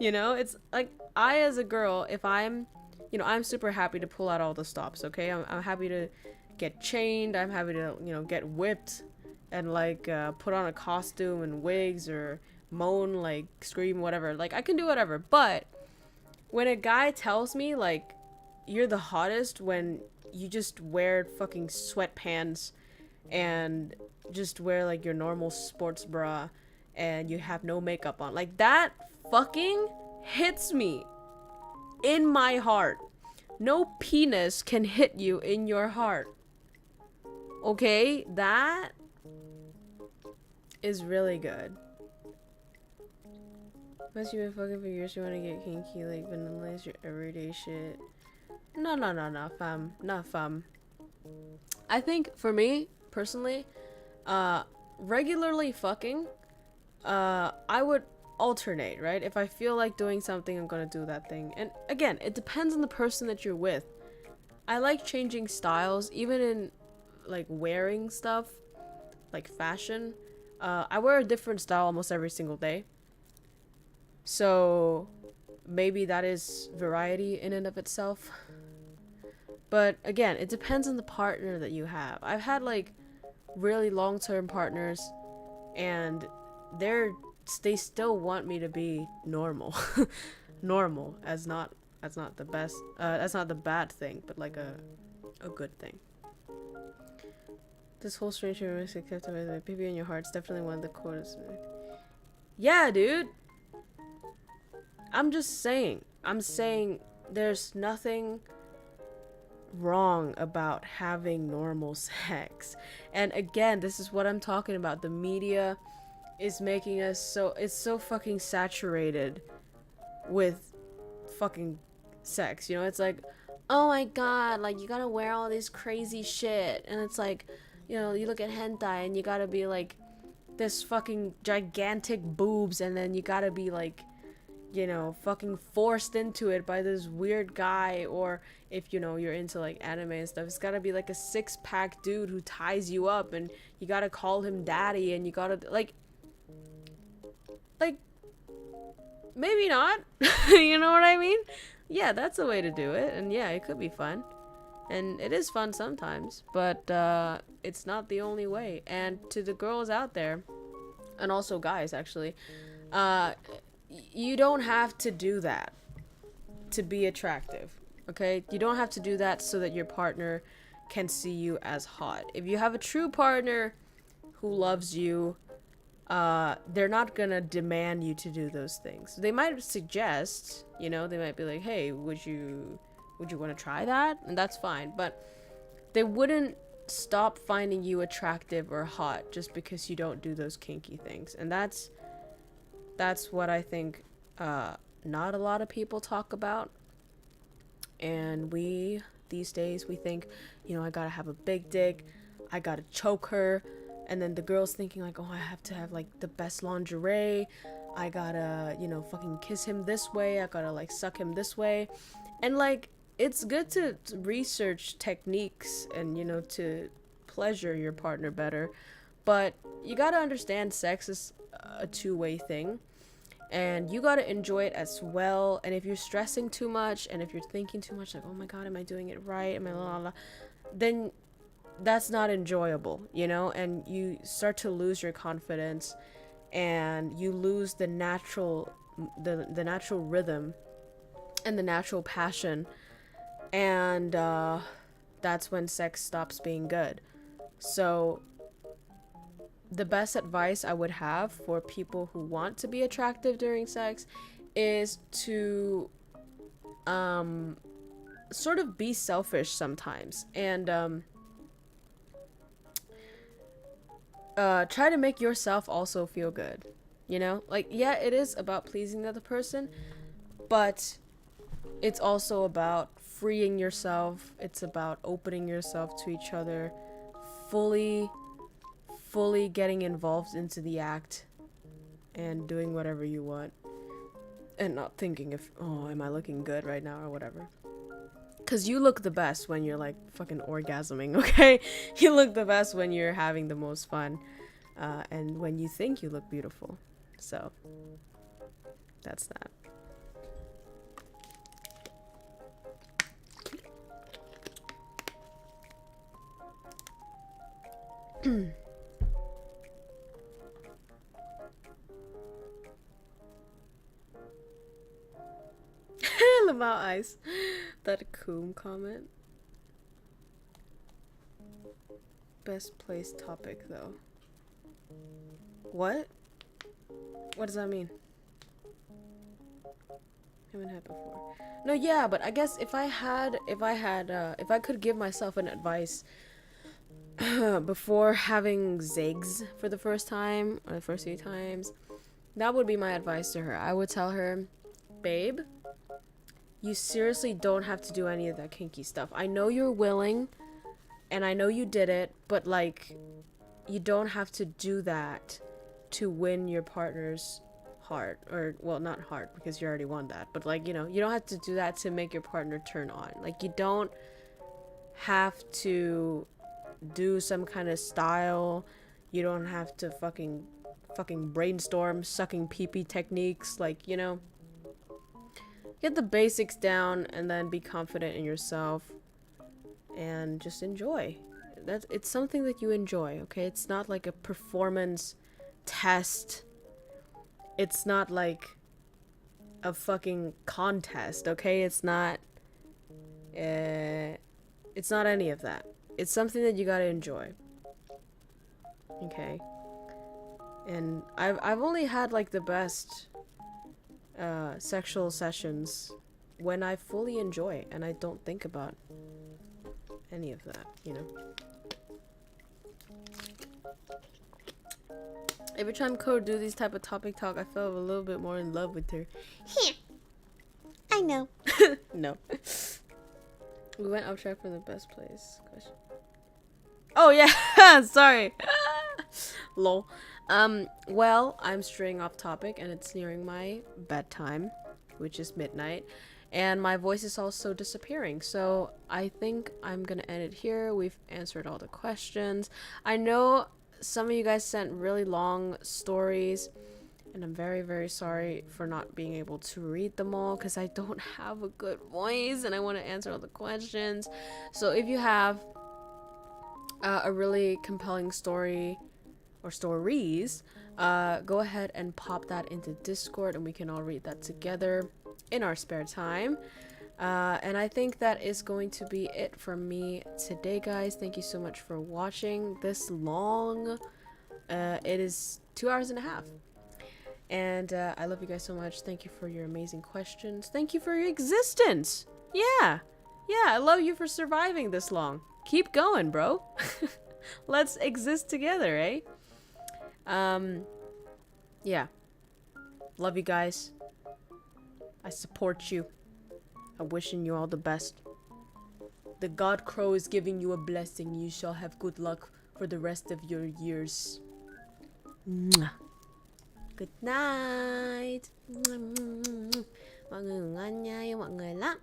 Speaker 1: You know, it's like, I as a girl, if I'm, you know, I'm super happy to pull out all the stops, okay? I'm happy to get chained, I'm happy to, you know, get whipped and like put on a costume and wigs or moan, like scream, whatever. Like, I can do whatever. But when a guy tells me like, you're the hottest when you just wear fucking sweatpants and just wear like your normal sports bra and you have no makeup on, like, that fucking hits me in my heart. No penis can hit you in your heart, okay? That is really good. Unless you've been fucking for years, you want to get kinky, like vanilla is your everyday shit. No, fam. Not fam. I think for me, personally, regularly fucking, I would alternate, right? If I feel like doing something, I'm gonna do that thing. And again, it depends on the person that you're with. I like changing styles, even in like wearing stuff, like fashion. I wear a different style almost every single day. So maybe that is variety in and of itself. But again, it depends on the partner that you have. I've had like really long-term partners, and they still want me to be normal. Normal as not the best, that's not the bad thing, but like a good thing. This whole stranger is kept away, like baby in your heart's definitely one of the quotas. Yeah, dude. I'm just saying. I'm saying there's nothing wrong about having normal sex. And again, this is what I'm talking about. The media is making us so fucking saturated with fucking sex, you know? It's like, oh my god, like, you gotta wear all this crazy shit, and it's like, you know, you look at hentai and you gotta be like this fucking gigantic boobs, and then you gotta be like, you know, fucking forced into it by this weird guy. Or if, you know, you're into like anime and stuff, it's gotta be like a six-pack dude who ties you up, and you gotta call him daddy, and you gotta like maybe not. You know what I mean? Yeah, that's a way to do it, and yeah, it could be fun, and it is fun sometimes, but it's not the only way. And to the girls out there, and also guys actually, you don't have to do that to be attractive, okay? You don't have to do that so that your partner, can see you as hot. If you have a true partner who loves you, they're not gonna demand you to do those things. They might suggest, you know, they might be like, hey, would you want to try that? And that's fine, but they wouldn't stop finding you attractive or hot just because you don't do those kinky things. And that's what I think not a lot of people talk about. And these days we think, you know, I gotta have a big dick, I gotta choke her, and then the girl's thinking like, oh, I have to have like the best lingerie, I gotta, you know, fucking kiss him this way, I gotta like suck him this way. And like, it's good to research techniques and, you know, to pleasure your partner better, but you gotta understand sex is a two-way thing, and you gotta enjoy it as well. And if you're stressing too much, and if you're thinking too much, like, oh my god, am I doing it right, am I la la, then that's not enjoyable, you know. And you start to lose your confidence, and you lose the natural rhythm and the natural passion, and that's when sex stops being good. So the best advice I would have for people who want to be attractive during sex is to sort of be selfish sometimes, and try to make yourself also feel good, you know. Like, yeah, it is about pleasing the other person, but it's also about freeing yourself. It's about opening yourself to each other, fully getting involved into the act and doing whatever you want, and not thinking if, oh, am I looking good right now or whatever. Because you look the best when you're like fucking orgasming, okay? You look the best when you're having the most fun, and when you think you look beautiful. So that's that. Lamau eyes. That coom comment. Best place topic though. What? What does that mean? Haven't had before. No, yeah, but I guess if I could give myself an advice before having zigs for the first time, or the first few times, that would be my advice to her. I would tell her, babe, you seriously don't have to do any of that kinky stuff. I know you're willing, and I know you did it, but like, you don't have to do that to win your partner's heart. Or, well, not heart, because you already won that, but like, you know, you don't have to do that to make your partner turn on. Like, you don't have to do some kind of style. You don't have to fucking brainstorm sucking pee-pee techniques. Like, you know, get the basics down and then be confident in yourself and just enjoy. It's something that you enjoy, okay? It's not like a performance test. It's not like a fucking contest, okay? It's not any of that. It's something that you gotta enjoy, okay? And I've only had like the best sexual sessions when I fully enjoy and I don't think about any of that, you know. Every time Ko do these type of topic talk, I feel a little bit more in love with her. I know. No. We went off track from the best place. Question. Oh yeah, sorry. Lol. Well, I'm straying off topic and it's nearing my bedtime, which is midnight, and my voice is also disappearing, so I think I'm gonna end it here. We've answered all the questions. I know some of you guys sent really long stories, and I'm very, very sorry for not being able to read them all because I don't have a good voice and I want to answer all the questions. So if you have a really compelling story or stories, go ahead and pop that into Discord and we can all read that together in our spare time. And I think that is going to be it from me today, guys. Thank you so much for watching this long. It is 2 hours and a half. And I love you guys so much. Thank you for your amazing questions. Thank you for your existence. Yeah. Yeah, I love you for surviving this long. Keep going, bro. Let's exist together, eh? Yeah. Love you guys. I support you. I'm wishing you all the best. The God Crow is giving you a blessing. You shall have good luck for the rest of your years. Mwah. Good night. Mọi người ngủ ngon nha, yêu mọi người lắm.